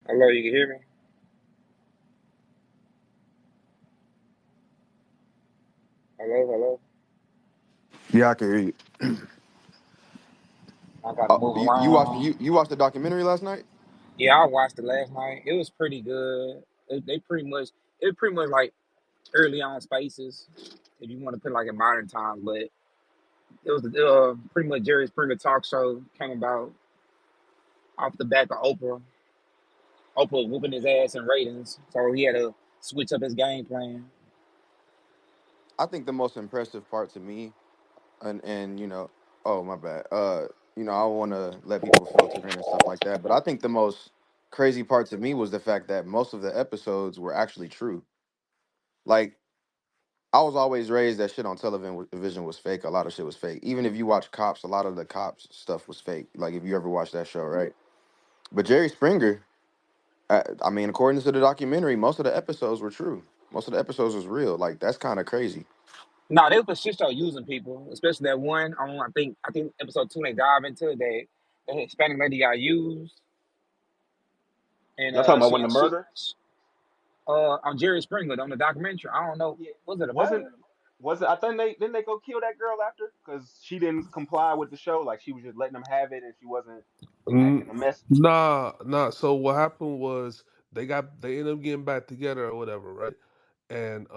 Hello, you can hear me? Hello, hello. Yeah, I can hear you. I gotta move You watched around. you watched the documentary last night? Yeah, I watched it last night. It was pretty good. They pretty much it pretty much like early on Spaces, if you want to put it like in modern times. But it was pretty much Jerry Springer talk show came about off the back of Oprah. Oprah was whooping his ass in ratings, so he had to switch up his game plan. I think the most impressive part to me, and oh my bad. I want to let people filter in and stuff like that, but I think the most crazy part to me was the fact that most of the episodes were actually true. Like I was always raised that shit on television was fake. A lot of shit was fake. Even if you watch Cops, a lot of the Cops stuff was fake. Like if you ever watched that show, right? But Jerry Springer, I mean, according to the documentary, most of the episodes were true. Most of the episodes was real. Like that's kind of crazy. No, they was for shit show using people, especially that one on I think episode 2 they dive into it, that the Hispanic lady got used and Y'all talking about when she the she murder? on Jerry Springer on the documentary. I don't know, Yeah. was it a Wasn't murder? was it? I think they didn't they go kill that girl after because she didn't comply with the show. Like she was just letting them have it and she wasn't acting Mm, a mess. nah. So what happened was they ended up getting back together or whatever, right? And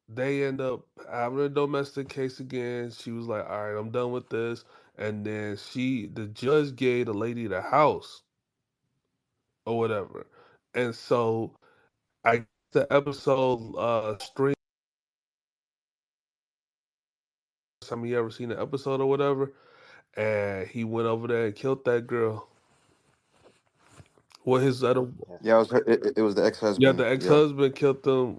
they end up having a domestic case again. She was like, "All right, I'm done with this." And then the judge gave the lady the house or whatever. And so I the episode stream. Some of you ever seen the episode or whatever? And he went over there and killed that girl. What his other That's Yeah, it was the ex Yeah, husband. the ex Yeah, husband killed them.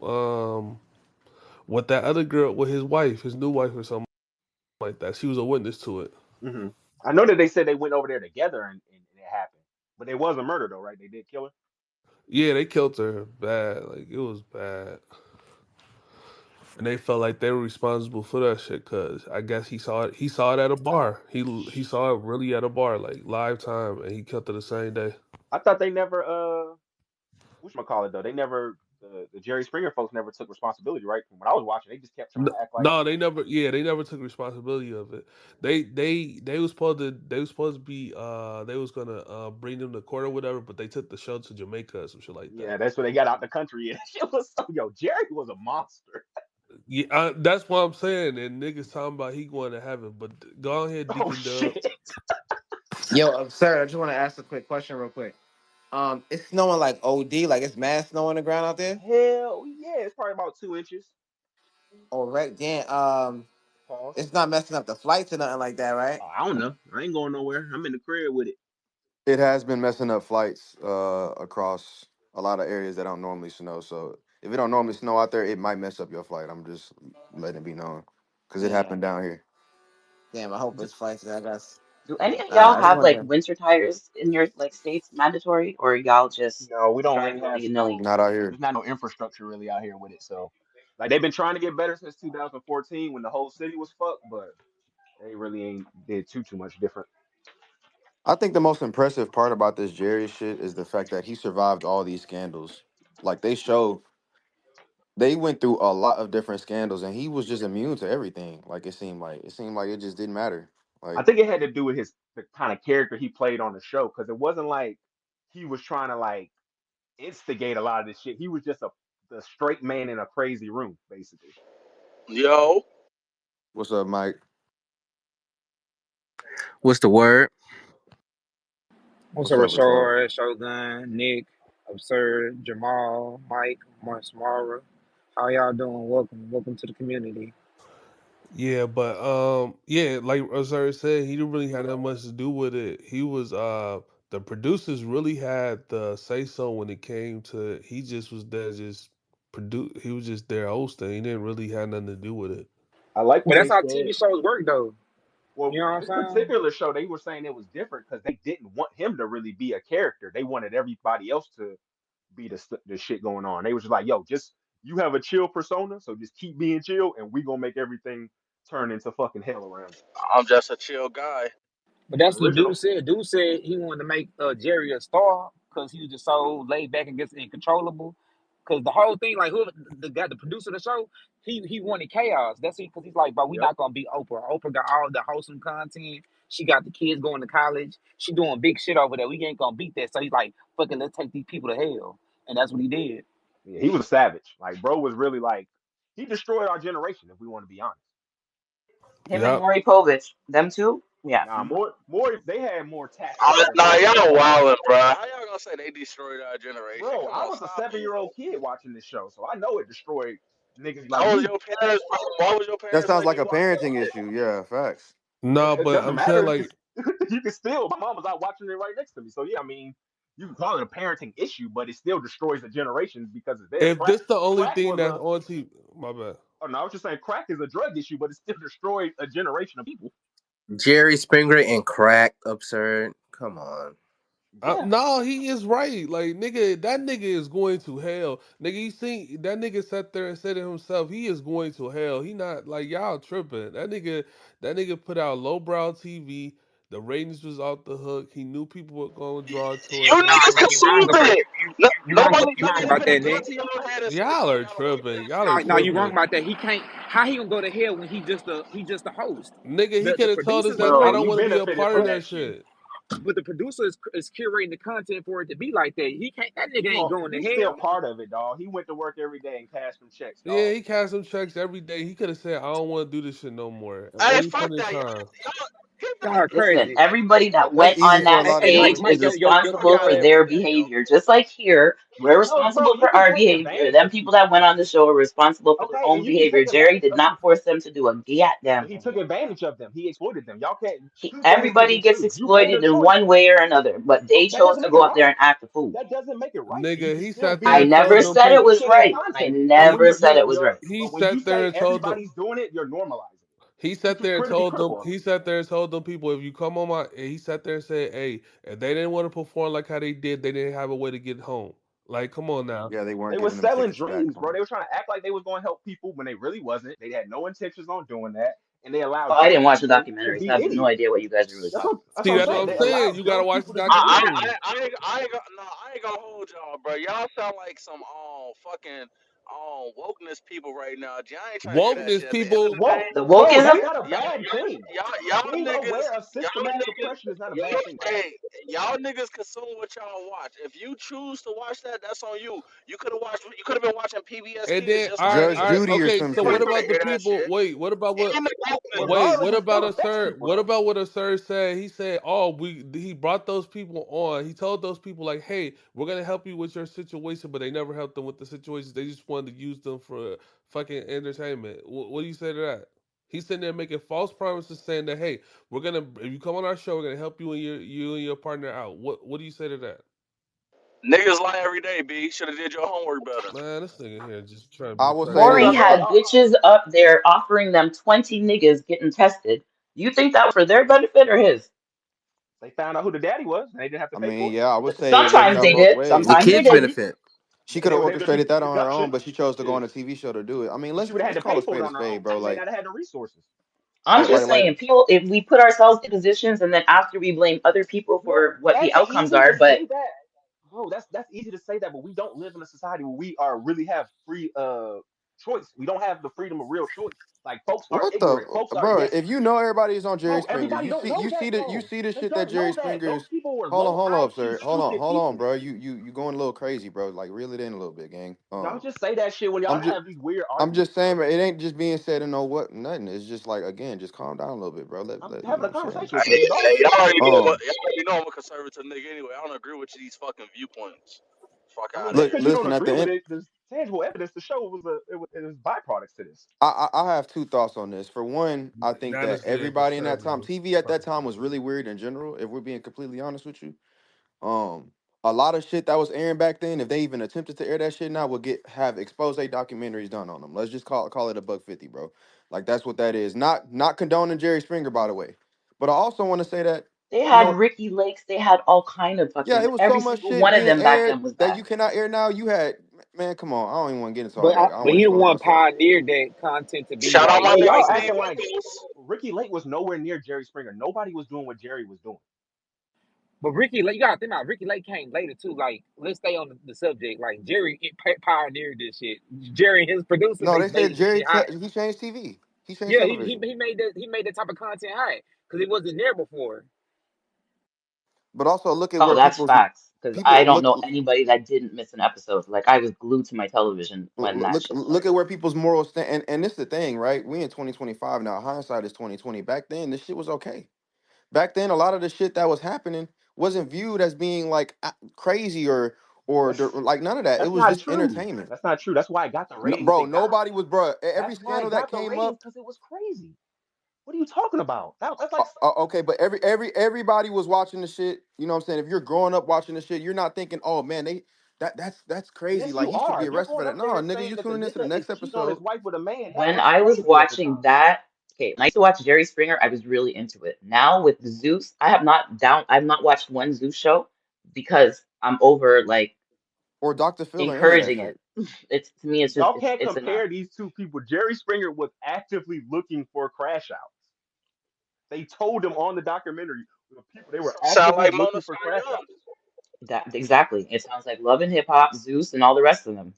With that other girl, with his wife, his new wife or something like that. She was a witness to it. hmm I know that they said they went over there together and it happened, but it was a murder though, right? They did kill her. Yeah, they killed her bad. Like it was bad, and they felt like they were responsible for that shit. Cause I guess he saw it. He saw it at a bar. He saw it really at a bar, like live time, and he killed her the same day. I thought they never call it though. They never the Jerry Springer folks never took responsibility, right? From when I was watching, they just kept trying to act like No, they never. Yeah, they never took responsibility of it. They was supposed to. They was supposed to be. They was gonna bring them to court or whatever, but they took the show to Jamaica or some shit like that. yeah, that's when they got out the country. And it was so yo, Jerry was a monster. Yeah, that's what I'm saying. And niggas talking about he going to heaven, but go ahead, Oh Deacon Dub. shit. Yo, sir, I just want to ask a quick question, real quick. It's snowing like OD, like it's mad snow on the ground out there. Hell yeah, it's probably about 2 inches. All right, then. Pause. It's not messing up the flights or nothing like that, right? Oh, I don't know. I ain't going nowhere. I'm in the crib with it. it has been messing up flights across a lot of areas that don't normally snow. So if it don't normally snow out there, it might mess up your flight. I'm just letting it be known because it Damn, happened down here. damn. I hope Do, it's flights. I guess. Do any of All right, y'all I just have wanted like to. winter tires in your like states mandatory, or y'all just no, we don't drive really have willy nilly? snow. Not out here. There's not no infrastructure really out here with it. So, like, they've been trying to get better since 2014 when the whole city was fucked, but they really ain't did too much different. I think the most impressive part about this Jerry shit is the fact that he survived all these scandals. Like they went through a lot of different scandals and he was just immune to everything. Like it seemed like it just didn't matter. I Like think it had to do with his the kind of character he played on the show because it wasn't like he was trying to like instigate a lot of this shit. He was just a the straight man in a crazy room, basically. Yo, what's up, Mike? what's the word? What's up, What's up with y'all? Rashard, Shogun, Nick, Absurd, Jamal, Mike, Marsmara? How y'all doing? Welcome to the community. Yeah, but yeah, like Rosario said, he didn't really have that much to do with it. He was the producers really had the say so when it came to. He just was there, just produce. He was just there hosting. He didn't really have nothing to do with it. I like But what that's they how said. TV shows work, though. Well, You know what this I'm saying? particular show, they were saying it was different because they didn't want him to really be a character. They wanted everybody else to be the shit going on. They was just like, yo, just you have a chill persona, so just keep being chill, and we gonna make everything turn into fucking hell around I'm just a chill guy. But that's you. what Original. Dude said. Dude said he wanted to make Jerry a star. because he was just so laid back and just incontrollable. Because the whole thing, like who the guy, the producer of the show, he wanted chaos. That's it. Because he's like, but we Yep. not gonna be Oprah. Oprah got all the wholesome content. She got the kids going to college. She doing big shit over there. We ain't gonna beat that. So he's like, fucking, let's take these people to hell, and that's what he did. Yeah, he was a savage. Like, bro was really like he destroyed our generation. If we want to be honest. Him and Yep. Maury Povich, them two. Yeah. Nah, Mhm. more. They had more tactics Oh, than nah, Maury y'all Povich. wildin', bro. How y'all gonna say they destroyed our generation? Bro, Come I on, was a stop it, 7-year-old kid watching this show, so I know it destroyed niggas like How was me. your parents? Why was your That parents sounds letting like you a watch parenting that shit? issue. Yeah, facts. No, It but doesn't I'm saying matter. You can like you can still. My mom was out watching it right next to me, so yeah. I mean, you can call it a parenting issue, but it still destroys the generations because it's there. if this the only Crack thing was that's a. on TV, my bad. Oh no, I was just saying, crack is a drug issue, but it still destroyed a generation of people. Jerry Springer and crack absurd. Come on. Yeah, No, he is right. Like nigga, that nigga is going to hell. Nigga, you see that nigga sat there and said it himself. He is going to hell. He not like y'all tripping. That nigga put out lowbrow TV. The ratings was off the hook. He knew people were going to draw to You it. And niggas fucking Nah, consumed but it. No, nobody, you wrong nobody about put a that, gun Nick. to your head and said, y'all "No, are y'all watch tripping. that Y'all are shit." No, you wrong tripping. about that. He can't. How he gonna go to hell when he just a host? Nigga, he The could have told us producers that is I bro, like, don't he want to be a benefited part of from that that shit. shit. but the producer is curating the content for it to be like that. He can't. That nigga He ain't on, going to he's still hell. part of it, dog. He went to work every day and cashed them checks, Yeah, dog. he cash some checks every day. He could have said, I don't want to do this shit no more at Hey, any fuck point in that, time. y'all. He really Y'all Listen, crazy. everybody that That's went easy on for a that Hey, lot of hey, people Mike, stage to Mike, is do. your responsible for caveat. their behavior. Just like here, we're No, bro, responsible you for can our take behavior. advantage Them of people people. that went on the show are responsible for their Okay, own and you can behavior. take Jerry advantage did of not people. force them to do a goddamn But he thing. took advantage of them. He exploited them. Y'all can't. Two things can Everybody be gets true. You made a exploited in choice. one way or another, but they That chose doesn't to make it go out there right. and act a fool. That doesn't make it right. You Nigga, can he still sat there I be and told never them said it people. was appreciating right. I content. But never when said it was you're right. He but when you sat there say and told them. everybody's doing it, you're normalizing it, He which sat is there and critically told them. critical of. He sat there and told them people, if you come on my, and he sat there and said, hey, if they didn't want to perform like how they did, they didn't have a way to get home. Like, come on now. Yeah, they They weren't were giving them selling tickets back dreams, bro. home. They were trying to act like they was going to help people when they really wasn't. They had no intentions on doing that, and they Oh, allowed I young didn't watch the people to documentary, so I be have no idiots. idea what you guys are really talking That's See, what I'm that's what saying. I'm They saying. allowed You gotta young watch the people to be idiots. documentary. I ain't gonna hold y'all, bro. Y'all sound like some fucking wokeness people right now. I ain't trying to hear that Wokeness shit. At the end of people. the day, Whoa, about. The bro, wokeism? that's not a y'all bad thing. y'all Being niggas, aware of y'all systematic niggas, oppression is not a bad thing, bro. y'all, hey, y'all niggas consume what y'all watch. If you choose to watch that, that's on you. You could have watched. You could have been watching PBS And Kids then, just like Judge me. Judy or okay. some So You what ain't shit. trying about to the hear that people? shit. Wait, what about what? And the wokeness. Wait, Regardless, what it about still a affects sir? people, What though. about what a sir said? He said, "Oh, he brought those people on. He told those people like, hey, we're gonna help you with your situation, but they never helped them with the situations. They just wanted to use them for fucking entertainment. What do you say to that? He's sitting there making false promises, saying that, hey, we're gonna if you come on our show, we're gonna help you and your partner out. What do you say to that? Niggas lie every day, B. Should have did your homework better. Man, this nigga here just trying to I be will say Well, Maury this. bro, had bitches up there offering them 20 niggas getting tested. You think that was for their benefit or his? they found out who the daddy was, and they didn't have to I pay mean, for it. yeah, I would say it worked Sometimes out they both did, The The ways. sometimes they kids didn't. benefit. She And could they have was able to do orchestrated that on her own, deduction. but she chose to go on Shit. a TV show to do it. I mean, But let's she would have let's had to call a pay for spade it a on her own. spade, bro. She may Like, not have had the resources. I'm like, just like, saying, people, if we put ourselves in positions and then after we blame other people Yeah, for what the that's outcomes easy to are, but say that, bro. That's easy to say that, but we don't live in a society where we are really have free choice. We don't have the freedom of real choice. Like folks are what ignorant. the, Folks are bro? yes, If you know everybody is on Jerry bro. Springer, Everybody you don't see, know you that see the, you though. see the They shit that don't Jerry know that. Those Springer's. people were Hold on, low hold on, IQ, sir. stupid Hold on, people. bro. You going a little crazy, bro. Like, reel it in a little bit, gang. Y'all just say that shit when y'all I'm just, have these weird I'm arguments, just bro. saying, but it ain't just being said and no what nothing. It's just like again, just calm down a little bit, bro. I'm You having know a what I'm saying. conversation with you. Hey, That's all. y'all already know Um, I'm a conservative nigga anyway. I don't agree with these fucking viewpoints. Fuck I mean, out of just look, because here. you don't listen. At agree the with end, it, there's tangible evidence to show it was byproducts to this. I have two thoughts on this. For one, I think Not that as being everybody in that time, conservative. TV at that time was really weird in general. If we're being completely honest with you, um, a lot of shit that was airing back then, if they even attempted to air that shit now, would get have expose documentaries done on them. Let's just call it a buck 50, bro. Like that's what that is. Not condoning Jerry Springer, by the way. But I also want to say that they you had know, Ricky Lakes, they had all kind of yeah, fucking, it was so every much single shit one of being them back aired then was that bad. you cannot air now. You had man, come on. I don't even want to get into all But that. I don't but want he to the expose one myself. pioneered that content to be Shout out my Bro, like nigga y'all that. Steve acting like Wilkos. Ricky Lake was nowhere near Jerry Springer. Nobody was doing what Jerry was doing. But Ricky, you gotta think about Ricky Lake came later too. Like, let's stay on the subject. Like Jerry pioneered this shit. Jerry and his producers, No, they they said made this shit hot. he changed TV. He changed Yeah, television. he made that type of content hot because it wasn't there before. But also look at Oh, where that's facts. Because I people don't look know anybody that didn't miss an episode. Like I was glued to my television when that shit look started. at where people's morals stand. And this is the thing, right? We in 2025 now. Hindsight is 2020. Back then, this shit was okay. Back then, a lot of the shit that was happening wasn't viewed as being like crazy That's like none of that. It that's was not just true. entertainment. That's not true. That's why it got the ratings Bro, it got. nobody was, bro. Every That's why scandal it that got the came ratings up. because it was crazy. What are you talking about? That's like Okay, but everybody was watching the shit. You know what I'm saying? If you're growing up watching the shit, you're not thinking, "Oh man, that's crazy. yes, Like you he should are. be You're arrested for going that." up No, there and nigga, saying you that the tuning into the nigga is next cheating on his episode. wife with a man. When That's I was crazy at the watching time. that, okay, when I used to watch Jerry Springer, I was really into it. Now with Zeus, I've not watched one Zeus show because I'm over like Or Dr. Phil or any of that encouraging it. shit. It's to me, it's just Y'all can't it's enough. compare these two people. Jerry Springer was actively looking for crash outs. They told him on the documentary the people they were Sound actively like Mona looking for Scott crash Young. outs. That exactly. It sounds like Love and Hip Hop, Zeus, and all the rest of them.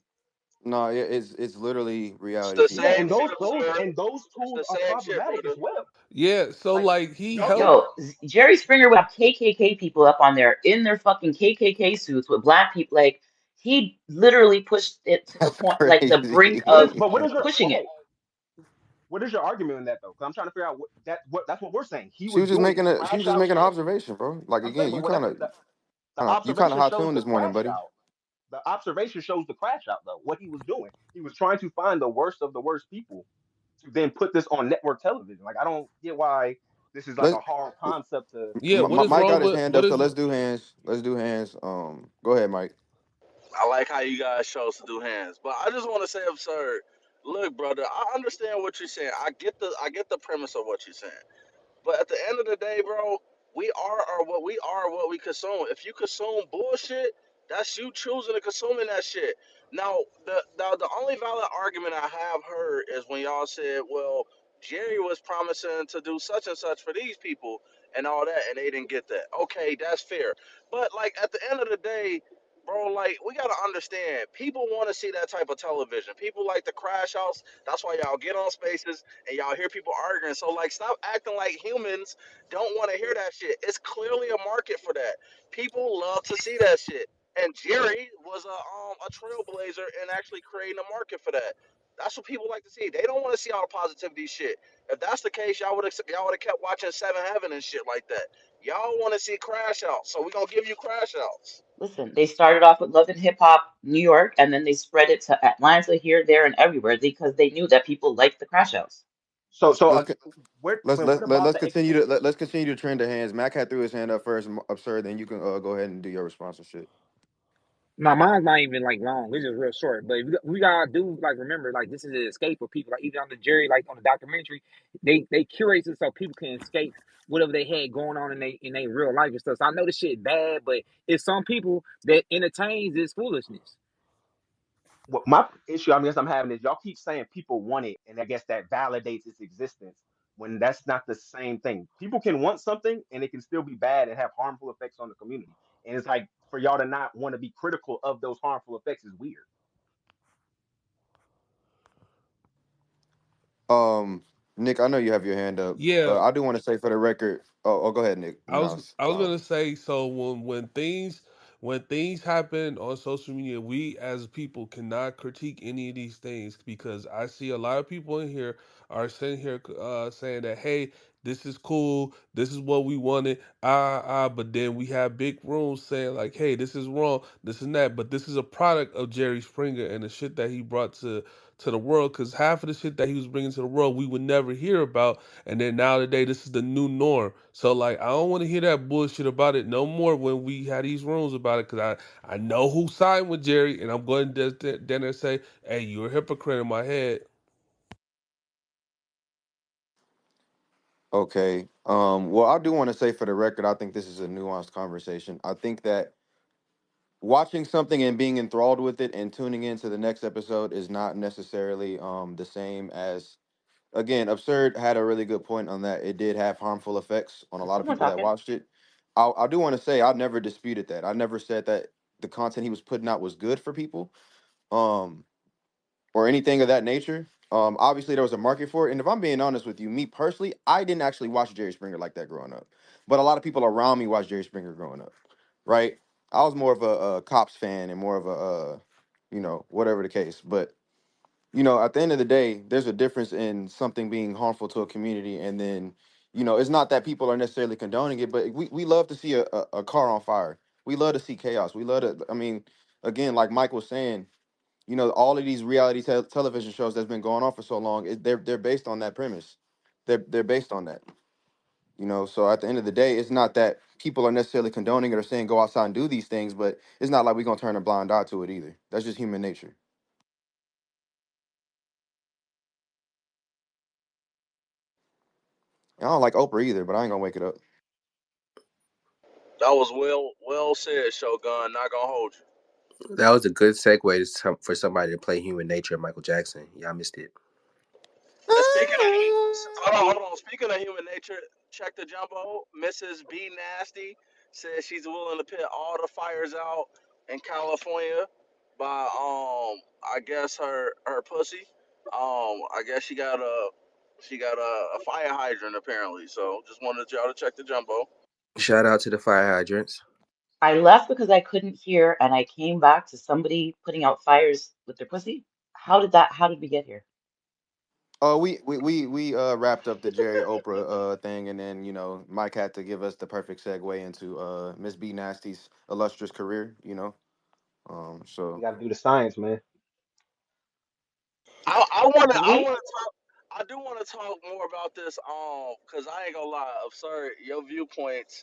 No, yeah, it's literally It's reality the Yeah, TV, same and bro. shit, sir. and those It's tools the are same shit, problematic as brother. well. Yeah, so Like like he y'all can't. helped. Yo, Jerry Springer would have KKK people up on there in their fucking KKK suits with black people. Like he literally pushed it to the That's point, like the brink crazy. of What is your pushing it. okay? What is your argument in that though? Because I'm trying to figure out what that's what we're saying. He She was was just doing making a she was crash just out making an shit. observation, bro. Like I'm saying, again, but what that's the you kind of observation hot shows tuned the this morning, crash buddy. out. The observation shows the crash out though. What he was doing, he was trying to find the worst of the worst people to then put this on network television. Like I don't get why this is like Let's a hard concept to Yeah, what is Mike wrong got his with hand what up, so is let's do hands. Let's do hands. Go ahead, Mike. I like how you guys chose to do hands, but I just want to say, absurd. Look, brother, I understand what you're saying. I get the premise of what you're saying. But at the end of the day, bro, we are what we consume. If you consume bullshit, that's you choosing to consuming that shit. Now, the only valid argument I have heard is when y'all said, well, Jerry was promising to do such and such for these people and all that, and they didn't get that. Okay, that's fair. But like at the end of the day, bro, like we gotta understand, people want to see that type of television. People like the crash outs. That's why y'all get on spaces and y'all hear people arguing. So like, stop acting like humans don't want to hear that shit. It's clearly a market for that. People love to see that shit. And Jerry was a trailblazer in actually creating a market for that. That's what people like to see. They don't want to see all the positivity shit. If that's the case, y'all would have kept watching Seven Heaven and shit like that. Y'all want to see crash outs, so we gonna give you crash outs. Listen, they started off with Love and Hip Hop New York, and then they spread it to Atlanta, here, there, and everywhere because they knew that people liked the crash outs. so Let's co- what about let's the continue let's continue to trend the hands. Mac had threw his hand up first, absurd. Then you can go ahead and do your response and shit. My mine's not even like long. It's just real short. But we gotta do like remember like this is an escape for people. Like even on the Jerry, like on the documentary, they curate it so people can escape whatever they had going on in their real life and stuff. So I know this shit bad, but it's some people that entertains this foolishness. what my issue I guess I'm having is y'all keep saying people want it, and I guess that validates its existence when that's not the same thing. People can want something and it can still be bad and have harmful effects on the community. And it's like for y'all to not want to be critical of those harmful effects is weird. Um, Nick, I know you have your hand up. yeah. I do want to say for the record. Go ahead, Nick. I And was I'll I was follow. gonna say so when things happen on social media, we as people cannot critique any of these things because I see a lot of people in here are sitting here saying that hey, this is cool, this is what we wanted, but then we have big rooms saying like hey, this is wrong, this and that, but this is a product of Jerry Springer and the shit that he brought to the world because half of the shit that he was bringing to the world we would never hear about and then nowadays, this is the new norm. So like, I don't want to hear that bullshit about it no more when we had these rooms about it. Cause I know who signed with Jerry, and I'm going to then and say, hey, you're a hypocrite in my head. Okay. Well, I do want to say for the record, I think this is a nuanced conversation. I think that watching something and being enthralled with it and tuning into the next episode is not necessarily the same as again, absurd had a really good point on that. It did have harmful effects on a Is lot of someone people that talking? watched it. I do want to say I never disputed that. I never said that the content he was putting out was good for people, um, or anything of that nature. Obviously there was a market for it, and if I'm being honest with you, me personally, I didn't actually watch Jerry Springer like that growing up, but a lot of people around me watched Jerry Springer growing up, right? I was more of a cops fan and more of a, whatever the case, but at the end of the day, there's a difference in something being harmful to a community, and then, it's not that people are necessarily condoning it, but we love to see a car on fire. We love to see chaos. We love to, I mean, again, like Mike was saying, all of these reality television shows that's been going on for so long, they're based on that premise. They're based on that. So at the end of the day, it's not that people are necessarily condoning it or saying go outside and do these things, but it's not like we're gonna turn a blind eye to it either. That's just human nature. I don't like Oprah either, but I ain't gonna wake it up. That was well said, Shogun. Not gonna hold you. That was a good segue to for somebody to play Human Nature, Michael Jackson. Y'all missed it. And speaking of hold on. Speaking of human nature, check the jumbo. Mrs. B Nasty says she's willing to put all the fires out in California by I guess her pussy. I guess she got a fire hydrant apparently. So just wanted y'all to check the jumbo. Shout out to the fire hydrants. I left because I couldn't hear, and I came back to somebody putting out fires with their pussy. How did we get here? Oh, we wrapped up the Jerry Oprah thing, and then Mike had to give us the perfect segue into Miss B Nasty's illustrious career. We So got to do the science, man. I wanna Do I we? wanna talk I do want to talk more about this because I ain't gonna lie, absurd your viewpoints.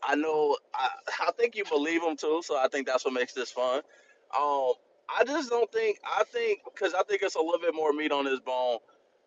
I know. I think you believe them too, so I think that's what makes this fun. Um, I just don't think. I think because I think it's a little bit more meat on this bone.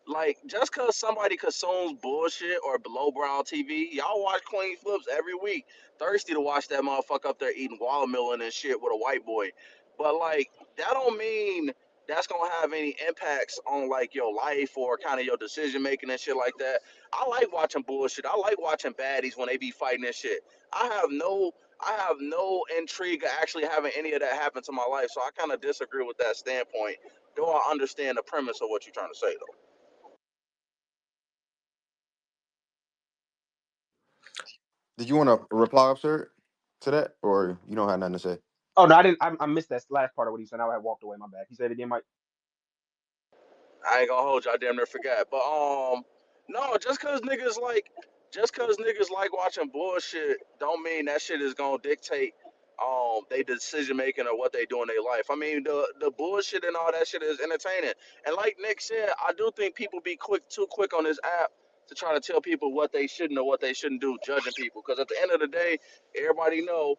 Like just because somebody consumes bullshit or lowbrow TV, y'all watch Queen Flips every week. Thirsty to watch that motherfucker up there eating watermelon and shit with a white boy. But like that don't mean that's gonna have any impacts on like your life or kind of your decision making and shit like that. I like watching bullshit. I like watching baddies when they be fighting and shit. I have no I have no intrigue of actually having any of that happen to my life. So I kind of disagree with that standpoint. Though I understand the premise of what you're trying to say though. did you want to reply up, sir, to that, or you don't have nothing to say? Oh no, I didn't. I missed that last part of what he said. I had walked away. My bad. He said it again, Mike. I ain't gonna hold you. I damn near forgot. But no, just cause niggas like watching bullshit, don't mean that shit is gonna dictate they decision making or what they do in their life. I mean the bullshit and all that shit is entertaining. And like Nick said, I do think people be too quick on this app to try to tell people what they shouldn't or what they shouldn't do, judging people. Because at the end of the day, everybody know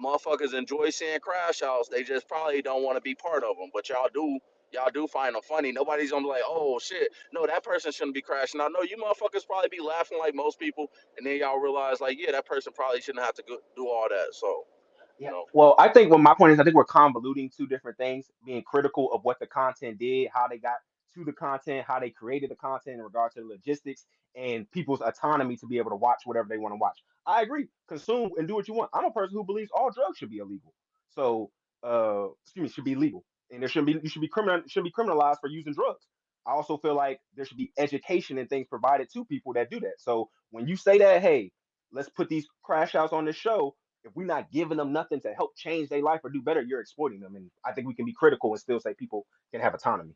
motherfuckers enjoy seeing crash outs. They just probably don't want to be part of them. But y'all do find them funny. Nobody's gonna be like, oh shit, no, that person shouldn't be crashing out. No, you motherfuckers probably be laughing like most people, and then y'all realize like, yeah, that person probably shouldn't have to do all that. So, you Yeah. know, Well, I think what my point is, I think we're convoluting two different things, being critical of what the content did, how they got to the content, how they created the content in regard to the logistics and people's autonomy to be able to watch whatever they want to watch. I agree, consume and do what you want. I'm a person who believes all drugs should be illegal. So, excuse me, should be legal, and there shouldn't be you should be criminalized for using drugs. I also feel like there should be education and things provided to people that do that. So when you say that, hey, let's put these crash outs on the show, if we're not giving them nothing to help change their life or do better, you're exploiting them. And I think we can be critical and still say people can have autonomy.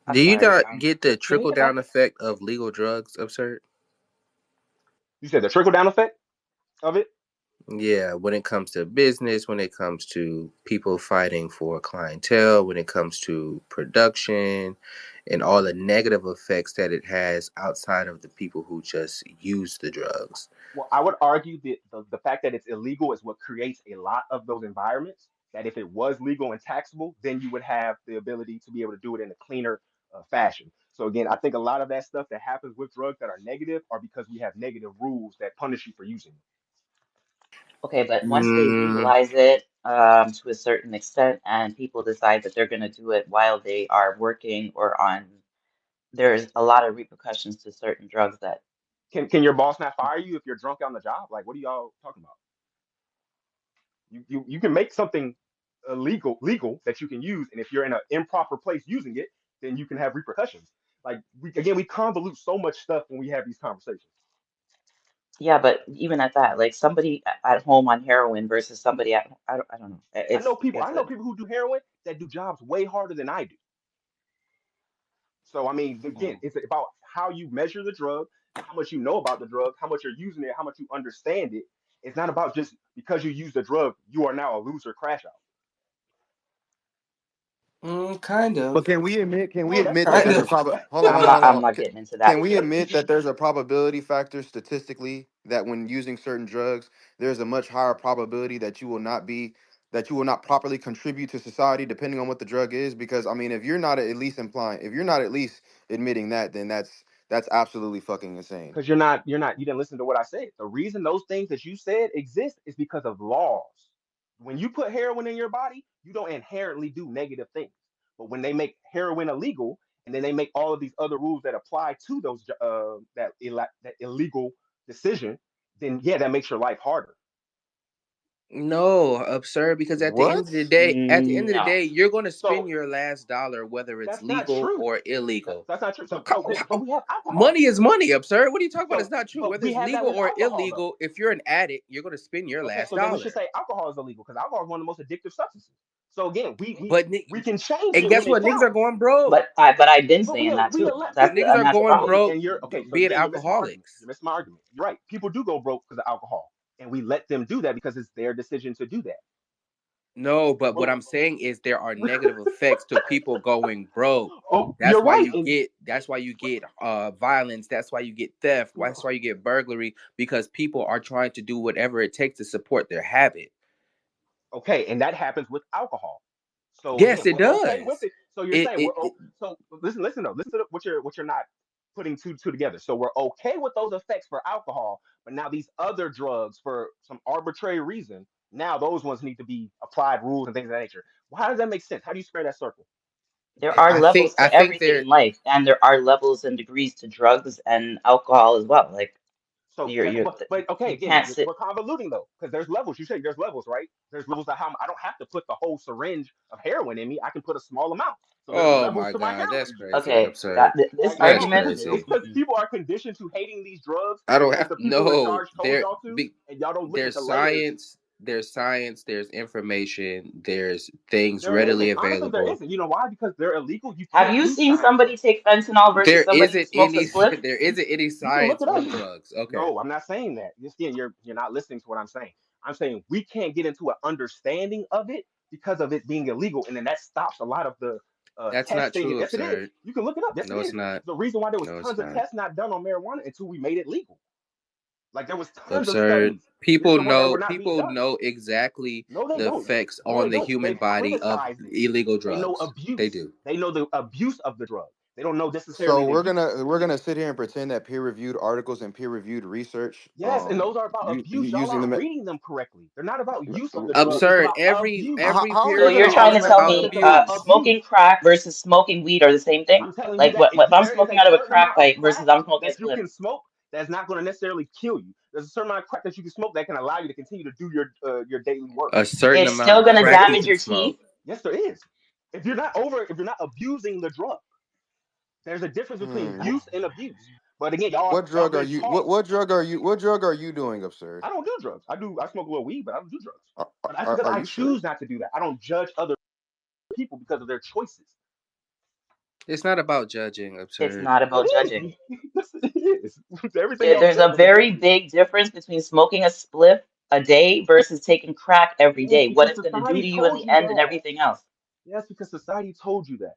Do I'm you sorry. not get the Can we trickle get back? down effect of legal drugs, absurd? You said the trickle down effect of it. Yeah, when it comes to business, when it comes to people fighting for clientele, when it comes to production, and all the negative effects that it has outside of the people who just use the drugs. Well, I would argue that the fact that it's illegal is what creates a lot of those environments. That if it was legal and taxable, then you would have the ability to be able to do it in a cleaner fashion. So again, I think a lot of that stuff that happens with drugs that are negative are because we have negative rules that punish you for using them. Okay, but once they Mm, legalize it to a certain extent, and people decide that they're going to do it while they are working or on, there's a lot of repercussions to certain drugs that Can your boss not fire you if you're drunk on the job? Like, what are y'all talking about? You can make something illegal legal that you can use, and if you're in an improper place using it, then you can have repercussions. Like we convolute so much stuff when we have these conversations. Yeah, but even at that, like somebody at home on heroin versus somebody at I don't know. I know people. I It's know a people who do heroin that do jobs way harder than I do. So I mean, again, mm. it's about how you measure the drug, how much you know about the drug, how much you're using it, how much you understand it. It's not about just because you use the drug, you are now a loser crash out. Kind But of. can we No, that's admit no, that Kind there's a of. hold on, hold on, hold I'm on. not getting into Can that we debate. admit that there's a probability factor statistically that when using certain drugs, there's a much higher probability that you will not properly contribute to society depending on what the drug is? Because I mean, if you're not at least admitting that, then that's absolutely fucking insane. because you didn't listen to what I said. The reason those things that you said exist is because of laws. When you put heroin in your body, you don't inherently do negative things. But when they make heroin illegal, and then they make all of these other rules that apply to those that illegal decision, then yeah, that makes your life harder. No, absurd. Because What? at the end of the No. day, you're going to spend So your last dollar, whether it's that's not legal true. or illegal. That's not true. But we have alcohol. Money is money, absurd. What are you talking about? It's So not true. but Whether we it's have that legal with or alcohol though. illegal, if you're an addict, you're going to spend your Okay, last so then we should dollar. say alcohol is illegal because alcohol is one of the most addictive substances. So again, But we can change and it when guess it what? Niggas are counts. going broke. But I've been But saying that we too. elect Niggas And are that's the going problem. broke and you're okay. So being again, you're missing my argument. alcoholics. You're missing my argument. You're right. People do go broke because of alcohol, and we let them do that because it's their decision to do that. No, but what Well, I'm saying is there are negative effects to people going broke. oh, you're right. And That's why you get violence, that's why you get theft, that's why you get burglary, because people are trying to do whatever it takes to support their habit. okay, and that happens with alcohol. So Yes, again, it we're okay with does. it. So you're It saying it, we're it so listen though. Listen to what you're not putting two together. So we're okay with those effects for alcohol, but now these other drugs for some arbitrary reason, now those ones need to be applied rules and things of that nature. Well, how does that make sense? How do you square that circle? There are levels I to think everything there in life, and there are levels and degrees to drugs and alcohol as well. Like So, you're but okay, you again, can't sit. we're convoluting though, because there's levels. You say there's levels, right? There's levels to how I don't have to put the whole syringe of heroin in me. I can put a small amount. So there's Oh levels my to my god, that's heroin use. crazy. Okay, Absurd. this Like it's That's not argument. it's crazy. because people are conditioned to hating these drugs I don't because have the people in no charge told there y'all to, be and y'all don't look at there's the layers. science, there's information, there's things There readily isn't. Honestly, there available. isn't. You know why? Because they're illegal. You Have can't you do seen science on somebody them. take fentanyl versus There somebody who isn't smokes a any spliff? there isn't any You can look science it up. on drugs. Okay. No, I'm not saying that. Just again, you're not listening to what I'm saying. I'm saying we can't get into an understanding of it because of it being illegal, and then that stops a lot of the That's not testing. true, Yes, it is. absurd. You can look it up. Yes, it No, it's is. not. The reason why there was No, it's tons of not. tests not done on marijuana until we made it legal. Like there was tons of Absurd. studies that were not being People done. know exactly No, they the don't. effects No, on they the don't. human They've body of criticized it. illegal They know drugs. They abuse. do. They know the abuse of the drug. They don't know So necessarily the use. we're gonna sit here and pretend that peer reviewed articles and peer reviewed research, Yes, and those are about abuse. Y'all using aren't them. reading them correctly. They're not about use of the drug. It's Absurd. about abuse. Every How are peer So they you're gonna review trying to is audit? tell about me It's about abuse. smoking abuse. crack versus smoking weed are the same thing? I'm telling you Like that if I'm there is smoking a out of a certain crack amount of pipe versus crack I'm smoking a that you spliff, can smoke that's not going to necessarily kill you. There's a certain amount of crack that you can smoke that can allow you to continue to do your daily work. A certain it's amount still of gonna crack you damage can your smoke. teeth. Yes, there is. If you're not abusing the drug, there's a difference between Hmm. use and abuse. But again, y'all been taught. What drug are you doing, absurd? I don't do drugs. I smoke a little weed, but I don't do drugs. But that's because Are I you sure? choose not to do that. I don't judge other people because of their choices. It's not about judging, It's absurd. not It about judging. is. Yes, it is. Everything y'all There's said a was a very judgment. big difference between smoking a spliff a day versus taking crack every Yes, day. What because it's gonna do society to you in told the you end and that. everything else. Yes, because society told you that.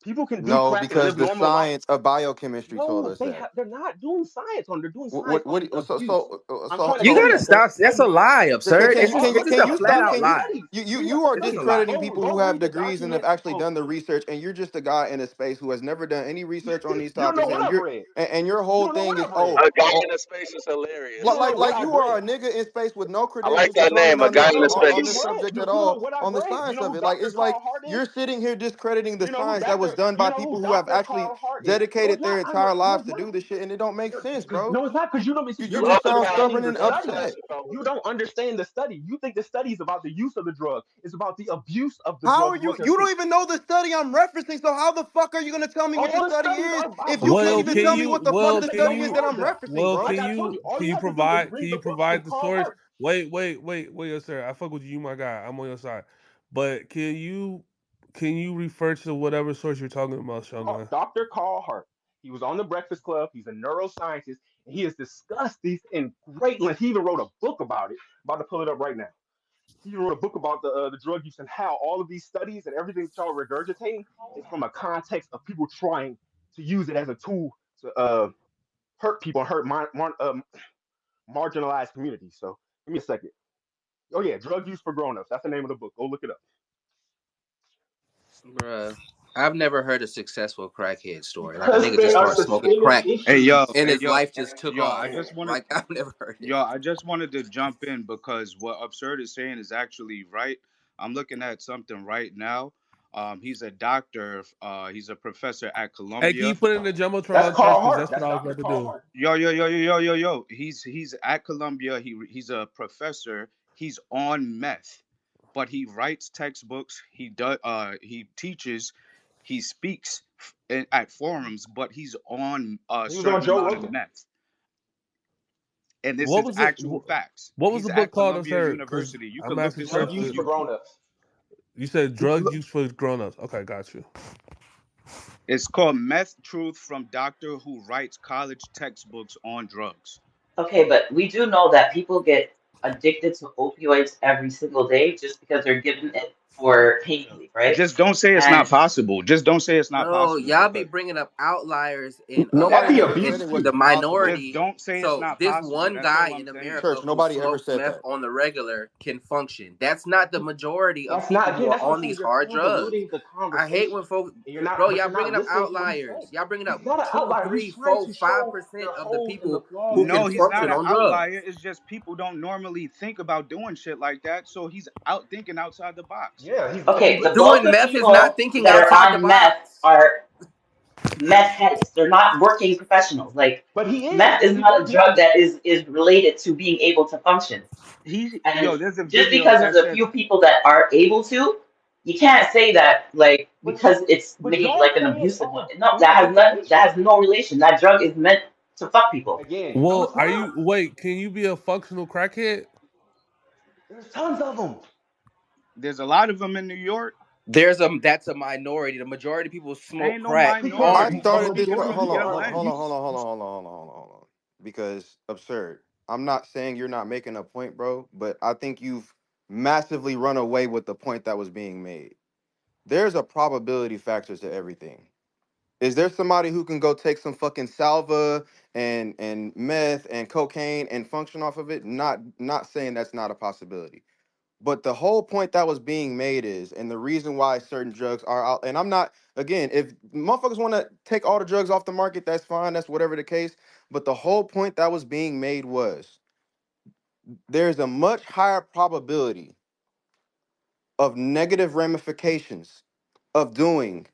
People can do No, crack and because live the normal life. science of biochemistry told No, us that. they're not doing science on. They're doing science What on abuse. I'm trying to You tell so you gotta that there's stop. That's a studies. lie, absurd. There It's are just a studies. flat out There's lie. studies. We you have are studies. discrediting people who Go have read the degrees and have documents. actually Oh, done the research, and you're just a guy in a space who has never done any research on these you don't know topics, what and I've read. your You whole don't know thing what is I've read. A guy in oh a space is You don't know what like I've you are read. a nigga in space with no I like credentials to that comment name, a on guy this in the You know what on we've this space. read. subject at You know all, what I've on the read. You science know of who it. Like Dr. it's like Carl Hart you're is? sitting here discrediting the You know who science that was done You by know who people who have Dr. actually Carl Hart is? No, it's dedicated their not. I know. entire No, lives it's to not. do this shit, and it don't make sense, bro. No, it's not because you don't. You You're just not sound Welcome, understanding stubborn the and Alex. study. upset. Pastor over. You don't understand the study. You think the study is about the use of the drug. It's about the abuse of the How drug. are Is what you? they're You don't teaching. even know the study I'm referencing. So how the fuck are you gonna tell me what the All the study studies is are if about the you can't Well, even can tell abuse. me you? what the fuck Well, the They can study don't is you? that have I'm them. referencing, Well, Like bro? I told you, all can you you have to do is provide? Can read you the book from provide the Carl source? Hart. Wait, yes, sir. I fuck with you, my guy. I'm on your side. But can you refer to whatever source you're talking about, Shogun? Dr. Carl Hart. He was on the Breakfast Club. He's a neuroscientist, and he has discussed these in great length. He even wrote a book about it. I'm about to pull it up right now. He wrote a book about the drug use and how all of these studies and everything that y'all are regurgitating is from a context of people trying to use it as a tool to hurt people and hurt marginalized communities. So give me a second. Oh yeah, drug use for grown-ups. That's the name of the book. Go look it up. Bruh. I've never heard a successful crackhead story. Like a Because nigga just there are started smoking systemic crack Hey issues. yo, and hey his yo, life just took yo, off. Like I've never heard it. I just wanted to jump in because what Absurd is saying is actually right. I'm looking at something right now. He's a doctor. He's a professor at Hey, can you Columbia. put in the That's jumbotron Carl chart? Because Hart. that's what That's I was Dr. about to Carl do. Hart. Yo. He's at Columbia. He's a professor. He's on meth, but he writes textbooks. He teaches. He speaks at forums, but he's on a He was on certain Joe amount of Rogan. meth, and this What is was the actual facts. what was the He's book at called, Columbia sir? Because University. You I'm could look asking this up Drug on use questions. for YouTube. grown-ups. You said drug Look, use for grown-ups. Okay, got you. It's called Meth Truth from Doctor Who Writes College Textbooks on Drugs. Okay, but we do know that people get addicted to opioids every single day just because they're given it for pain relief, right? Just don't say it's not And possible. Just don't say it's not No, possible y'all be because bringing up outliers in at Nobody the ever America said and abuse it the too. wasn't possible. just minority. don't say it's So not this possible. one That's all guy I'm in saying. America Church, who nobody ever smokes said meth that. on the regular can function. That's not the majority of That's people not who again. are That's what I'm on saying. these You're hard drugs. convoluting the I hate when conversation, folks, and you're not. bro, But y'all you're not bringing up listening to what he's outliers. saying. Y'all bringing He's up not an two, outlier. He's three, trying four, to five show percent the of the holes and the people flaws who in the can No, he's not function an system. on drugs. outlier. It's just people don't normally think about doing shit like that. So he's out thinking outside the box. Yeah, he's so okay, he's the bulk Doing of meth is not people thinking that are outside the on meth box. are meth heads. They're not working professionals. Like but he is meth is because he's not a working. drug that is related to being able to function. And There's a just video because there's that a says few people that are able to, you can't say that like But because it's but made y'all like an saying abusive one. okay, No, here's the that information. has no relation. That drug is meant to fuck people. Again, no, Well, it's are not. you wait? Can you be a functional crackhead? There's tons of them. there's a lot of them in New York. That's a minority. The majority of people smoke Ain't no crack Because I aren't minority. the started this. functional. majority Hold on, are hold on, hold on, hold abuse. on, hold on, hold on, hold on. Because absurd. I'm not saying you're not making a point, bro, but I think you've massively run away with the point that was being made. There's a probability factor to everything. Is there somebody who can go take some fucking salva and meth and cocaine and function off of it? Not saying that's not a possibility. But the whole point that was being made is, and the reason why certain drugs are out, and I'm not, again, if motherfuckers want to take all the drugs off the market, that's fine, that's whatever the case. But the whole point that was being made was there's a much higher probability of negative ramifications of doing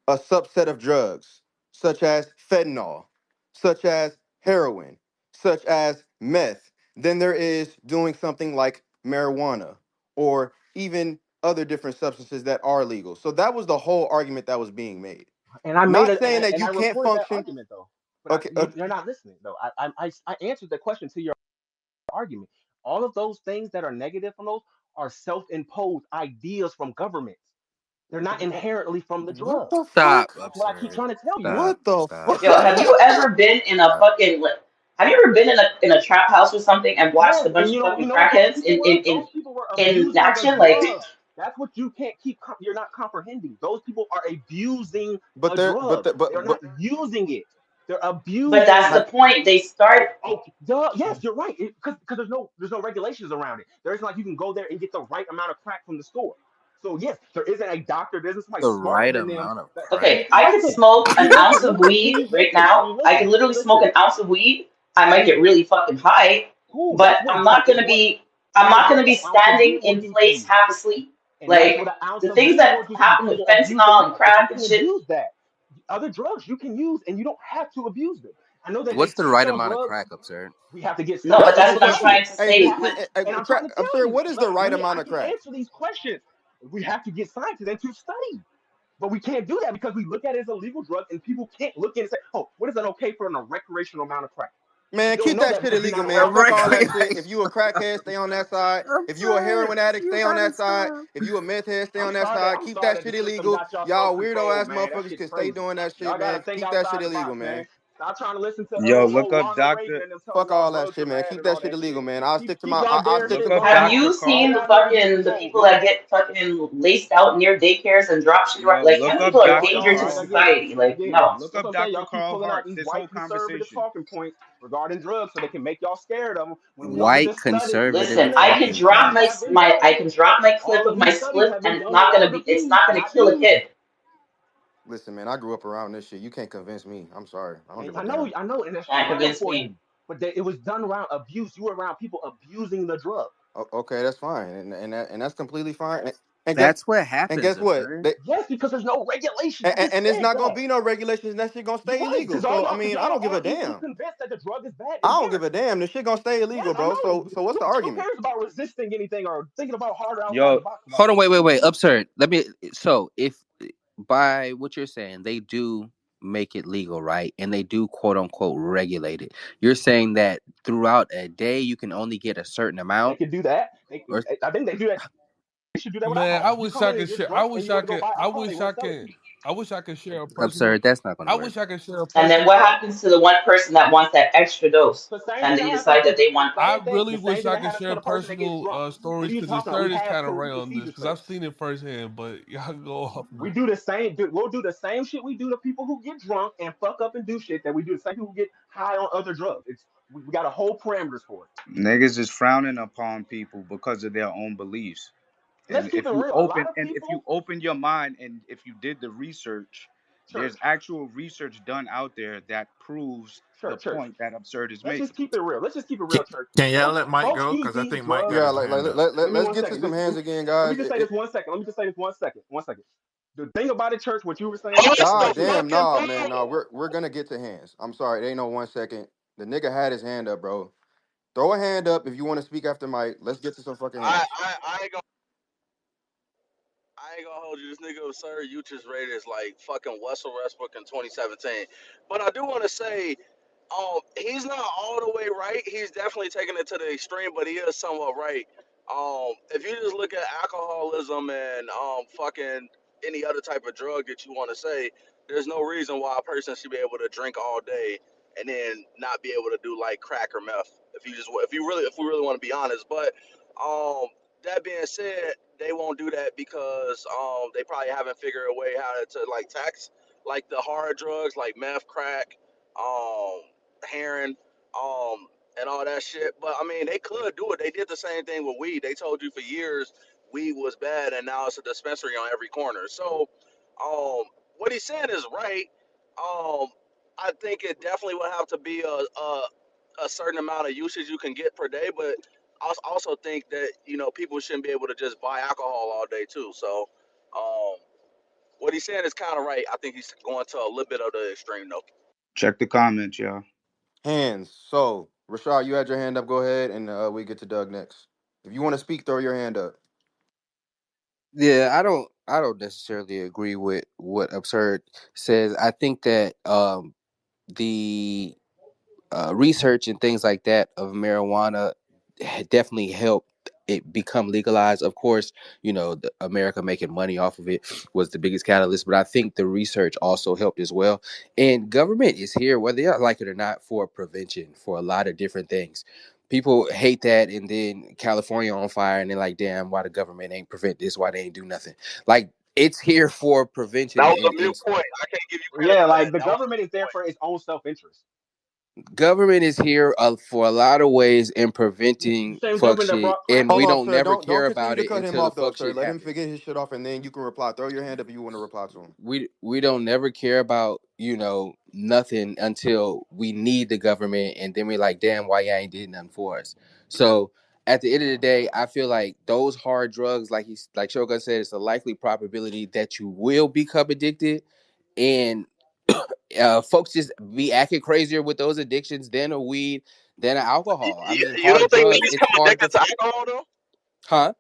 a subset of drugs, such as fentanyl, such as heroin, such as meth, than there is doing something like marijuana or even other different substances that are legal. So that was the whole argument that was being made. And I made Not a saying that and you I can't reported that function. argument though. But Okay, you're not listening though. I answered the question to your argument. All of those things that are negative from those are self-imposed ideas from governments. They're not inherently from the what drug. the Stop, fuck? That's what I keep absurd. trying to tell you. Stop, What the stop, Yo, fuck? have you ever been in a stop. fucking like? Have you ever been in a trap house or something and watched a Yes, bunch and of you fucking know what those crackheads people were? Those people were in abusing the action? Like, drug. That's what you can't keep. You're not comprehending. Those people are abusing But a there, drug. They're but not using it. They're but that's abusing the have, it. point. They start. Oh, duh. Yes, you're right. Because there's no regulations around it. There isn't like you can go there and get the right amount of crack from the store. So yes, there isn't a doctor. There isn't somebody The smarter right than them. amount of crack. Okay, I could Listen, smoke see, an ounce of listen. weed See, right listen. now. See, I could listen. literally smoke Listen. an ounce of weed. I might get really fucking high, Cool. but Guess what? I'm not It's gonna what. be. I'm Guess not what gonna be that ounce of standing weed will in do to place you. half asleep. And that's what Like an ounce the of things weed that will do to you. happen with People abuse the fentanyl and drugs. You crack and can shit. abuse that. Other drugs you can use, and you don't have to abuse them. I know that they What's the teach right on amount of drugs. crack, absurd? We have to get No, but science that's to what I'm tell trying you. to Hey, We say. have to, and I'm trying to I'm tell sorry. you. What is the right I amount of can crack? answer these questions. We have to get scientists and to study. But we can't do that because we look at it as a legal drug, and people can't look at it and say, "Oh, what is an okay for a recreational amount of crack?" Man, We don't keep know that that shit because we're illegal, not man. A around Fuck people. all that shit. recreation. If you a crackhead, stay on that side. If you a Absurd. heroin addict, You stay on gotta that side. stop. If you a meth head, stay I'm on that sorry that side. I'm Keep sorry that that the shit system illegal. got y'all so Y'all weirdo controlled, ass man. That motherfuckers shit's can stay crazy. doing that shit, Y'all gotta man. think Keep that shit outside the illegal, box, man. man. Stop trying to listen to Yo, look old up Ronald Doctor. Reagan and them telling Fuck y'all all that drugs shit, are man. bad Keep and all that shit that illegal, shit. man. I'll Keep stick to keep my. y'all I'll dare stick Look to. shit up going Have on. you Dr. Stay seen the out of Carter. these fucking people's the homes, people man. that get fucking laced out near daycares and drop shit around? Yo, Like them look people up are a Y'all, Dr. danger y'all to like Carl. society. Like again. no. Look That's up what I'm saying. Dr. Y'all keep Carl pulling out Hart. these This white whole conservative conversation. talking points regarding drugs so they can make y'all scared of them. When we know that White this study, conservative Listen, listen, I can talking drop studies my have points. been done. I can drop my clip All of of my these studies spliff have and been done with other it's foods, not gonna not kill a used. kid. Listen, man. I grew up around this shit. You can't convince me. I'm sorry. I don't And give a damn. and that's Can't fine convince for you. me. But it was done around abuse. You were around people abusing the drug. Okay, that's fine, and that's completely fine. And guess That's what and happens, guess what? absurd. They, Yes, because there's no regulations. I just and it's said not gonna that. be no regulations. And that shit gonna You're stay right, illegal. So I because mean, I y'all don't are give a all equally damn. convinced that the drug is bad I don't give a inherently. damn. This shit gonna stay Yes, illegal, I bro. know. So what's the Who argument? cares about resisting anything or thinking about harder outside Yo, the box about Hold on, this shit? wait. Absurd. Let me. So, if by what you're saying, they do make it legal, right? And they do quote unquote regulate it. You're saying that throughout a day, you can only get a certain They amount, could do that. or I think they do that. They should do that with Man, alcohol. You come in and you're I drunk and wish you I want to go could. buy alcohol, they won't sell it to you. I wish I could share a personal. absurd. That's not going to I work. wish I could share a And then personal. what happens to the one person that wants that extra dose The same and thing they that happens decide that they the want same thing, Really the same wish thing I that could happens to share the person that gets personal drunk. What stories are you because the talking about? third We is have kind of right cerebral on this seizures because for that. I've seen it firsthand. But y'all go off, We man. do the same. We'll do the same shit we do to people who get drunk and fuck up and do shit that we do to the same people who get high on other drugs. We got a whole parameters for it. niggas is frowning upon people because of their own beliefs. Let's And keep it real. A lot of if you people, open your mind and if you did the research, there's church, actual research done out there that proves the church. point that Absurd is Let's just making. keep it real. Let's just keep it Can, real, church. can y'all Folks, let Mike folks go? use Because I these think Mike drugs. got Yeah, his hand up. Give me let's one get to second. some hands again, Let me guys. just say this 1 second. Let me just say this 1 second. 1 second. The thing about it, church, what you were saying, What's God the especially damn, fucking nah, man, nah. problem? We're gonna get to hands. I'm sorry, it ain't no 1 second. The nigga had his hand up, bro. Throw a hand up if you want to speak after Mike. Let's get to some fucking I hands. I I ain't gonna I ain't gonna hold you. This nigga absurd. You just rated as like fucking Russell Westbrook in 2017. But I do want to say, he's not all the way right. He's definitely taking it to the extreme, but he is somewhat right. If you just look at alcoholism and fucking any other type of drug that you want to say, there's no reason why a person should be able to drink all day and then not be able to do like crack or meth. If we really want to be honest, but um, that being said, they won't do that because they probably haven't figured a way how to like tax like the hard drugs like meth, crack, um, heroin, and all that shit. But I mean, they could do it. They did the same thing with weed. They told you for years weed was bad, and now it's a dispensary on every corner. So, um, what he's saying is right. Um, I think it definitely would have to be a certain amount of usage you can get per day, but I also think that people shouldn't be able to just buy alcohol all day too. So, um, what he's saying is kind of right. I think he's going to a little bit of the extreme though. Check the comments, y'all. Hands. So, Rashad, you had your hand up. Go ahead, and we get to Doug next. If you want to speak, throw your hand up. Yeah, I don't necessarily agree with what absurd says. I think that the research and things like that of marijuana definitely helped it become legalized. Of course, America making money off of it was the biggest catalyst, but I think the research also helped as well. And government is here, whether you like it or not, for prevention for a lot of different things. People hate that, and then California on fire, and they're like, "Damn, why the government ain't prevent this? Why they ain't do nothing?" Like it's here for prevention, That was and, a mute and point. I can't give you credit yeah, for that. like the That was a government is mute there point. for its own self interest. government is here for a lot of ways in The preventing same fuck government that shit, brought crack and we Hold in. on, don't sir. never Don't care continue about to it cut him until the off, though, fuck sir. shit Let him happens. forget his shit off, and then you can reply. Throw your hand up if you want to reply to him. We don't never care about nothing until we need the government, and then we're like, damn, why y'all ain't did nothing for us. So at the end of the day, I feel like those hard drugs, like Shogun said, it's a likely probability that you will become addicted, and folks just be acting crazier with those addictions than a weed, than an alcohol. I mean, You hard don't think drugs, niggas it's come hard addicted to, to alcohol though? huh?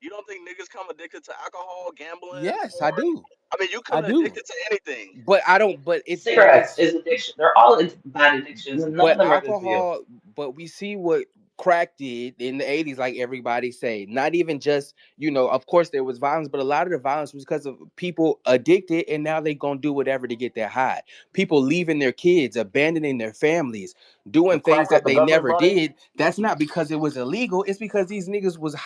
You don't think niggas come addicted to alcohol, gambling, Yes, I porn? do. I mean, you I come do. addicted to anything. But I don't. But Cigarettes it's is addiction. They're all bad addictions, and none but of them are good for you. alcohol. But we see what crack did in the '80s, like everybody say. Not even just Of course there was violence, but a lot of the violence was because of people addicted, and now they gonna do whatever to get that high. People leaving their kids, abandoning their families, The doing things crack that that the they government never brought in. did. That's not because it was illegal. It's because these niggas was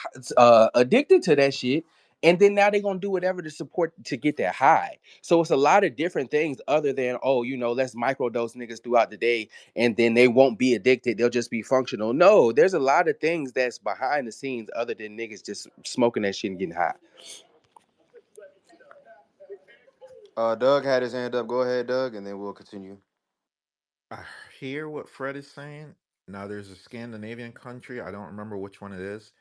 addicted to that shit. And then now they're gonna do whatever to support to get that high. So it's a lot of different things other than, oh, let's microdose niggas throughout the day and then they won't be addicted. They'll just be functional. No, there's a lot of things that's behind the scenes other than niggas just smoking that shit and getting high. Doug had his hand up. Go ahead, Doug, and then we'll continue. I hear what Fred is saying. Now, there's a Scandinavian country, I don't remember which one it is.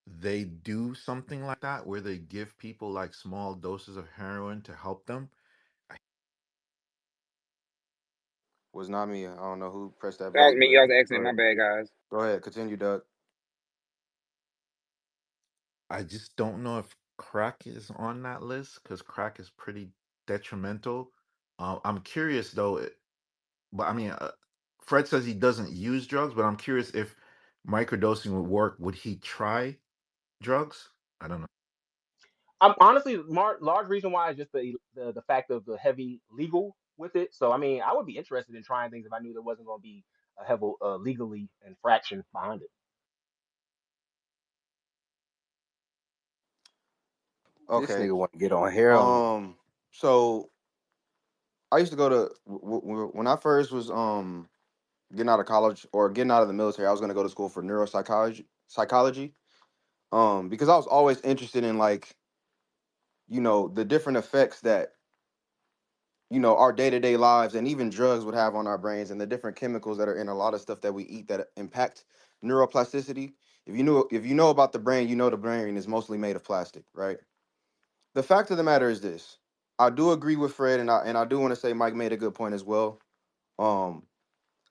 They do something like that where they give people like small doses of heroin to help them. I- Was not me. I don't know who pressed that That was button, me. but Y'all was go accident. My ahead. bad, guys. Go ahead. Continue, Doug. I just don't know if crack is on that list because crack is pretty detrimental. I'm curious though, but I mean, Fred says he doesn't use drugs, but I'm curious if microdosing would work. Would he try drugs? I don't know. I'm honestly, large reason why is just the fact of the heavy legal with it. So I mean, I would be interested in trying things if I knew there wasn't going to be a heavy legally infraction behind it. This Okay. nigga want to get on heroin. Um. So I used to go to when I first was getting out of college or getting out of the military. I was going to go to school for neuropsychology. Psychology. Because I was always interested in like the different effects that our day-to-day lives and even drugs would have on our brains and the different chemicals that are in a lot of stuff that we eat that impact neuroplasticity. If you know about the brain, you know the brain is mostly made of plastic, right? The fact of the matter is this. I do agree with Fred, and I do want to say Mike made a good point as well. um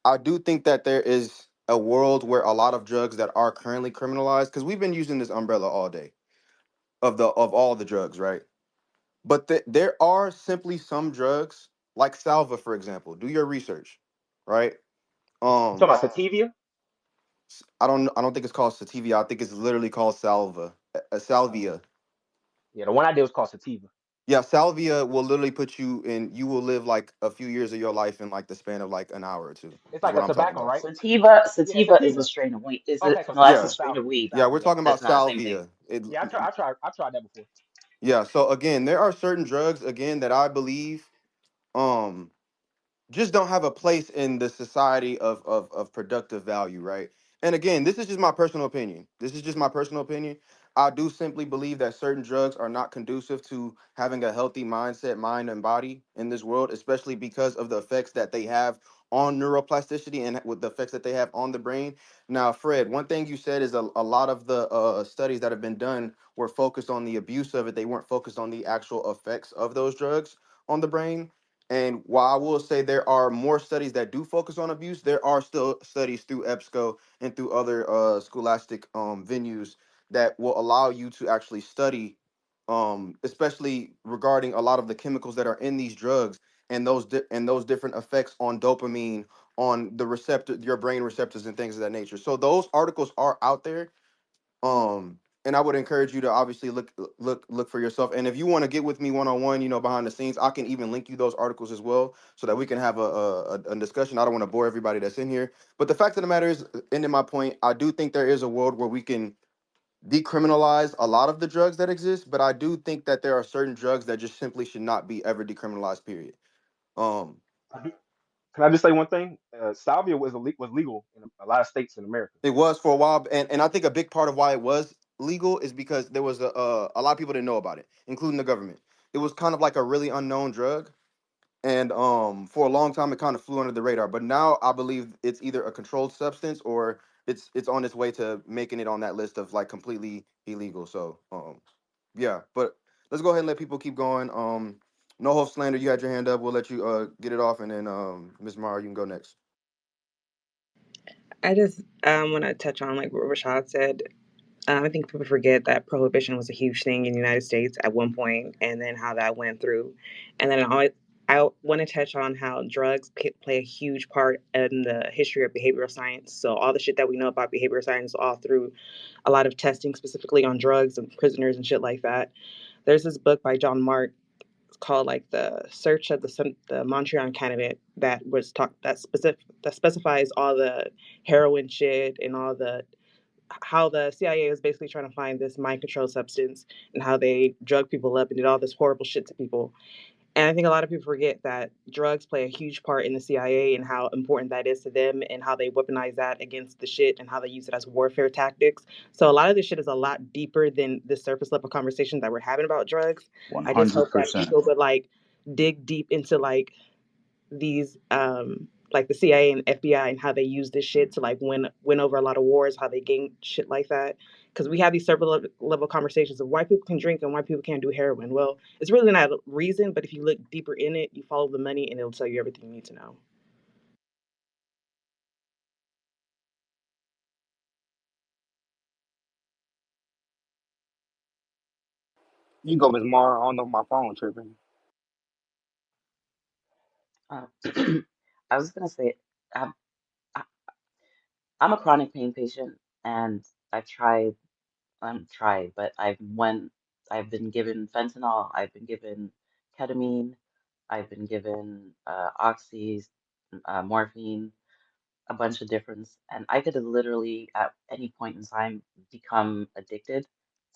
I do think that there is a world where a lot of drugs that are currently criminalized, because we've been using this umbrella all day of all the drugs, right? But there are simply some drugs, like salva, for example. Do your research, right? You talking Um, about sativa? I don't think it's called sativa. I think it's literally called salva, salvia. Yeah, the one I did was called sativa. Yeah, salvia will literally put you in. You will live like a few years of your life in like the span of like an hour or two. It's Is like what a I'm talking tobacco, about. right? Yeah, Sativa is a sativa. strain of weed. Is it? Okay, so No, that's a Yeah, strain of salvia, weed. yeah. We're salvia. talking That's about not the same thing. salvia. It, Yeah, I tried that before. yeah. So again, there are certain drugs again that I believe. Um, just don't have a place in the society of productive value, right? And again, this is just my personal opinion. This is just my personal opinion. I do simply believe that certain drugs are not conducive to having a healthy mindset, mind, and body in this world, especially because of the effects that they have on neuroplasticity and with the effects that they have on the brain. Now, Fred, one thing you said is a lot of the studies that have been done were focused on the abuse of it. They weren't focused on the actual effects of those drugs on the brain. And while I will say there are more studies that do focus on abuse, there are still studies through EBSCO and through other scholastic venues that will allow you to actually study, especially regarding a lot of the chemicals that are in these drugs and those different effects on dopamine, on the receptor, your brain receptors, and things of that nature. So those articles are out there, and I would encourage you to obviously look for yourself. And if you want to get with me one on one, behind the scenes, I can even link you those articles as well, so that we can have a discussion. I don't want to bore everybody that's in here, but the fact of the matter is, ending my point, I do think there is a world where we can decriminalize a lot of the drugs that exist, but I do think that there are certain drugs that just simply should not be ever decriminalized. Period. Um, Can I just say one thing? Salvia was legal in a lot of states in America. it was for a while, and I think a big part of why it was legal is because there was a lot of people didn't know about it, including the government. It was kind of like a really unknown drug, and for a long time it kind of flew under the radar. But now I believe it's either a controlled substance or it's on its way to making it on that list of like completely illegal. So yeah, but let's go ahead and let people keep going. No host slander, you had your hand up. We'll let you get it off, and then Ms. Mara, you can go next. I just want to touch on like what Rashad said. I think people forget that prohibition was a huge thing in the United States at one point, and then how that went through. And then I want to touch on how drugs play a huge part in the history of behavioral science. So all the shit that we know about behavioral science, all through a lot of testing, specifically on drugs and prisoners and shit like that. There's this book by John Mark. It's called like the Search of the Montreal Candidate that was talk that specifies all the heroin shit and all the how the CIA was basically trying to find this mind control substance and how they drug people up and did all this horrible shit to people. And I think a lot of people forget that drugs play a huge part in the CIA and how important that is to them and how they weaponize that against the shit and how they use it as warfare tactics. So a lot of this shit is a lot deeper than the surface level conversation that we're having about drugs. I just hope that 100%. people would like dig deep into these like the CIA and FBI and how they use this shit to like win over a lot of wars, how they gain shit like that. Because we have these level conversations of why people can drink and why people can't do heroin. Well, it's really not a reason, but if you look deeper in it, you follow the money and it'll tell you everything you need to know. You can go, Miss Mara. I don't know if my phone tripping. Uh, I was gonna say, I'm, I- I'm a chronic pain patient, and I've tried, but I've been given fentanyl, I've been given ketamine, I've been given oxys, morphine, a bunch of different, and I could have literally at any point in time become addicted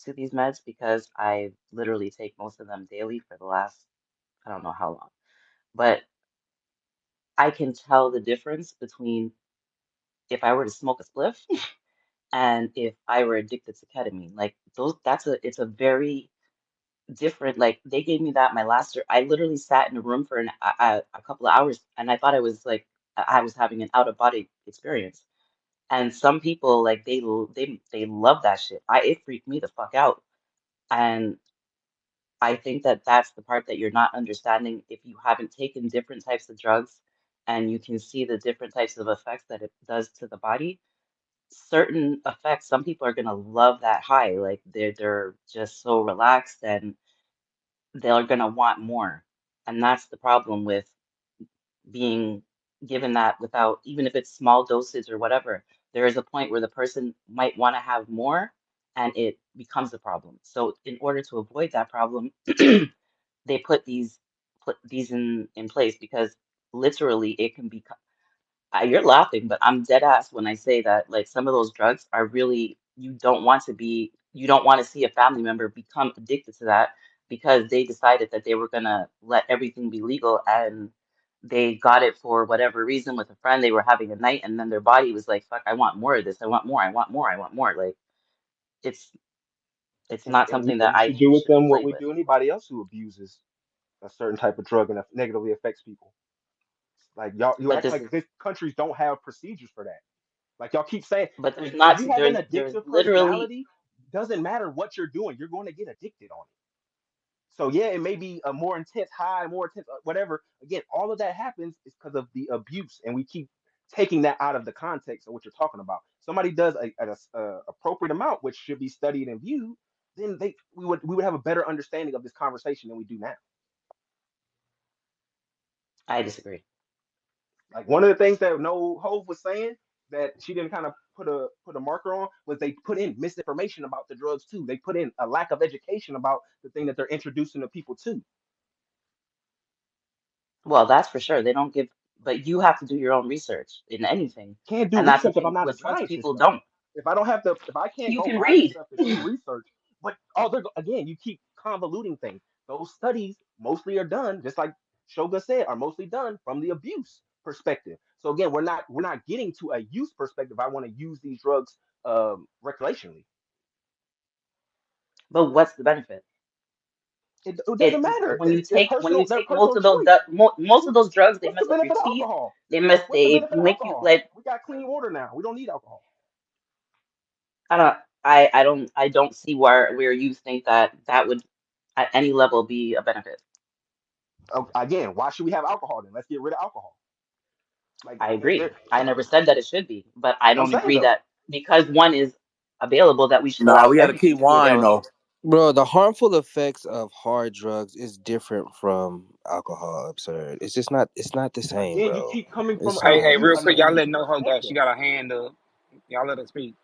to these meds because I literally take most of them daily for the last I don't know how long. But I can tell the difference between if I were to smoke a spliff and if I were addicted to ketamine. Like those, it's a very different. Like they gave me that my last year. I literally sat in a room for a couple of hours, and I thought I was like I was having an out of body experience. And some people like they love that shit. It freaked me the fuck out. And I think that that's the part that you're not understanding if you haven't taken different types of drugs and you can see the different types of effects that it does to the body. Certain effects, some people are gonna love that high. Like they're just so relaxed and they're gonna want more. And that's the problem with being given that without, even if it's small doses or whatever, there is a point where the person might want to have more and it becomes a problem. So in order to avoid that problem, they put these in place because literally it can be you're laughing, but I'm dead ass when I say that like some of those drugs are really you don't want to see a family member become addicted to that because they decided that they were gonna let everything be legal and they got it for whatever reason with a friend they were having a night and then their body was like fuck I want more of this I want more I want more I want more like it's it's not something that And we I should do with should them what play we with. do anybody else who abuses a certain type of drug and negatively affects people. Like y'all, you But act this like these countries don't have procedures for that. Like y'all keep saying, but there's if not you have an there's addictive literally personality, doesn't matter what you're doing, you're going to get addicted on it. So yeah, it may be a more intense high, more intense whatever. Again, all of that happens is because of the abuse, and we keep taking that out of the context of what you're talking about. Somebody does a appropriate amount, which should be studied and viewed, then we would have a better understanding of this conversation than we do now. I disagree. Like one of the things that No Hove was saying that she didn't kind of put a marker on was they put in misinformation about the drugs too. They put in a lack of education about the thing that they're introducing to people to. Well, that's for sure. They don't give, but you have to do your own research in anything. Can't do And that's the research if I'm thing not a with drugs, scientist people though. don't. If I can't You go can buy the read. stuff to do research, but oh, again, you keep convoluting things. Those studies mostly are done, just like Shoga said, are mostly done from the abuse perspective. So again, we're not getting to a use perspective. I want to use these drugs recreationally. But what's the benefit? It doesn't It matter. when you Their take personal most personal of those choice. most of those drugs, they What's the mess up your benefit of teeth. alcohol? They mess What's the they benefit of make you alcohol? like We got clean water now. We don't need alcohol. I don't I don't see where you think that that would at any level be a benefit. Again, why should we have alcohol then? Let's get rid of alcohol. Like I there, agree. I never said that it should be, but I I'm don't saying agree though. that because one is available that we should Nah, allow we got to everything keep to be wine though. available. Bro, the harmful effects of hard drugs is different from alcohol. Absurd. It's just not. It's not the same, Again, you bro. keep coming from It's an Hey, not. real quick, y'all let abuse No Ho go. She perspective. got her hand up. Y'all let her speak.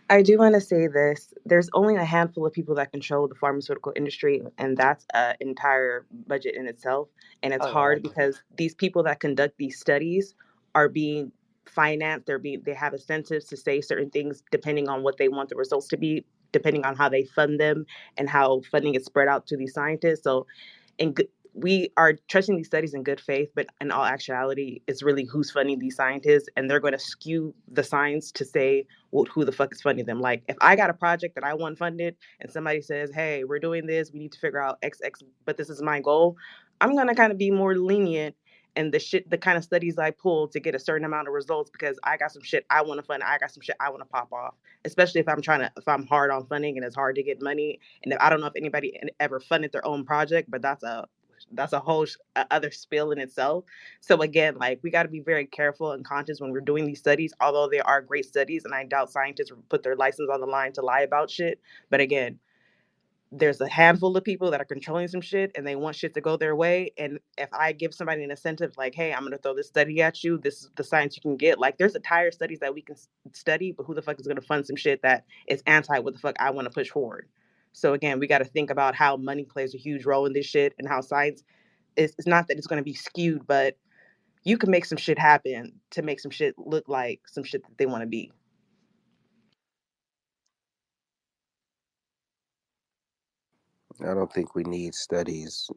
I do want to say this. There's only a handful of people that control the pharmaceutical industry, and that's an entire budget in itself. And it's Oh yeah, hard that's true. because these people that conduct these studies are being financed. They have incentives to say certain things depending on what they want the results to be, depending on how they fund them and how funding is spread out to these scientists. So in good, we are trusting these studies in good faith, but in all actuality, it's really who's funding these scientists, and they're going to skew the science to say who the fuck is funding them. Like, if I got a project that I want funded, and somebody says, "Hey, we're doing this. We need to figure out X X, but this is my goal," I'm gonna kind of be more lenient and the kind of studies I pull to get a certain amount of results because I got some shit I want to fund. I got some shit I want to pop off. Especially if I'm hard on funding and it's hard to get money. And if, I don't know if anybody ever funded their own project, but that's a whole other spill in itself. So again, like we got to be very careful and conscious when we're doing these studies. Although they are great studies, and I doubt scientists put their license on the line to lie about shit. But again, there's a handful of people that are controlling some shit and they want shit to go their way. And if I give somebody an incentive, like, hey, I'm going to throw this study at you, this is the science you can get. Like, there's entire studies that we can study, but who the fuck is going to fund some shit that is anti what the fuck I want to push forward? So again, we got to think about how money plays a huge role in this shit and how science it's not that it's going to be skewed, but you can make some shit happen to make some shit look like some shit that they want to be. I don't think we need studies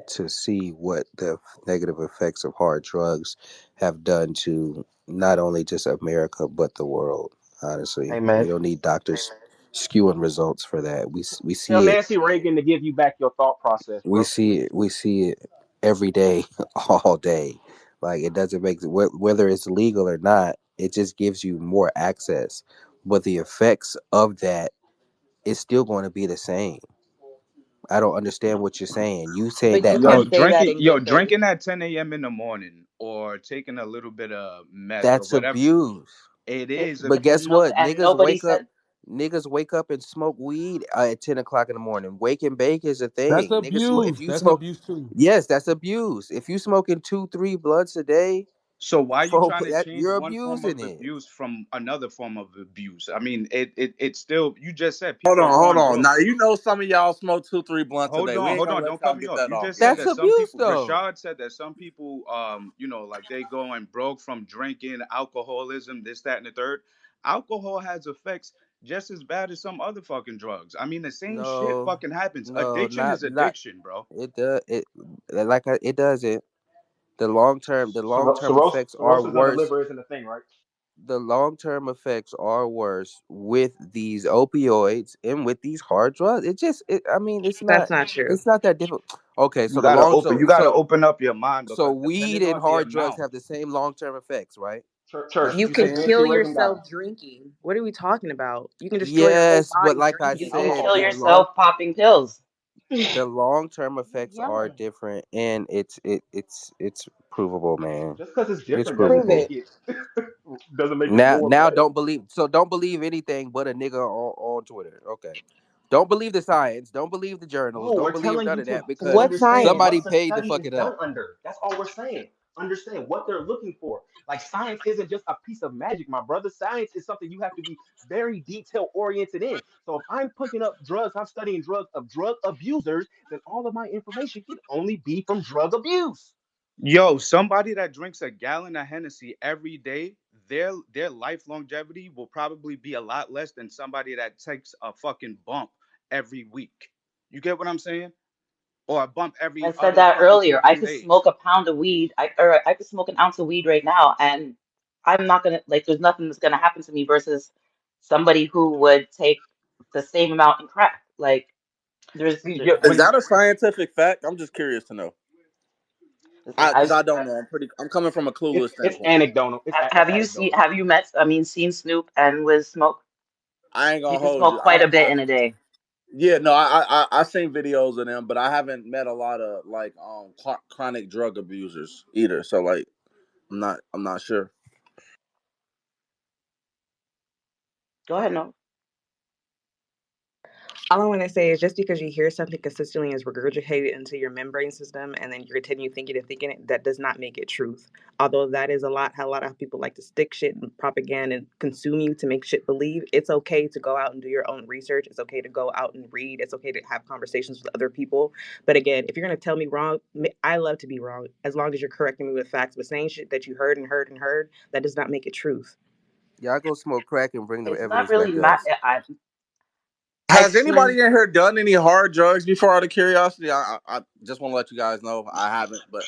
to see what the negative effects of hard drugs have done to not only just America but the world. Honestly, Hey we man, don't need doctors skewing results for that. We tell see it. Nancy Reagan to give you back your thought process, We bro. see it. We see it every day, all day. Like it doesn't make whether it's legal or not. It just gives you more access, but the effects of that is still going to be the same. I don't understand what you're saying. You say But you that can Yo, say that drinking, in yo, good faith. drinking at 10 a.m. in the morning or taking a little bit of meth or that's whatever, abuse. it It's is But abuse. guess no, what? and nobody said Niggas wake up and smoke weed at 10 o'clock in the morning. Wake and bake is a That's thing. Niggas, if abuse. you That's smoke, abuse too. yes, that's abuse. If you smoking 2, 3 blunts a day, So why are you for trying to that, change you're one form of abusing it. abuse from another form of abuse? I mean, it's still, you just said Hold people on, are hold on on. Now drugs. you know some of y'all smoke 2, 3 blunts a day. We ain't Hold gonna on, let don't cut y'all me get off. that You off just yet. said That's that some abuse, people, though. Rashad said that some people, like they going broke from drinking, alcoholism, this, that, and the third. Alcohol has effects just as bad as some other fucking drugs. I mean, the same shit No, fucking happens. no, Addiction is not addiction, bro. it. Does it it doesn't. The long term effects are Cirrhosis of the worse. liver isn't a thing, right? The long term effects are worse with these opioids and with these hard drugs. I mean, That's not true. it's not that difficult. Okay, You gotta open. You gotta open up your mind so because weed depending and on the hard drugs amount. have the same long term effects, right? That's Church. what You you're could saying? Nancy kill Reagan got him. yourself drinking. What are we talking about? You can destroy your whole Yes, but body like I It's you drinking. can said, kill alcohol. yourself popping pills. the long term effects are Yeah. different, and it's provable, man. Just because it's It's different doesn't Prove provable. make it. it doesn't make it Now, more now better. don't believe anything but a nigga on Twitter. Okay. Don't believe the science. Don't believe the journals. No, Don't we're believe telling none you of that to because What understand science? what somebody the paid to study fuck is it done up. under. That's all we're saying. Understand what they're looking for. Like science isn't just a piece of magic, my brother. Science is something you have to be very detail oriented in. So if I'm picking up drugs, I'm studying drugs of drug abusers, then all of my information can only be from drug abuse. Yo, somebody that drinks a gallon of Hennessy every day, their life longevity will probably be a lot less than somebody that takes a fucking bump every week. You get what I'm saying? Or a bump I every said other that fucking earlier. I 14 could days. smoke a pound of weed. I could smoke an ounce of weed right now, and I'm not gonna like. There's nothing that's gonna happen to me versus somebody who would take the same amount in crack. Like See, there's Is when that a scientific fact? I'm just curious to know. Listen, Because I don't know. I'm coming from a It's clueless it's standpoint. anecdotal. It's have you seen anecdotal. have you met I mean seen Snoop and Wiz smoke? I ain't You gonna can hold smoke you. quite a bit in a day. Yeah, no, I seen videos of them, but I haven't met a lot of like chronic drug abusers either. So like, I'm not sure. Go ahead, no. All I want to say is just because you hear something consistently is regurgitated into your membrane system and then you continue thinking and thinking it, that does not make it truth. Although that is a lot of people like to stick shit and propaganda and consume you to make shit believe. It's okay to go out and do your own research. It's okay to go out and read. It's okay to have conversations with other people. But again, if you're going to tell me wrong, I love to be wrong as long as you're correcting me with facts. But saying shit that you heard and heard and heard, that does not make it truth. Y'all go smoke crack and bring the It's not evidence really back to us. I've Has seen anybody in here done any hard drugs before? Out of curiosity, I just want to let you guys know I haven't, but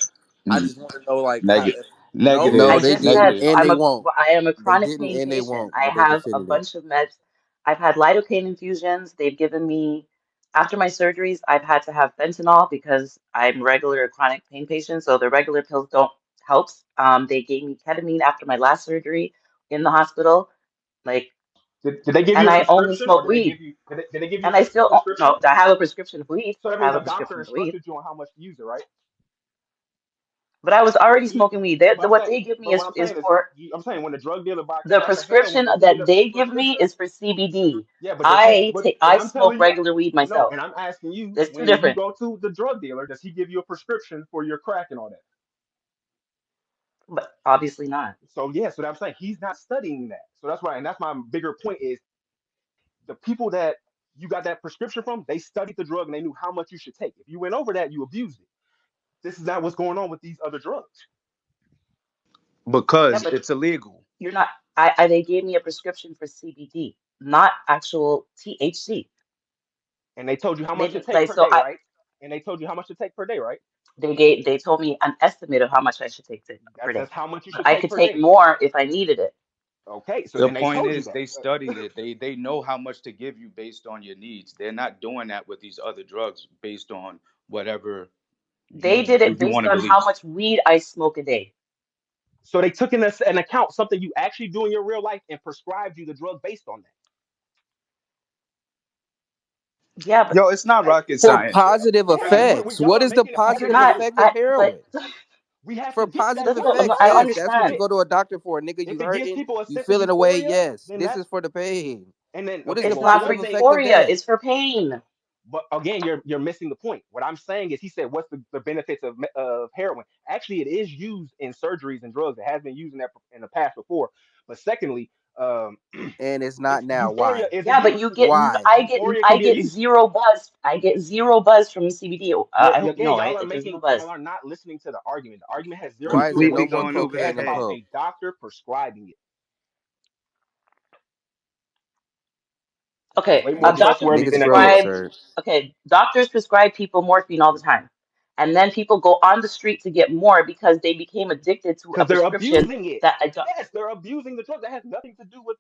I Mm, just want to know like how. negative, If, no, negative, No, I they just didn't, said negative. so and they won't. I am a They chronic didn't, pain and they patient. won't. I But they have a defended it. bunch of meds. I've had lidocaine infusions. They've given me after my surgeries, I've had to have fentanyl because I'm regular chronic pain patient, so the regular pills don't help. They gave me ketamine after my last surgery in the hospital. Like, Did they give you and a I only prescription, or smoke did they weed. give you did they give you And I a still prescription? no, I have a prescription for weed. So that I means have a a doctor prescription for weed. instructed you on how much to use it, right? But I was Yeah, already smoking weed. but I'm What saying, they give me but what I'm is saying is, for I'm saying when the drug dealer buy a the crack of heroin, prescription does he get that a they give me prescription? is for CBD. Yeah, but does he? But and I I'm smoke telling you, regular weed no, myself. and I'm asking you, There's two when you different. go to the drug dealer, does he give you a prescription for your crack and all that? But obviously not. So yeah, so I'm saying he's not studying that. So that's why, and that's my bigger point is the people that you got that prescription from, they studied the drug and they knew how much you should take. If you went over that, you abused it. This is not what's going on with these other drugs. Yeah, Because but it's illegal. you're not. They gave me a prescription for CBD, not actual THC. And they told you how They much to didn't take like per so day, I. right? And they told you how much to take per day, right? They told me an estimate of how much I should take per day, That's how much you but should I take could per take day. more if I needed it. Okay, so The then they point told you is that. they studied it. They know how much to give you based on your needs. They're not doing that with these other drugs based on whatever They did it you want based to on how believe. much weed I smoke a day. So they took in an account something you actually do in your real life and prescribed you the drug based on that. Yeah, but Yo, it's not Like, rocket For science, yo. positive yeah, like effects. y'all What are is the making it it's harder positive than it not. is. effect of But heroin? We have to For get that positive that's stuff what effects, I yes. straight. That's what you understand. go to a doctor for. Nigga, If you it gives hurting, people a you sense of feeling away, euphoria, yes. then This that's is for the pain. and then What is okay. the It's But not for another positive thing, effect of euphoria. that? It's for pain. but again, you're missing the point. What I'm saying is, he said, "What's the benefits of heroin?" Actually, it is used in surgeries and drugs. It has been used in that in the past before. But secondly, um, And it's not it's now. euphoria Why? is Yeah, but abuse. you get. Why? Euphoria can I be get abuse. zero buzz. I get zero buzz from CBD. I hope you Again, know, right? Like, there's no buzz. y'all are not listening to the argument. The argument has zero to Why do is with there what no Completely you're more going using. over their It's cocaine in head. about coke? a doctor prescribing it. That's Okay, way more a doctor trustworthy Niggas than a grow, pill. prescribed. sir. Okay, doctors prescribe people morphine all the time, and then people go on the street to get more because they became addicted to a Because they're prescription abusing it. that a doc- Yes, they're abusing the drug. That has nothing to do with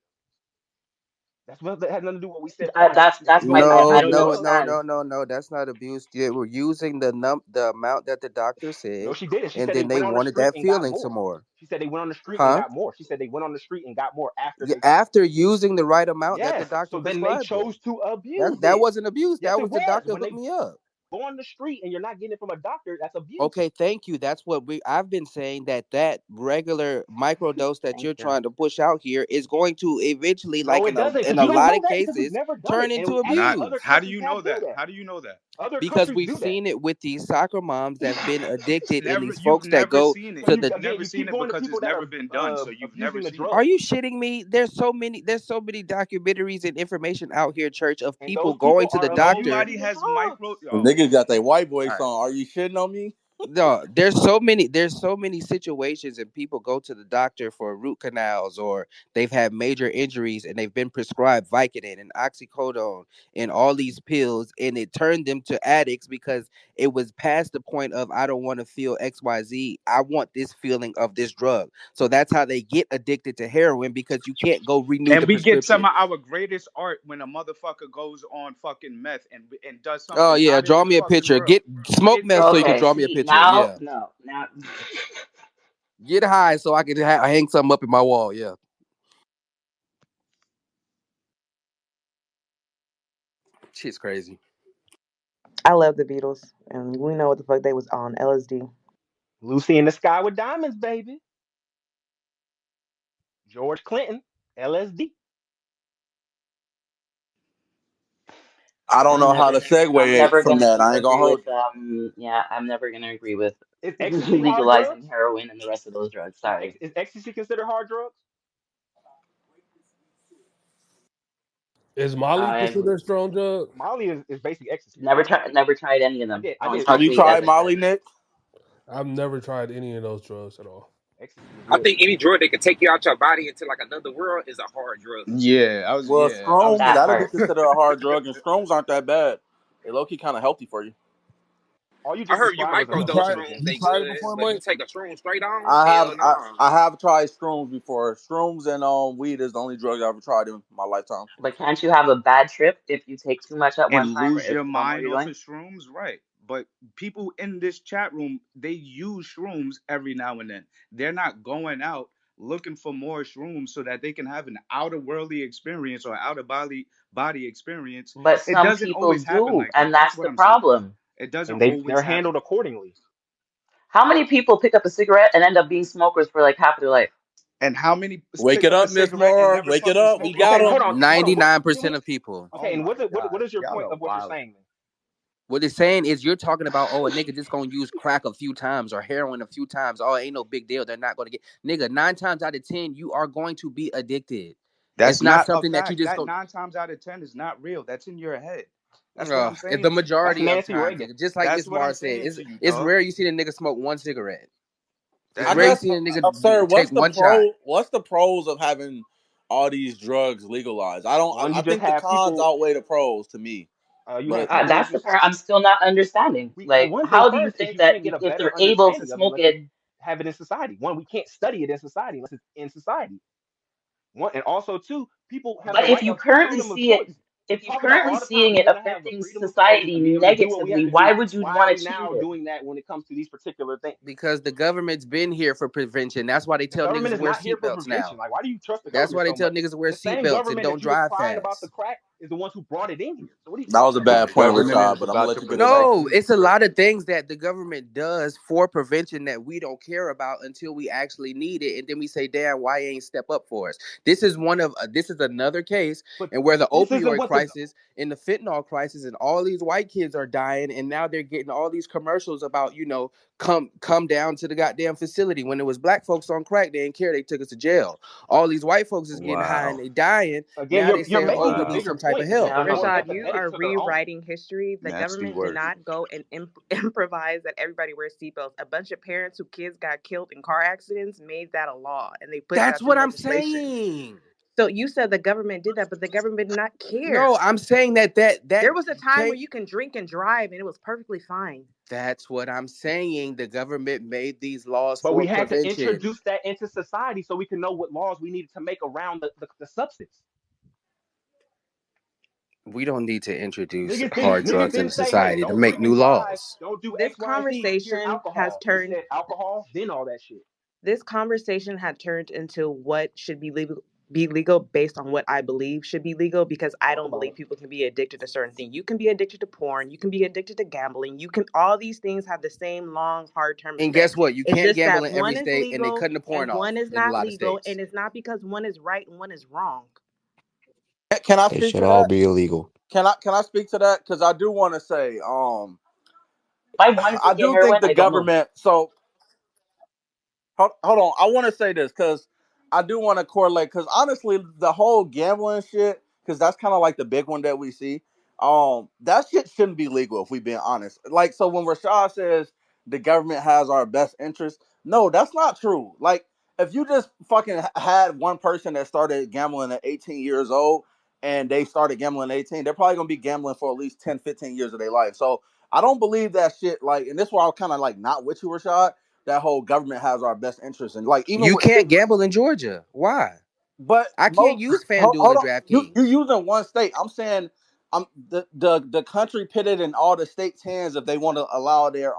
that has nothing to do with what we said prior. that's If that's people my are point. No, I abusing don't the no, drug, no, understand. no, no, no. That's not abuse. They were using the amount that the doctor no, said, she didn't. She and said they then they went on the wanted street that and got feeling some more. more. She said they went on the street and Huh? got more. She said they went on the street and got more after Yeah, they got. after using the right amount that the Yes. doctor So then they prescribed them. chose to That abuse that it. wasn't abuse. Yes, That it was the was. doctor When hooked they me up. go on the street and you're not getting it from a doctor, that's abuse. Okay, thank you. That's what I've been saying, that regular microdose that Thank you're you. trying to push out here is going to eventually, No, like it doesn't, in because a you don't lot know of that because we've cases, never done turn it. And into actually, Not. other abuse. How do countries you have know do that? that. How do you know that? Other Because countries we've do that. seen it with these soccer moms that's been addicted, and Never. these You've folks that never go seen it. So to you the. You've again, never you seen keep it going to because people it's that never are been done. So you've never abusing the seen it. Are drug, you shitting me? There's so many documentaries and information out here, church, of and people those going people to the are doctor. Nobody abusing the has micro. drugs. Oh, Niggas got their white boy All right. song. Are you shitting on me? No, there's so many situations, and people go to the doctor for root canals, or they've had major injuries and they've been prescribed Vicodin and oxycodone and all these pills, and it turned them to addicts because it was past the point of, I don't want to feel XYZ. I want this feeling of this drug. So that's how they get addicted to heroin, because you can't go renew and the we get some prescription. of our greatest art when a motherfucker goes on fucking meth and does Oh something yeah, out of draw this me a fucking picture. world. Get smoke It meth so you it's can Okay, draw me a see, picture. Now, Yeah, no, now. get high so I can hang something up in my wall. Yeah, shit's crazy. I love the Beatles, and we know what the fuck they was on LSD. Lucy in the Sky with Diamonds, baby. George Clinton, LSD. I don't I'm know how never to gonna. I'm segue never from gonna that. I ain't gonna agree with. hold you. Yeah, I'm never gonna agree with Is ecstasy hard drugs? legalizing heroin and the rest of those drugs. Sorry. Is ecstasy considered hard drugs? Is Molly I've considered a strong drug? Molly is basically ecstasy. never tried any of I them. did. I Don't did Have touch you ecstasy weed for a tried ever. minute. Molly, Nick? I've never tried any of those drugs at all. Ecstasy is I good. think any drug that can take you out your body into like another world is a hard drug. Yeah, Well, I was Stroms, That gonna that'll be part. considered a hard drug, and Stroms aren't that bad. They low key kind of healthy for you. All you I just heard you described was a You healthy microdose tried drug. shrooms, you they tried it good, before, but you Mike? take a shroom straight on, I have hell nah. I have tried Stroms before. Stroms and weed is the only drug I ever tried in my lifetime. But can't you have a bad trip if you take too much at one and time, or lose if your you don't know what mind you're off doing? of shrooms, right? But people in this chat room, they use shrooms every now and then. They're not going out looking for more shrooms so that they can have an outer worldly experience or outer body experience. But It some doesn't people always happen do, like that. and That's that's what the I'm saying. problem. It doesn't And they're always happen. handled accordingly. How many people pick up a cigarette and end up being smokers for like half of their life? And how many Wake pick it up a up, Miss cigarette and Moore. never Wake it fucking up. We smoke got Okay, again? them. hold on. 99% Can of people. Oh okay, and my what god, is your y'all point are of what you're wild. saying then? What it's saying is you're talking about, oh, a nigga just gonna use crack a few times or heroin a few times. Oh, ain't no big deal. They're not gonna get nigga, 9 times out of 10, you are going to be addicted. That's It's not not a something that you fact. just That go 9 times out of 10 is not real. That's in your head. That's what I'm the saying to you. That's majority of Nancy times, Reagan. nigga. Just like That's Miss what I'm Mars said, saying to you, it's dog. rare you see a nigga smoke one cigarette. It's That's I rare you not guess, see a nigga absurd. take one shot. What's the pros of having all these drugs legalized? I don't. One, I you just think the have cons people. outweigh the pros to me. You have But people That's the just part I'm still not understanding. for Like, one thing how do you first is think you that can't get a if better they're able to understanding of it smoke unless it? you have it in society. One, we can't study it in society unless it's in society. One, and also two, people have But the if right you of currently freedom of see it, choice. We if you're talk about currently all the time seeing we're it gonna have the affecting freedom of choice society and be able to do what we have negatively, to why do. would you Why are want we to change now it? doing that when it comes to these particular things? Because the government's been here for prevention. That's why they The tell niggas government to is wear not here for seatbelts prevention. now. Like, why do you trust the That's government why they so tell much? niggas to wear The same seatbelts and government don't that you were drive crying about the fast. crack is the ones who brought it in here. So what are you that was talking a about? bad The point, government Rashad. is But I'm gonna about let to you get it protect off. No, you. it's a lot of things that the government does for prevention that we don't care about until we actually need it, and then we say, "Damn, why you ain't step up for us?" This is another case, But and where the this isn't opioid what the crisis and the fentanyl crisis, and all these white kids are dying, and now they're getting all these commercials about come down to the goddamn facility. When it was black folks on crack, they didn't care. They took us to jail. All these white folks is getting high and Wow. they dying. again, Now they you're saying, "Oh, making we the need Wow. bigger some type of point, help." which Yeah, I is don't know more about Rashad, that. you empathetic are to their own. rewriting history. The Nasty government did work. not go and improvise that everybody wears seatbelts. A bunch of parents whose kids got killed in car accidents made that a law, and they put That's that through what I'm legislation. saying. So you said the government did that, but the government did not care. No, I'm saying that There was a time where change. you can drink and drive, and it was perfectly fine. That's what I'm saying. The government made these laws But for we had to prevention. introduce that into society so we can know what laws we needed to make around the substance. We don't need to introduce Niggas didn't hard niggas drugs didn't into say, hey, society to don't make drink and new drive, laws. don't do This X, Y, and Z. Here's conversation has alcohol. We turned said alcohol, then all that shit. this conversation had turned into what should be legal based on what I believe should be legal, because I Talk don't about believe it. people can be addicted to certain things. You can be addicted to porn, you can be addicted to gambling, you can all these things have the same long hard term And guess effects. what? You It's can't just gamble that in every one is state, and they legal cutting the porn and off one is in a not lot of legal, states. and it's not because one is right and one is wrong. Can I It speak should to all that? be illegal. Can I speak to that? Because I do want to say, Why one I can get do think heroin? the I don't know. government. So hold on. I want to say this because I do want to correlate. Because honestly, the whole gambling shit, because that's kind of like the big one that we see. That shit shouldn't be legal if we being honest. Like, so when Rashad says the government has our best interest, no, that's not true. Like, if you just fucking had one person that started gambling at 18 years old and they started gambling at 18, they're probably gonna be gambling for at least 10, 15 years of their life. So I don't believe that shit. Like, and this is why I'm kind of like not with you, Rashad, that whole government has our best interest and like even You with shit. can't gamble in Georgia. Why? But I can't most use FanDuel hold and on, you DraftKings. using one state. I'm saying the country pitted in all the states' hands if they want to allow their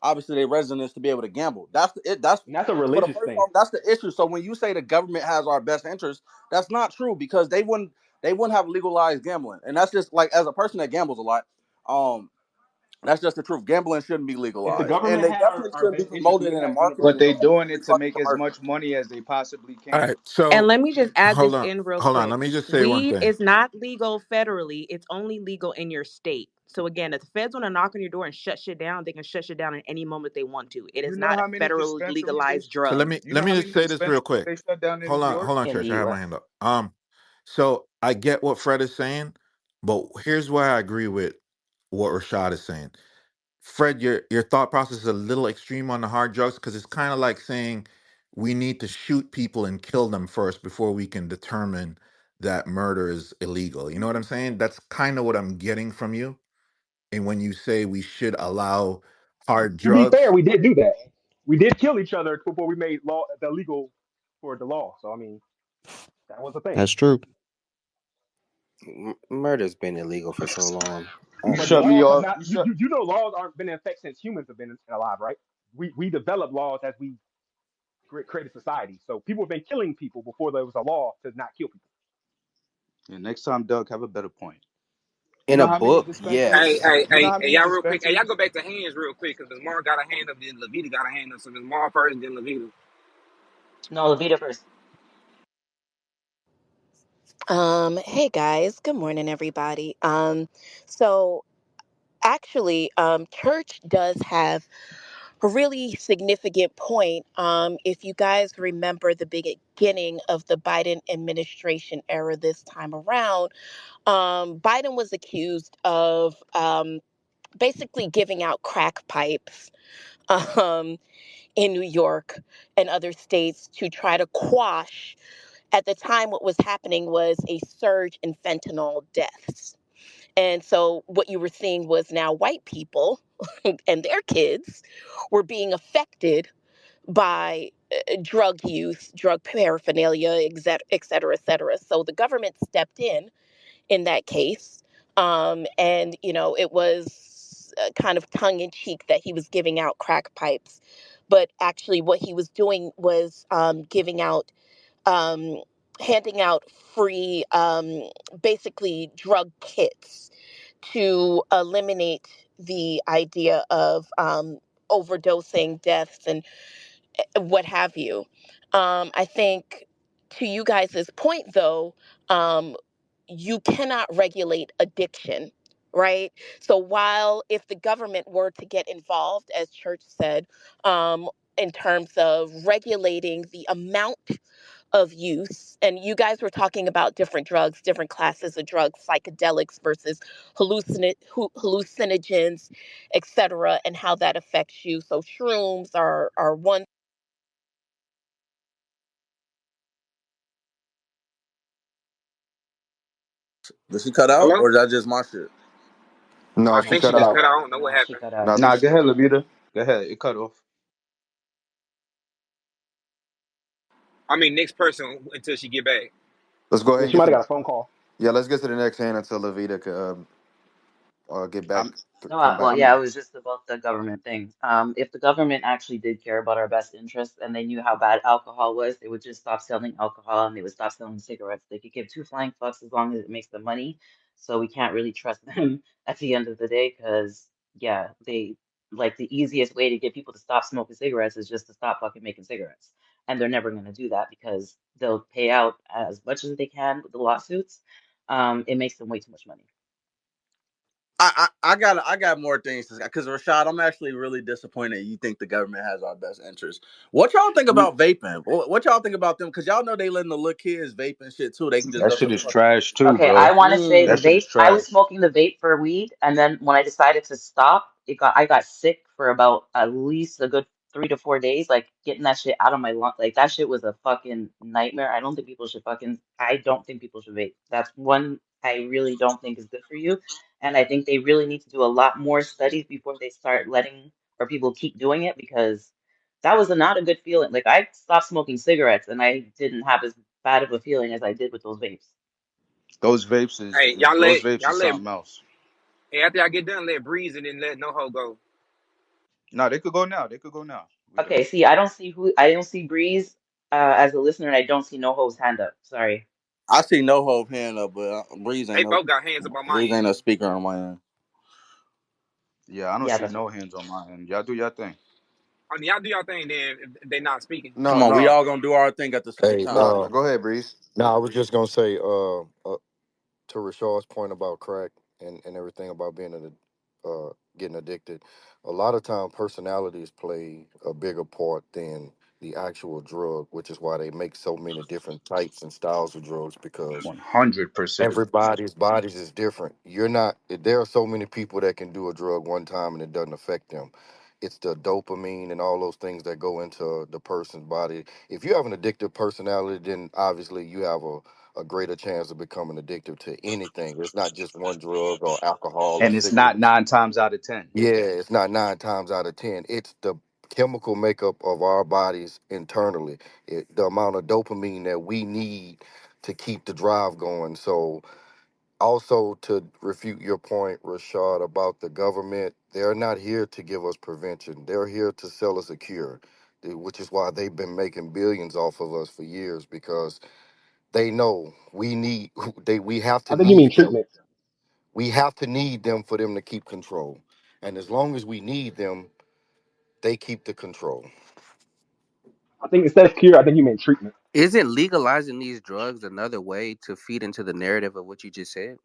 obviously their residents to be able to gamble. That's And that's a for the religious first thing. off, that's the issue. So when you say the government has our best interest, that's not true because they wouldn't have legalized gambling, and that's just like as a person that gambles a lot. Um, that's just the truth. Gambling shouldn't be If the legalized, and government they had definitely our shouldn't be best interest, we promoted would and have marketed But in they universal so doing it many to fucking make as commercials. much money as they possibly All can. right, And so let me just add hold this on, in real hold on. quick. Let me just say one Weed thing. is not legal federally. It's only legal in your state. So again, if the feds want to knock on your door and shut shit down, they can shut shit down at any moment they want to. It You is know not a how many federally dispensaries they legalized So let drug. me you let know me how just many say this real dispensaries quick. they shut down in Hold New on, York? hold on, in the Church. I have my U.S. hand up. So I get what Fred is saying, but here's why I agree with what Rashad is saying. Fred, your thought process is a little extreme on the hard drugs because it's kind of like saying we need to shoot people and kill them first before we can determine that murder is illegal. You know what I'm saying? That's kind of what I'm getting from you. And when you say we should allow hard To be fair, drugs, we did do that. We did kill each other before we made law the legal for the law. So I mean, that was a thing. That's true. Murder's been illegal for so long. You But shut me laws have off. not. You know laws aren't been in effect since humans have been alive, right? We developed laws as we created society. So people have been killing people before there was a law to not kill people. Yeah, next time, Doug, have a better point. You In know a how many book, dispensaries? Hey, yes. hey, You know hey, how hey, many y'all real quick. Hey, y'all dispensaries? go back to hands real quick because Ms. Mar got a hand up, then Levita got a hand up. So Ms. Mar first, then Levita. No, Levita first. Hey guys, good morning, everybody. So actually, church does have a really significant point. If you guys remember the beginning of the Biden administration era this time around, Biden was accused of basically giving out crack pipes um, in New York and other states to try to quash. At the time, what was happening was a surge in fentanyl deaths. And so what you were seeing was now white people and their kids were being affected by drug use, drug paraphernalia, et cetera, et cetera. So the government stepped in that case. And, it was kind of tongue in cheek that he was giving out crack pipes. But actually, what he was doing was giving out, um, handing out free, basically drug kits to eliminate the idea of overdosing deaths and what have you. I think to you guys' point, though, um, you cannot regulate addiction, right? So while if the government were to get involved, as Church said, in terms of regulating the amount of use, and you guys were talking about different drugs, different classes of drugs, psychedelics versus hallucinogens, etc., and how that affects you. So shrooms are one. Did she cut out, Hello? or is that just my shit? no, I she No, think she she cut just cut out. cut out. out. I don't know what No, she happened. cut out. No, I think Nah, she, go ahead, Levita. Go ahead. It cut off. I mean, next person until she get back. let's go ahead Yeah, and she get might have to got a phone call. yeah. Let's get to the next hand until Levita could get back, I'm No, come back. well, I'm yeah, it was just about the government thing. If the government actually did care about our best interests and they knew how bad alcohol was, they would just stop selling alcohol and they would stop selling cigarettes. They could give two flying fucks as long as it makes them money. So we can't really trust them at the end of the day because, yeah, they like the easiest way to get people to stop smoking cigarettes is just to stop fucking making cigarettes. And they're never going to do that because they'll pay out as much as they can with the lawsuits. It makes them way too much money. I got more things to say because Rashad, I'm actually really disappointed. You think the government has our best interest? What y'all think you. about vaping? What y'all think about them? Because y'all know they letting the little kids vape and shit too. They can just That go to shit the is fucking. trash too, Okay, I bro. want to say the That shit is vape. I was trash. smoking the vape for weed, and then when I decided to stop, I got sick for about at least a good 3 to 4 days, like getting that shit out of my lung. Like that shit was a fucking nightmare. I don't think people should fucking. I don't think people should vape. That's one I really don't think is good for you, and I think they really need to do a lot more studies before they start letting or people keep doing it because that was not a good feeling. Like I stopped smoking cigarettes, and I didn't have as bad of a feeling as I did with those vapes. Hey, y'all Those let vapes y'all is let. something else. Hey, after y'all get done, let Breeze and then let NoHo go. No, they could go now. They could go now. We good. Okay, see, I don't see Breeze as a listener, and I don't see No Ho's hand up. Sorry. I see no hope hand up, but Breeze They ain't no both got hands up on my Breeze end. ain't no speaker on my end. Yeah, I don't Yeah, see that's what. no hands on my end. Y'all do your thing. I mean, y'all do y'all thing then if they not speaking. Come No, on, we no, all gonna do our thing at the same hey, time, no. bro. Go ahead, Breeze. No, I was just gonna say, to Rashard's point about crack and everything about being getting addicted. A lot of time, personalities play a bigger part than the actual drug, which is why they make so many different types and styles of drugs because 100%. everybody's bodies is different. You're not. There are so many people that can do a drug one time and it doesn't affect them. It's the dopamine and all those things that go into the person's body. If you have an addictive personality, then obviously you have a greater chance of becoming addicted to anything. It's not just one drug or alcohol or And it's not cigarettes. 9 times out of 10. Yeah, it's not 9 times out of 10. It's the chemical makeup of our bodies internally. The amount of dopamine that we need to keep the drive going. So also, to refute your point, Rashad, about the government, they're not here to give us prevention. They're here to sell us a cure, which is why they've been making billions off of us for years because they know we need we have to I think you mean need them. treatment. We have to need them for them to keep control. And as long as we need them, they keep the control. I think instead of cure, I think you mean treatment. Isn't legalizing these drugs another way to feed into the narrative of what you just said?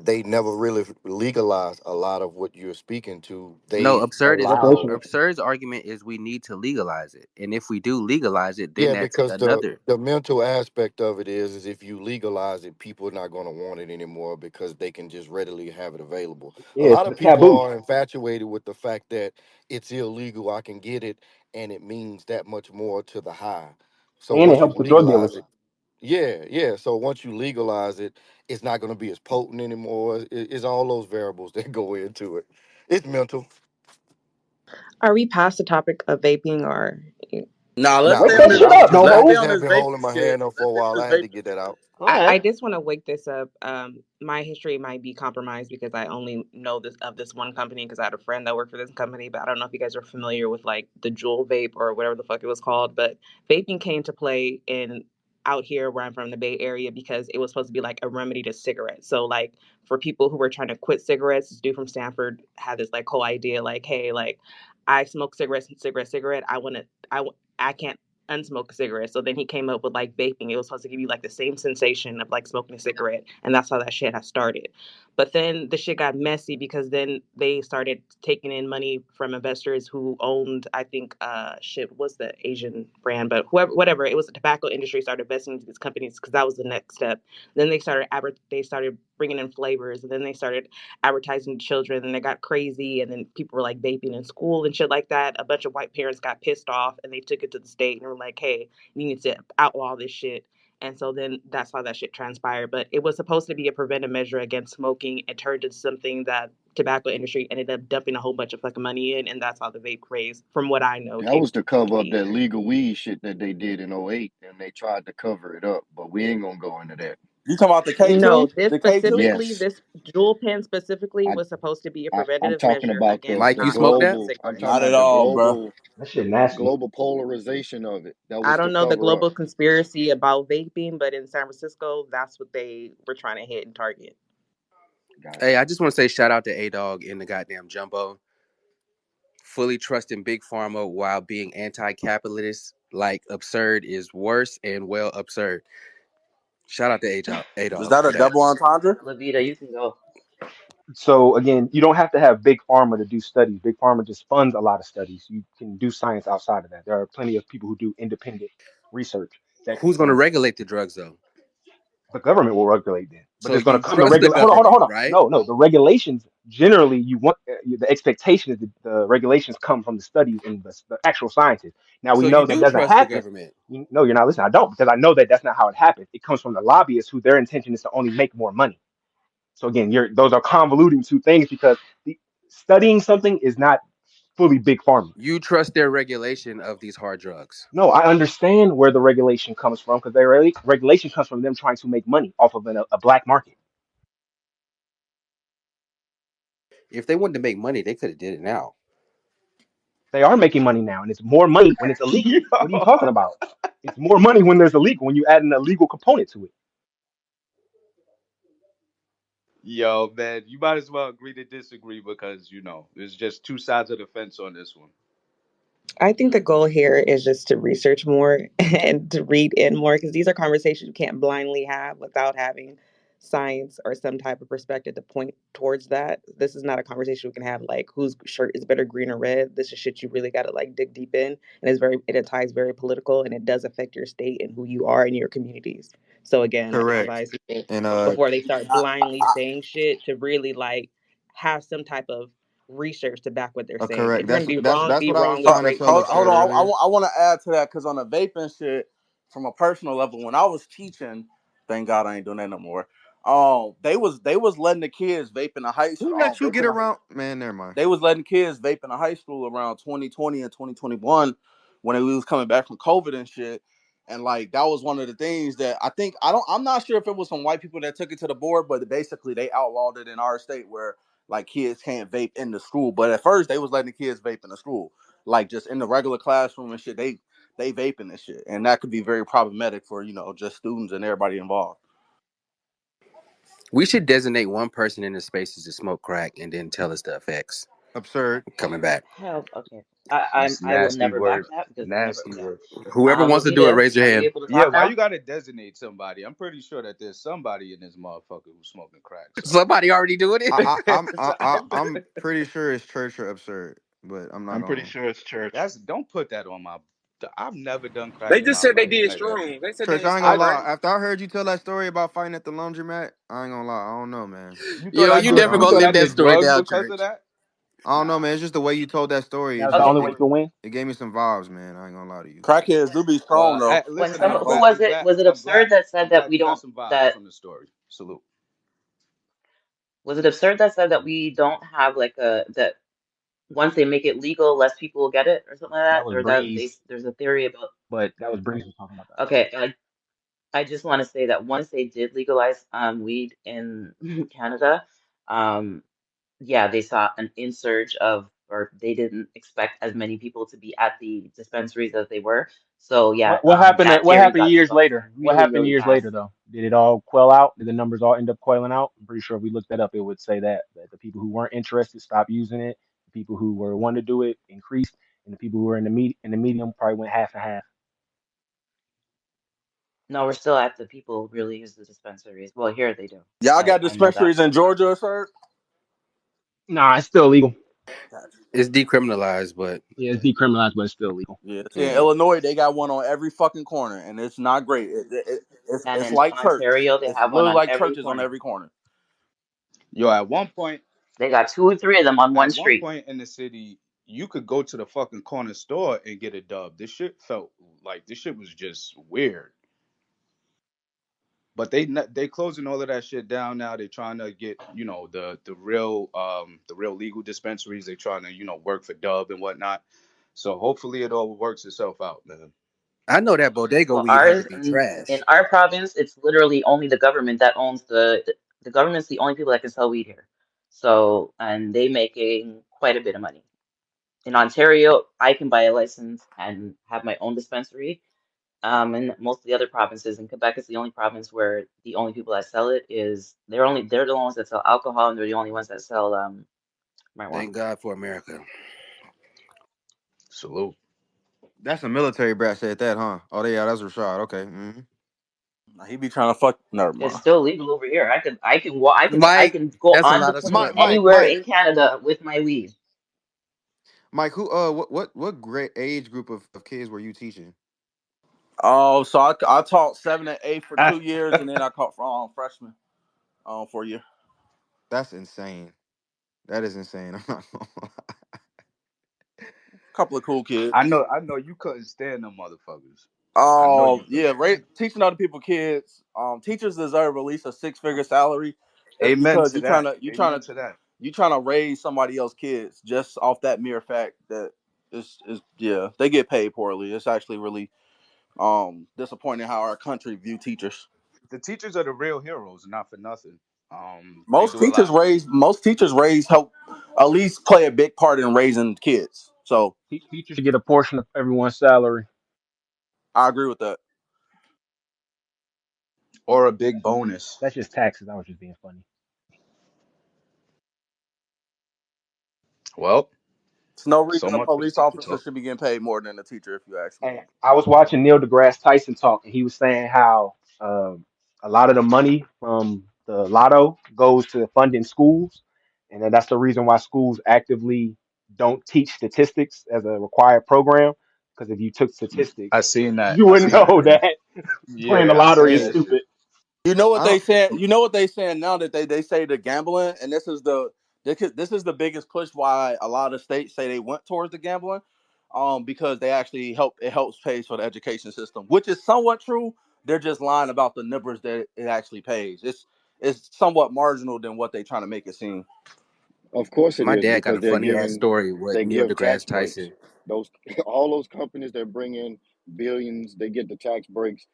They never really legalized a lot of what you're speaking to. No, They allow. Recreational. Absurd's argument is we need to legalize it, and if we do legalize it, then Yeah, that's because another. the mental aspect of it is if you legalize it, people are not going to want it anymore because they can just readily have it available. A Yeah, lot of it's people taboo. are infatuated with the fact that it's illegal, I can get it, and it means that much more to the high. So And it once you helps the drug legalize dealers. it, yeah, yeah. So once you legalize it, it's not going to be as potent anymore. It's all those variables that go into it. It's mental. Are we past the topic of vaping or? Nah, let's Nah, Wake stay that on we this. shit I was up, just no Let's I stay ho. just on have this been vaping holding my shit. hand up for Let's a stay on while. this I had to vaping get shit. that out. Go I ahead. just want to wake this up. My history might be compromised because I only know this one company because I had a friend that worked for this company. But I don't know if you guys are familiar with like the Juul vape or whatever the fuck it was called. But vaping came to play in out here where I'm from, the Bay Area, because it was supposed to be like a remedy to cigarettes. So like for people who were trying to quit cigarettes, this dude from Stanford had this like whole idea like, hey, like I smoke cigarettes, cigarette. I can't unsmoke a cigarette. So then he came up with like vaping. It was supposed to give you like the same sensation of like smoking a cigarette. And that's how that shit has started. But then the shit got messy because then they started taking in money from investors who owned, I think, shit, what's the Asian brand? But whoever, whatever, it was the tobacco industry started investing into these companies because that was the next step. Then they started bringing in flavors, and then they started advertising to children, and they got crazy, and then people were like vaping in school and shit like that. A bunch of white parents got pissed off, and they took it to the state and were like, "Hey, you need to outlaw this shit." And so then that's how that shit transpired. But it was supposed to be a preventive measure against smoking. It turned into something that tobacco industry ended up dumping a whole bunch of fucking money in, and that's how the vape craze, from what I know, That came was to to cover up be. that legal weed shit that they did in '08, and they tried to cover it up, but we ain't gonna go into that. You talking about the K No, two? this The K two? specifically, Yes, this jewel pen specifically I, was supposed to be a I'm preventative talking measure about against Mike, the you not smoke smoking that? global. I'm talking Not cigarettes. at about the all, bro. That shit nasty. global polarization of it. That I was to don't know the cover up. global conspiracy about vaping, but in San Francisco, that's what they were trying to hit and target. Got Hey, you. I just want to say shout out to A Dog in the goddamn Jumbo, fully trusting Big Pharma while being anti-capitalist. Like absurd is worse and well absurd. Shout out to A Is Dog that for a that. double entendre? Levita, you can go. So again, you don't have to have big pharma to do studies. Big pharma just funds a lot of studies. You can do science outside of that. There are plenty of people who do independent research that Who's going to can regulate the drugs though? the government will regulate them. But So there's going you to come the trust the regular. Hold on, hold on, government, hold on. right? No, no. The regulations generally, you want the expectation is that the regulations come from the studies and the actual scientists. Now we So you know that do doesn't trust the happen. government. No, you're not listening. I don't because I know that that's not how it happens. It comes from the lobbyists who their intention is to only make more money. So again, those are convoluting two things because studying something is not fully big pharma. You trust their regulation of these hard drugs. No, I understand where the regulation comes from because their regulation comes from them trying to make money off of a black market. If they wanted to make money, they could have did it now. They are making money now, and it's more money when it's illegal. Yo, What are you talking about? It's more money when there's illegal, when you add an illegal component to it. yo, man, you might as well agree to disagree because there's just two sides of the fence on this one. I think the goal here is just to research more and to read in more because these are conversations you can't blindly have without having science or some type of perspective to point towards that. This is not a conversation we can have like whose shirt is better, green or red. This is shit you really got to like dig deep in, and it ties very political and it does affect your state and who you are in your communities. So again, I just Correct. advise people And before they start blindly saying shit to really like have some type of research to back what they're saying. If correct. you're going That's to that's be what I was wrong with trying to great tell Hold absurd reason. on. earlier. I want to add to that because on the vaping shit, from a personal level, when I was teaching, thank God I ain't doing that no more. They was letting the kids vape in the high Who school. let you get around? Man, never mind. They was letting kids vape in the high school around 2020 and 2021 when we was coming back from COVID and shit. And like that was one of the things that I'm not sure if it was some white people that took it to the board, but basically they outlawed it in our state where like kids can't vape in the school. But at first they was letting the kids vape in the school, like just in the regular classroom and shit. They vaping and shit, and that could be very problematic for just students and everybody involved. We should designate one person in the spaces to smoke crack and then tell us the effects Absurd. coming back. Hell, okay. It's I will nasty never back work. that because never. Nasty Yeah. work. Whoever wants to do it, Levita, raise your are you hand. able to Yeah, talk why now? you gotta designate somebody? I'm pretty sure that there's somebody in this motherfucker who's smoking crack. So Somebody already doing it. I'm pretty sure it's church or absurd, but I'm not I'm pretty gonna. sure it's church. that's don't put that on my. I've never done crack They in just my said they life. did Like, shrooms. They said they Church, didn't I ain't smoke gonna I lie. crack. After I heard you tell that story about fighting at the laundromat, I ain't gonna lie. I don't know, man. you thought Yo, I you did. never I You don't gonna thought know. I live that did story drugs down, because of church. that? I don't know, Nah. man. It's just the way you told that story. That It was the just Okay. only way you could win. it gave me some vibes, man. I ain't gonna lie to you. Crackheads do be strong Well, though. When listen, some I'm who glad. was I'm it? glad. Was it I'm glad. absurd that said I'm that glad we you got don't some vibes that from the story. Salute. was it absurd that said that we don't have like a that once they make it legal, less people will get it or something That like that? was Or that Breeze, there's a theory about. but that was Breeze was talking about that. Okay, I just want to say that once they did legalize weed in Canada, um, yeah, they saw an insurge of, or they didn't expect as many people to be at the dispensaries as they were. So yeah, What happened? that What theory happened got years debunked later? What really, happened really years fast. later though? Did it all quell out? Did the numbers all end up quelling out? I'm pretty sure if we looked that up, it would say that the people who weren't interested stopped using it. The people who were wanting to do it increased, and the people who were in the medium probably went half and half. No, we're still at the people really use the dispensaries. Well, here they do. Y'all got I know that dispensaries for a in fact. Georgia, sir? Nah, it's still illegal. It's decriminalized, but Yeah, it's decriminalized, but it's still illegal. Yeah, see, in yeah. Illinois, they got one on every fucking corner, and it's not great. It's And it's in like church. Ontario, they It's have one literally on like every churches on corner. every corner. Yo, at one point, They got two or three of them on one at one street. point in the city, you could go to the fucking corner store and get a dub. This shit felt like this shit was just weird. But they closing all of that shit down now. They trying to get the real legal dispensaries. They trying to work for dub and whatnot. So hopefully it all works itself out, man. I know that bodega Well, weed had to ours be in trash. our province, it's literally only the government that owns the government's the only people that can sell weed here. So, and they making quite a bit of money. In Ontario, I can buy a license and have my own dispensary. And most of the other provinces, in Quebec is the only province where the only people that sell it is they're the ones that sell alcohol and they're the only ones that sell marijuana. Thank God for America. Salute. That's a military brat said that, huh? Oh, yeah, that's Rashad. Okay. He be trying to fuck. Never It's mind. still legal over here. I Mike, can go that's a on lot of deployment Mike, smoke. Mike, anywhere Mike, in Canada with my weed. Mike. Who? What great age group of kids were you teaching? Oh, so I taught 7 and 8 for 2 years, and then I taught for freshman for a year. That's insane. That is insane. I'm not gonna lie. Couple of cool kids. I know you couldn't stand them motherfuckers. I know Oh you yeah, couldn't. teaching other people kids. Teachers deserve at least a 6 figure salary, just Amen because to that. Amen to that. you trying to raise somebody else's kids just off that mere fact that is yeah, they get paid poorly. It's actually really disappointing how our country view teachers. The teachers are the real heroes, not for nothing. They do a lot. Most teachers raise help at least play a big part in raising kids. So Teachers should get a portion of everyone's salary. I agree with that. Or a big bonus. That's just taxes. I was just being funny. Well, There's no so reason a much for police teacher officer talk. should be getting paid more than a teacher, if you ask me. And I was watching Neil deGrasse Tyson talk, and he was saying how a lot of the money from the lotto goes to funding schools, and then that's the reason why schools actively don't teach statistics as a required program. Because if you took I statistics, seen that. you I would seen that know thing. that playing the Yeah, I lottery seen is Hey, that shit. stupid. you know what I they don't. said? You know what they saying now that they say the gambling, and this is the biggest push why a lot of states say they went towards the gambling, because they actually helps pay for the education system, which is somewhat true. They're just lying about the numbers that it actually pays. It's somewhat marginal than what they trying to make it seem. Of course it My is dad got because a funny ass story with they Neil give tax deGrasse breaks. Tyson. Those all those companies that bring in billions, they get the tax breaks,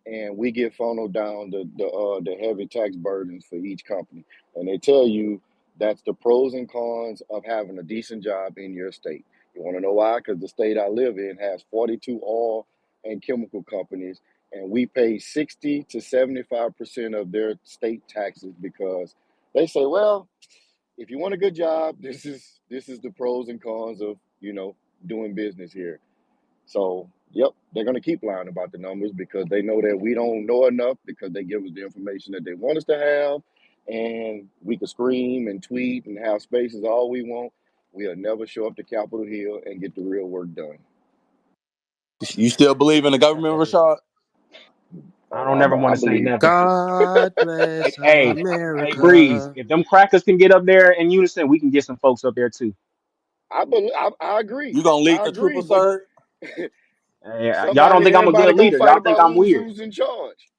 and we get funneled down the heavy tax burdens for each company. And they tell you that's the pros and cons of having a decent job in your state. You want to know why? Because the state I live in has 42 oil and chemical companies, and we pay 60 to 75% of their state taxes because they say, well, if you want a good job, this is the pros and cons of doing business here. So, yep, they're gonna keep lying about the numbers because they know that we don't know enough because they give us the information that they want us to have, and we can scream and tweet and have spaces all we want. We'll never show up to Capitol Hill and get the real work done. You still believe in the That's government, that shit. Rashad? I Oh, don't never want I to say believe. never. God Hey, bless hey, hey, Breeze. America. If them crackers can get up there in unison, we can get some folks up there too. I You agree. gonna lead I the troop, agree. But sir? Hey, y'all don't think I'm a everybody good gonna leader. fight Y'all think about I'm who's weird. who's in charge.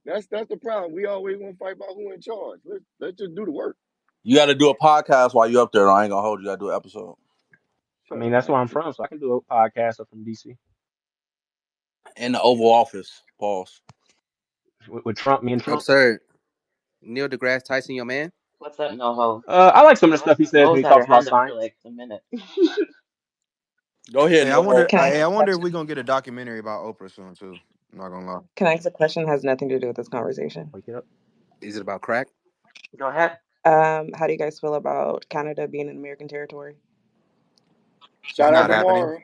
That's the problem. We always want to fight about who in charge. Let's just do the work. You got to do a podcast while you up there. I ain't gonna hold you. Got to do an episode I Shut mean, up, that's where man. I'm from, so I can do a podcast up from DC in the Oval Office. Pause. with Trump, me and Trump. Absurd. Neil deGrasse Tyson, your man? What's up, NoHo? I like some of the Mo stuff he says when Mo's he had her talks about hand up for science. like a minute. Go ahead, Hey, I no wonder. ho. Can I Hey, ask I a wonder if question? we're gonna get a documentary about Oprah soon too. I'm not gonna lie. Can I ask a question? Has nothing to do with this conversation. Wake it up. Is it about crack? Go ahead. How do you guys feel about Canada being an American territory? It's Shout out not to happening. Mara.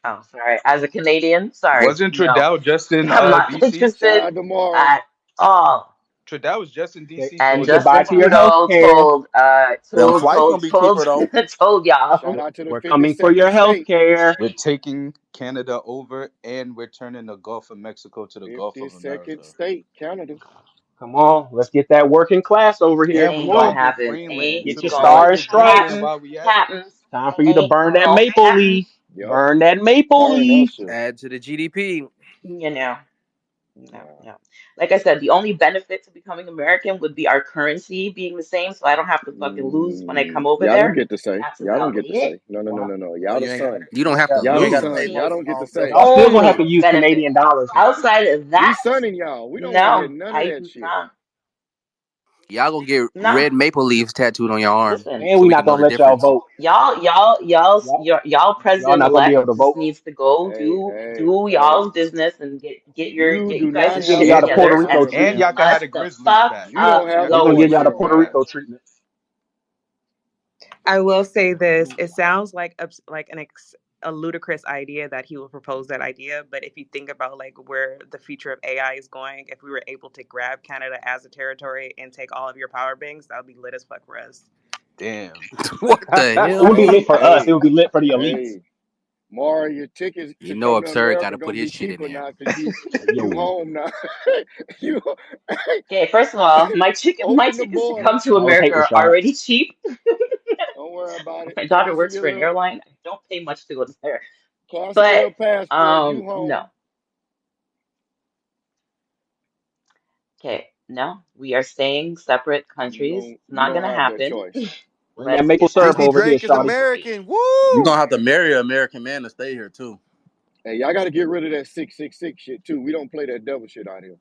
Oh, sorry. As a Canadian, sorry. Wasn't No, Trudeau just in I'm not DC? Shout interested out to Mara. at all. Trudeau was just in Say, DC And for say the goodbye Justin to your Trump health Trudeau rally. care. Them flights gonna be cheaper though. told y'all. Shout out to the We're coming for 52nd your health state. care. We're taking Canada over, and we're turning the Gulf of Mexico to the Gulf of 52nd America. state, Canada. Come on, let's get that working class over here. And Come we Ain't gonna on, might get happen. Greenland Ain't get your too. gonna Might star and get Greenland stripes. happen. while we at it. Happens. Time for you to Ain't burn that gonna maple happen. leaf. Yep. Burn that maple Burn that leaf. shit. Add to the GDP. You know. No, Nah. no. Like I said, the only benefit to becoming American would be our currency being the same, so I don't have to fucking lose when I come over Y'all don't there. get to say. That's Y'all don't about get to it. say. No, no, no, Y'all, no, no. Oh, Y'all the son. You don't have to Y'all the That's lose. the son. That's Y'all most don't get to that's say. y'all still gonna have to only use benefit. Canadian dollars. Outside of We that, sunning y'all. We don't want to hear no, none of I that shit. nah, y'all gonna get nah. red maple leaves tattooed on your arm Listen, And so we we not can know gonna the let y'all difference. vote. Y'all, y'all y'all president not gonna be elect able to just vote. needs to go Hey, do hey, hey. y'all's business and You get do you guys' not We shit giving have a y'all the Puerto together voice. Rico and And treatment. y'all leave can have us the the Grizzlies fuck back. You don't have We a gonna give voice y'all in the the alone. Puerto matter. Rico treatment. I will say this: it sounds like a ludicrous idea that he will propose that idea. But if you think about like where the future of AI is going, if we were able to grab Canada as a territory and take all of your power banks, that would be lit as fuck for us. Damn. What the It hell? wouldn't be lit Hey, for us. It hey, would be lit for the elites. hey. Mara, your tickets You to know come to Absurd America gotta put gonna his be shit in cheaper there. now because you Yo, home now. you Okay, first of all, my open the tickets to come border. to I was America hate are Rashad. already cheap. Don't worry about it. My daughter works for an airline. I don't pay much to go there. Cancel But your passport. You no. home. Okay, no. We are staying separate countries. It's You not don't gonna have that happen. choice. Bring that Let's maple get that syrup Baby out over here, Drake is the Shotty. way. American. You Woo! gonna have to marry an American man to stay here too. Hey, y'all gotta get rid of that 666 shit too. We don't play that devil shit out here.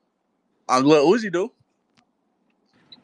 I'm what Uzi do.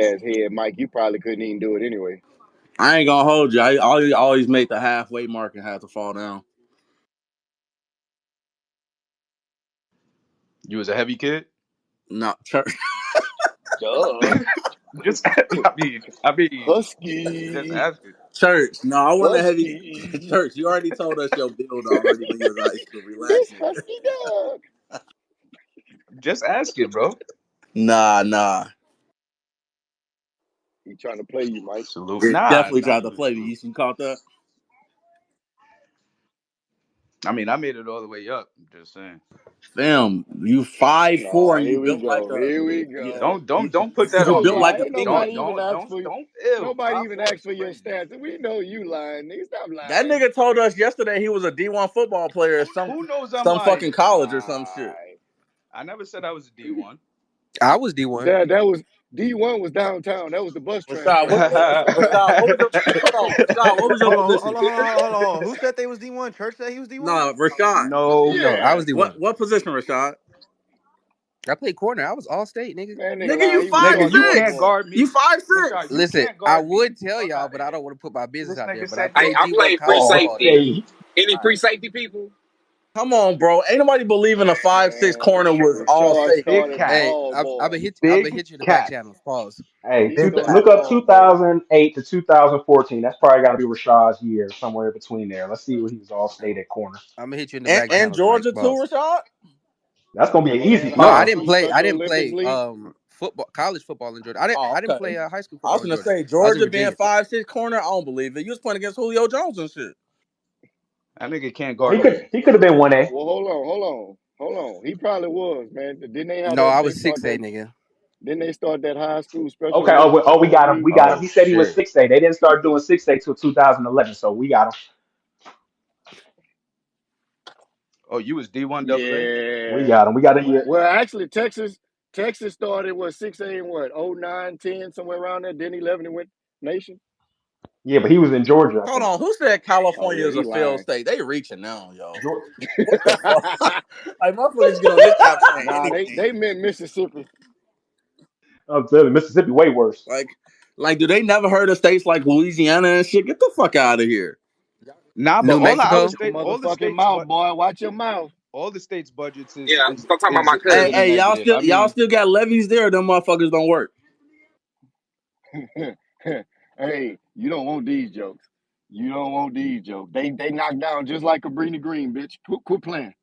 ass head, Mike. You probably couldn't even do it anyway. I ain't gonna hold you. I always make the halfway mark and have to fall down. You was a heavy kid. No, church. Just, Duh. just Husky. asking. Church. No, I want a heavy Husky. church. You already told us your build already when you was in high school. Relax, This nigga. husky dog. Just asking, bro. Nah, nah. He trying to play you, Mike. Salute. It Nah, definitely not tried to really play me. salute. You caught that? I mean, I made it all the way up. I'm just saying. Fam, you 5'4" No, and you here we built like go. a Here we yeah. go. Don't put that You on No, built me. lie. like a Ain't peanut. nobody even asked for you. Don't. Ew. Nobody even 5'4" asked is for your crazy. stats. We know you lying, nigga. Stop That lying. nigga told us yesterday he was a D1 football player at Who knows I'm some fucking lying? college or some shit. Lie. I never said I was a D1. I was D1. That was D1 was downtown. That was the bus Rashad, transfer. Rashad, what was your hold on, Rashad, what was your Hold on, hold position? on, hold on, hold on, hold on. Who said they was D1? Church said he was D1? No, Rashad. No. No, I Yeah. was D1. What position, Rashad? I played corner. I was all state, nigga. Man, nigga Nigga, lying. you He was five Nigga, you fucking point can't six. guard. guard You me. 5'6". Rashad, you Listen, can't I guard me. would tell Fuck y'all, out of but I here. don't want to put my business This out there. nigga But I said Hey, played I D1 played D1. free college Oh, football, safety. nigga. okay. Any All free right. safety people? Come on, bro. Ain't nobody believing a 5'6" Man, corner was all Rashard safety. Big started cat. Hey, ball I've been boy. hit. I've been Big hit you in the back cat. channels. Pause. Hey, He Big started look cat. up ball boy. 2008 to 2014. That's probably got to be Rashad's year, somewhere in between there. Let's see what he was all state at corner. I'm gonna hit you in the back And channels, Mike. Georgia too, Pause. Rashad? That's gonna be an easy Man, No, I no. didn't Husky, play. I Special didn't Olympics play league. football, college football in Georgia. I didn't. Oh, I didn't okay. play high school I was football in gonna Georgia. say I was in Georgia being Virginia. 5'6" corner, I don't believe it. You was playing against Julio Jones and shit. That nigga can't He guard me. could have been 1A. Well, hold on. He probably was, man. Didn't they have No, that? I They was start 6'8", that. nigga. Didn't they start that high school Special Okay. Olympics We got him. league? We got him. Oh He said he was shit. 6A. They didn't start doing 6A till 2011, so we got him. Oh, you was D1 double A? We Yeah. got him. We got a year. Well, actually, Texas started what 6A in what 09, 10, somewhere around there. Then 11 and went nation. Yeah, but he was in Georgia, I Hold think. on, who said Oh California yeah, is a he failed lying. state? They reaching now, yo. Geor- What the fuck? Like motherfuckers get on this app saying Nah, they anything. meant Mississippi. I'm telling you, Mississippi way worse. Like, do they never heard of states like Louisiana and shit? Get the fuck out of here. Nah, but New Watch Mexico. your motherfucking mouth, boy. Watch your mouth. all the states budgets Yeah, stop talking about is my is cousin. Hey, negative. I y'all mean, still got levies there? Them motherfuckers don't work. Hey, you don't want these jokes. You don't want these jokes. They knock down just like a Cabrini Green, bitch. Quit playing.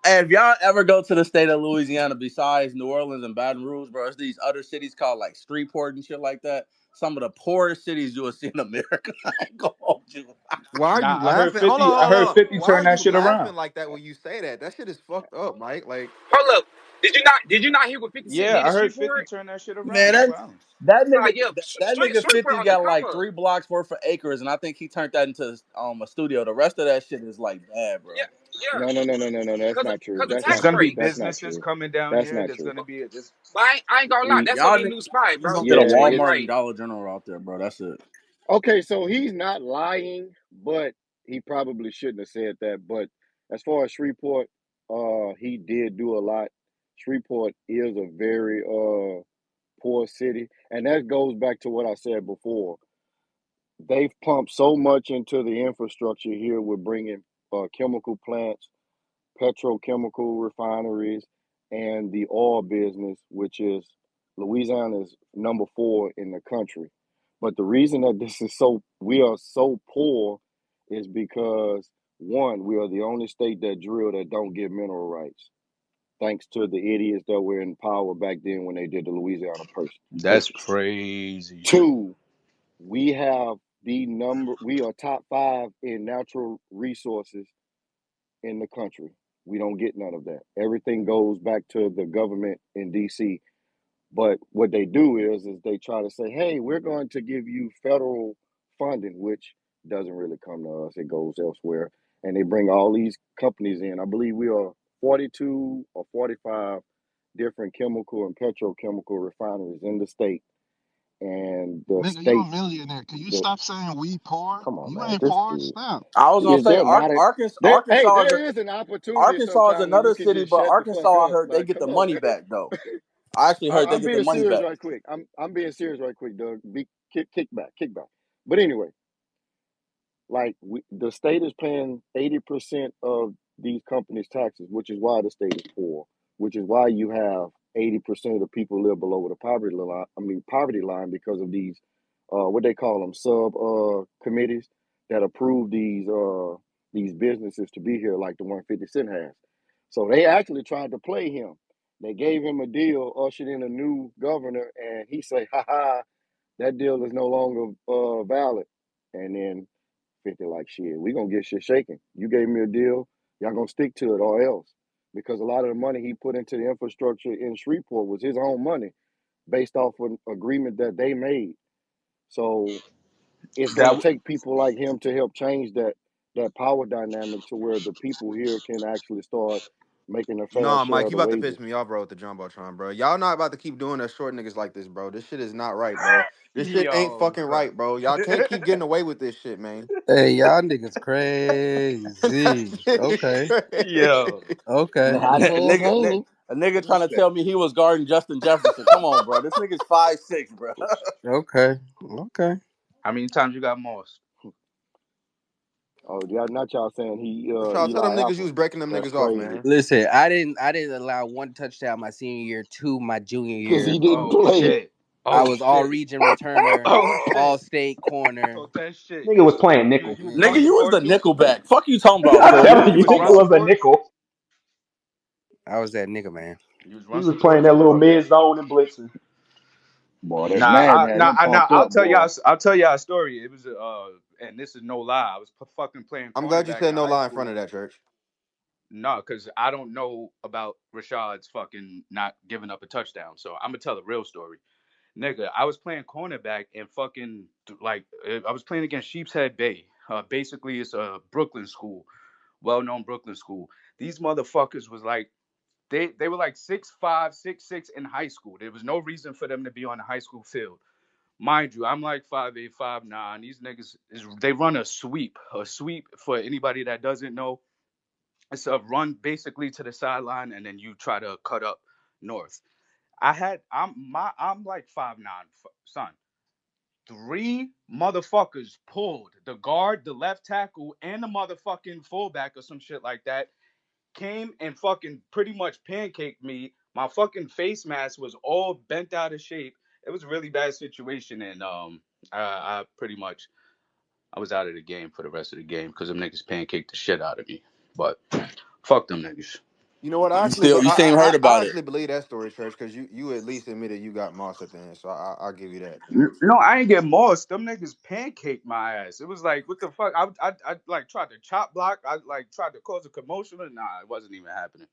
Hey, if y'all ever go to the state of Louisiana besides New Orleans and Baton Rouge, bro, it's these other cities called like Streetport and shit like that. Some of the poorest cities you will see in America. I ain't gonna hold you. Why are you nah, I heard laughing? Hold on, 50. I hold on, heard hold on. 50 Why turn are that you shit around. laughing like that when you say that? That shit is fucked up, Mike. Like, Hold up. Did you not hear what 50 Cent Yeah, did I to heard 50 Shreveport? turn that shit around. Man, No violence. Like, yeah, that straight nigga Shreveport 50 on the got come like up. 3 blocks worth of acres, and I think he turned that into a studio. The rest of that shit is like bad, Yeah, bro. yeah. No. That's not true. It's, That's it's not gonna be true. But That's not businesses true. coming down That's here. not There's true. gonna be this. But I ain't gonna lie. That's gonna y'all be a new spot, niggas bro. gonna get a That's Yeah, gonna get Walmart and like Dollar General out there, bro. That's it. okay. So he's not lying, but he probably shouldn't have said that. But as far as Shreveport, he did do a lot. Shreveport is a very poor city, and that goes back to what I said before. They've pumped so much into the infrastructure here with bringing chemical plants, petrochemical refineries, and the oil business, which is Louisiana is number 4 in the country. But the reason that we are so poor is because one, we are the only state that drill that don't get mineral rights, thanks to the idiots that were in power back then when they did the Louisiana that's Purchase. crazy. Two, we are top 5 in natural resources in the country. We don't get none of that. Everything goes back to the government in DC. But what they do is they try to say, "Hey, we're going to give you federal funding," which doesn't really come to us. It goes elsewhere, and they bring all these companies in. I believe we are 42 or 45 different chemical and petrochemical refineries in the state, and the Nigga, you a state. millionaire. Can you The stop saying we poor? Come on, You man, ain't this poor. dude. Stop. I was gonna Is say there not a there? Hey, Arkansas there is an opportunity Arkansas is sometime when you another can city, just but shut the Arkansas fuck I up. heard they Like, get the come on, money man. back though. I actually heard they I'm get the being money serious back. right quick. I'm being serious right quick, Doug. Be kick back. But anyway, the state is paying 80% of these companies' taxes, which is why the state is poor. which is why you have 80% of the people live below the poverty line. I mean, poverty line because of these, what they call them, sub committees that approve these businesses to be here, like the one 50 Cent has. So they actually tried to play him. They gave him a deal, ushered in a new governor, and he say, "Ha ha, that deal is no longer valid." And then 50 like, "Shit, we gonna get shit shaking. You gave me a deal, y'all gonna stick to it or else." Because a lot of the money he put into the infrastructure in Shreveport was his own money based off an agreement that they made. So it's gonna That take people like him to help change that power dynamic to where the people here can actually start making a fair Nah, share Mike, of you the about to piss wages. me off, bro, with the jumbotron, bro. Y'all not about to keep doing that short niggas like this, bro. This shit is not right, bro. This shit ain't yo, fucking son. right, bro. Y'all can't keep getting away with this shit, man. Hey, y'all niggas That crazy. shit is Okay. Yo. crazy. Okay. Hot hands only. A nigga Who trying to said? tell me he was guarding Justin Jefferson. Come on, bro. This nigga's 5'6", bro. Okay. Okay. How many times you got mossed? Oh, y'all not y'all saying he Rashad, tell them Eli niggas you Apple. was breaking them That's niggas off, crazy. man. Listen, I didn't allow one touchdown my senior year, two my junior Cause year. he didn't Oh play. shit. I Oh was all shit. region returner, Oh shit. all state corner. Talk that shit. Nigga was playing You nickel. you was Yeah. Nigga, running you was for it the too? nickelback. Fuck you talking about, fool. I'm telling You you, was nigga running was a for it? nickel. I was that nigga, man. You was He was running for playing it that too, little bro. mid zone and blitzing. Boy, that Madden had him pumped I'll up, tell boy. y'all. I'll tell y'all a story. It was and this is no lie. I was fucking playing I'm glad you cornerback said in no high lie in front school. of that church. No, because I don't know about Rashad's fucking not giving up a touchdown. So I'm gonna tell the real story. Nigga, I was playing cornerback and fucking like I was playing against Sheepshead Bay. Basically, it's a Brooklyn school, well-known Brooklyn school. These motherfuckers was like they were like 6'5", 6'6" in high school. There was no reason for them to be on the high school field. Mind you, I'm like 5'8", 5'9". These niggas they run a sweep. A sweep, for anybody that doesn't know, it's a run basically to the sideline and then you try to cut up north. I'm like 5'9", son. Three motherfuckers pulled the guard, the left tackle, and the motherfucking fullback or some shit like that. Came and fucking pretty much pancaked me. My fucking face mask was all bent out of shape. It was a really bad situation, and I pretty much I was out of the game for the rest of the game because them niggas pancaked the shit out of me. But fuck them niggas. You know what? You still, you seem hurt I about it. actually believe that story, church, because you at least admitted you got mossed at the end. So I'll give you that. You know what I'm No, saying? I ain't get mossed. Them niggas pancaked my ass. It was like, what the fuck? I like tried to chop block. I like tried to cause a commotion. And nah, it wasn't even happening.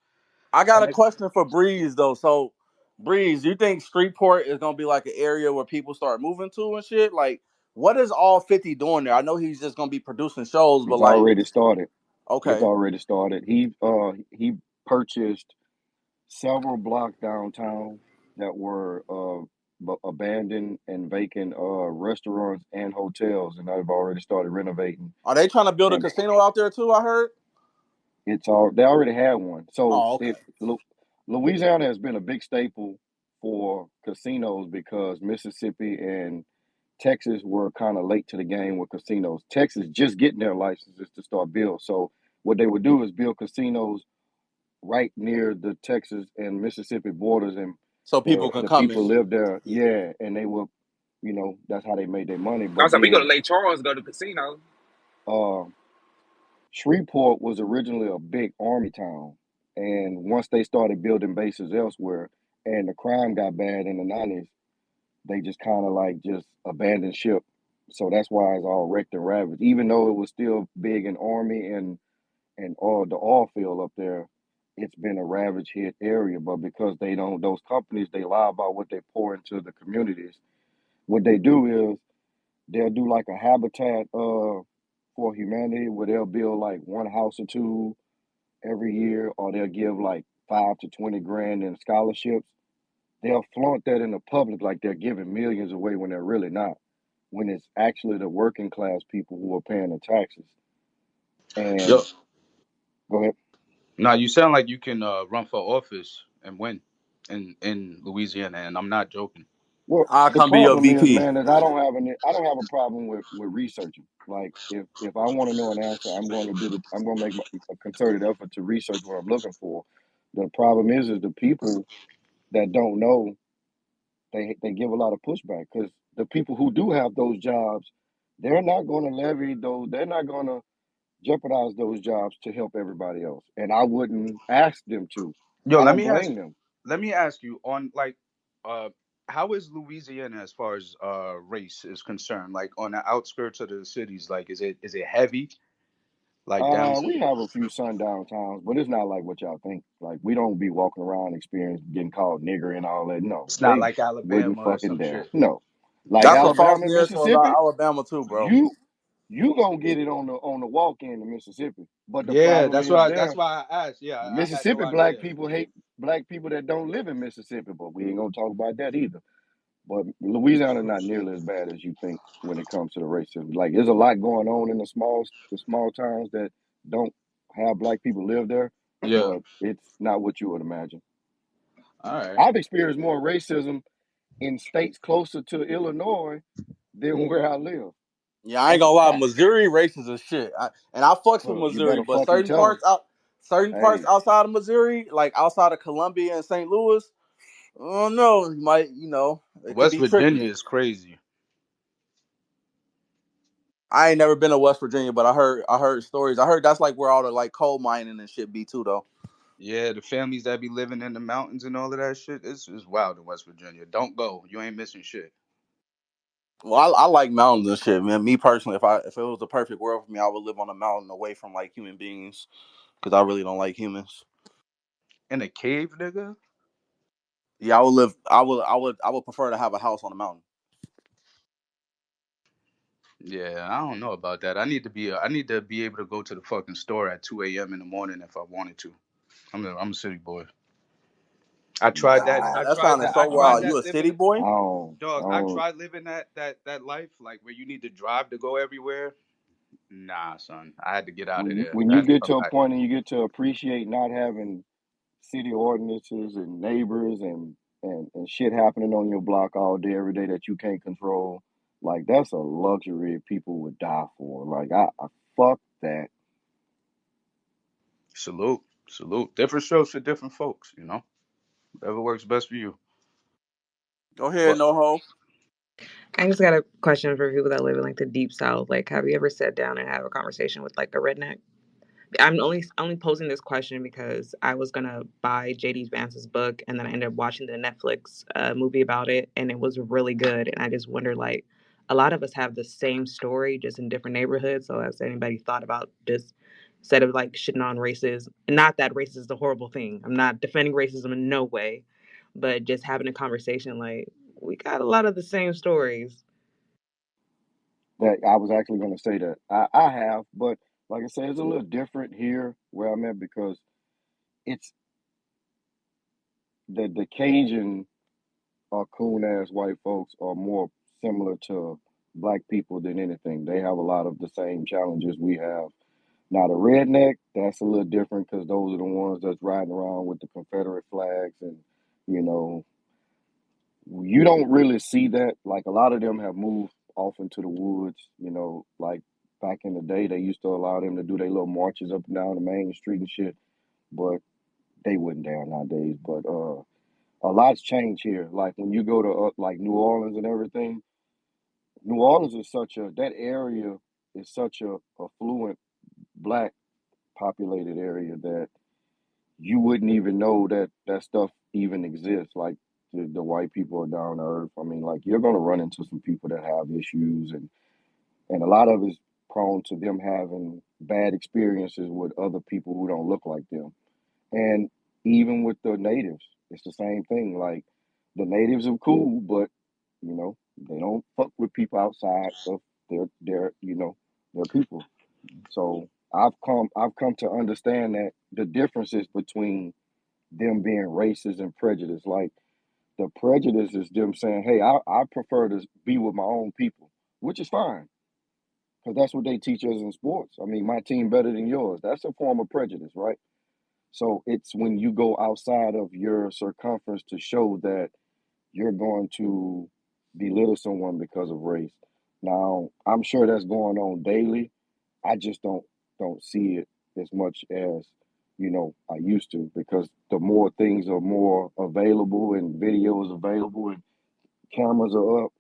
I got And a question for Breeze though. So, Breeze, you think Streetport is gonna be like an area where people start moving to and shit? Like, what is all 50 doing there? I know he's just gonna be producing shows, but It's like, already started. It's okay, already started. He purchased several blocks downtown that were abandoned and vacant restaurants and hotels, and I've already started renovating. are they trying to build a And casino out there too? I heard. it's all they already had one. So Oh, okay. Louisiana has been a big staple for casinos because Mississippi and Texas were kind of late to the game with casinos. Texas just getting their licenses to start build. So what they would do is build casinos right near the Texas and Mississippi borders, and So people can the come and people shit. live there. Yeah, and they were, that's how they made their money. I But said we go to then Lake Charles, go to casino. uh, Shreveport was originally a big army town, and once they started building bases elsewhere, and the crime got bad in the '90s, they just kind of like just abandoned ship. So that's why it's all wrecked and ravaged. Even though it was still big in army and all the oil field up there, it's been a ravaged hit area. But because they don't, those companies, they lie about what they pour into the communities. What they do is they'll do like a habitat for humanity where they'll build like one house or two every year, or they'll give like 5 to 20 grand in scholarships. They'll flaunt that in the public like they're giving millions away when they're really not. When it's actually the working class people who are paying the taxes. Yo, And go ahead. now you sound like you can run for office and win in Louisiana, and I'm not joking. Well, I'll the come be your problem is, VP. man, is I don't have a problem with researching. Like if I want to know an answer, I'm going to make a concerted effort to research what I'm looking for. the problem is the people that don't know, they give a lot of pushback because the people who do have those jobs, they're not going to levy those. They're not going to jeopardize those jobs to help everybody else. And I wouldn't ask them to. Yo, I don't blame them. let me ask you on like uh how is Louisiana as far as race is concerned? Like on the outskirts of the cities, like is it heavy? Like down We have a few sundown towns, but it's not like what y'all think. Like we don't be walking around experiencing getting called nigger and all that. No, it's not they like wouldn't Alabama or fucking some dare. shit. No, like That's a false Alabama and narrative about Mississippi, Alabama too, bro. you gonna get it on the walk in to Mississippi. But the Yeah, problem is that's there, why I asked. Yeah, I had no Mississippi black idea. people hate black people that don't live in Mississippi. But we ain't gonna talk about that either. But Louisiana not nearly as bad as you think when it comes to the racism. Like there's a lot going on in the small towns that don't have black people live there, Yeah. but it's not what you would imagine. All right. I've experienced more racism in states closer to Illinois than where I live. Yeah, I ain't That's a gonna lie, fact. Missouri racist as shit. And I fucks with Well, you Missouri, better but fucking tell them. certain parts Hey, outside of Missouri, like outside of Columbia and St. Louis, I don't know. You might, it could West be tricky. Virginia is crazy. I ain't never been to West Virginia, but I heard stories. I heard that's like where all the like coal mining and shit be too, though. Yeah, the families that be living in the mountains and all of that shit is wild in West Virginia. Don't go. You ain't missing shit. Well, I like mountains and shit, man. Me personally, if it was the perfect world for me, I would live on a mountain away from like human beings because I really don't like humans. In a cave, nigga? Yeah, I would live. I would prefer to have a house on a mountain. Yeah, I don't know about that. I need to be able to go to the fucking store at 2 a.m. in the morning if I wanted to. I'm a city boy. Nah, that sounded I so tried wild. You that a city living boy? I dog. I don't. tried living that life like where you need to drive to go everywhere. Nah, son. I had to get out of there. When I you had to get come to a back. point and you get to appreciate not having city ordinances and neighbors and shit happening on your block all day, every day that you can't control. Like that's a luxury people would die for. Like I fuck that. Salute. Salute. Different strokes for different folks, you know? Whatever works best for you. Go ahead, But no ho. I just got a question for people that live in like the deep south. Like, have you ever sat down and have a conversation with like a redneck? I'm only posing this question because I was gonna buy JD Vance's book, and then I ended up watching the Netflix movie about it, and it was really good. And I just wonder, like, a lot of us have the same story, just in different neighborhoods. So, has anybody thought about just instead of like shitting on races? Not that race is the horrible thing. I'm not defending racism in no way, but just having a conversation. Like, we got a lot of the same stories. That I was actually going to say that I have, but like I said, it's a little different here where I'm at because it's the Cajun or coon ass white folks are more similar to black people than anything. They have a lot of the same challenges we have. Now the redneck, that's a little different because those are the ones that's riding around with the Confederate flags and you know you don't really see that. Like a lot of them have moved off into the woods. Like back in the day, they used to allow them to do their little marches up and down the main street and shit. But they wouldn't dare nowadays. But a lot's changed here. Like when you go to like New Orleans and everything. New Orleans is such a that area is such a affluent black populated area that you wouldn't even know that that stuff even exists. Like the white people are down to earth. I mean, like you're gonna run into some people that have issues, and a lot of it's prone to them having bad experiences with other people who don't look like them. And even with the natives, it's the same thing. Like the natives are cool, but they don't fuck with people outside of their people. So I've come to understand that the differences between them being racist and prejudiced. Like the prejudice is them saying, "Hey, I prefer to be with my own people," which is fine because that's what they teach us in sports. I mean, my team better than yours. That's a form of prejudice, right? So it's when you go outside of your circumference to show that you're going to belittle someone because of race. Now, I'm sure that's going on daily. I just don't see it as much as I used to, because the more things are more available and videos available and cameras are up,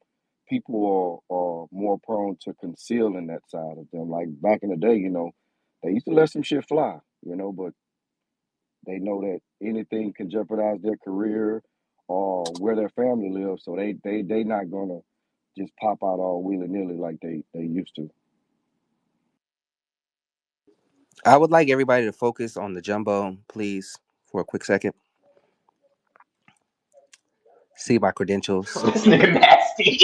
people are more prone to concealing that side of them. Like back in the day, they used to let some shit fly, but they know that anything can jeopardize their career or where their family lives, so they not gonna just pop out all willy nilly like they used to. I would like everybody to focus on the jumbo, please, for a quick second. See my credentials. This nigga nasty.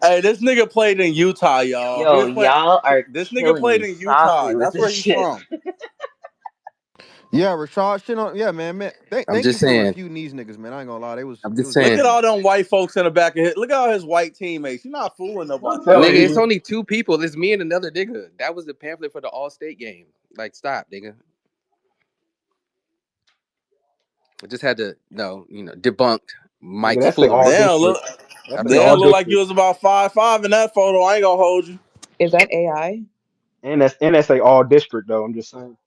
Hey, this nigga played in Utah, y'all. He Yo, was playing. y'all are This nigga killing played me in Utah. softly with That's where this he's shit. from. Yeah, Rashad, shit on. Yeah, man. I'm Thank you just for saying. refuting these niggas, man. I ain't gonna lie, I'm it just was Look saying. at decent. all them white folks in the back of it. Look at all his white teammates. You're not fooling I'm nobody. telling Nigga, it's you. only two people. It's me and another nigga. That was the pamphlet for the All-State game. Like, stop, nigga. I just had to, no, debunked Nigga, Mike's that's the foolery. all Damn, district. look. That's the Damn, all look like you district. was about 5'5" in that photo. I ain't gonna hold you. Is that AI? And that's the all district though. I'm just saying.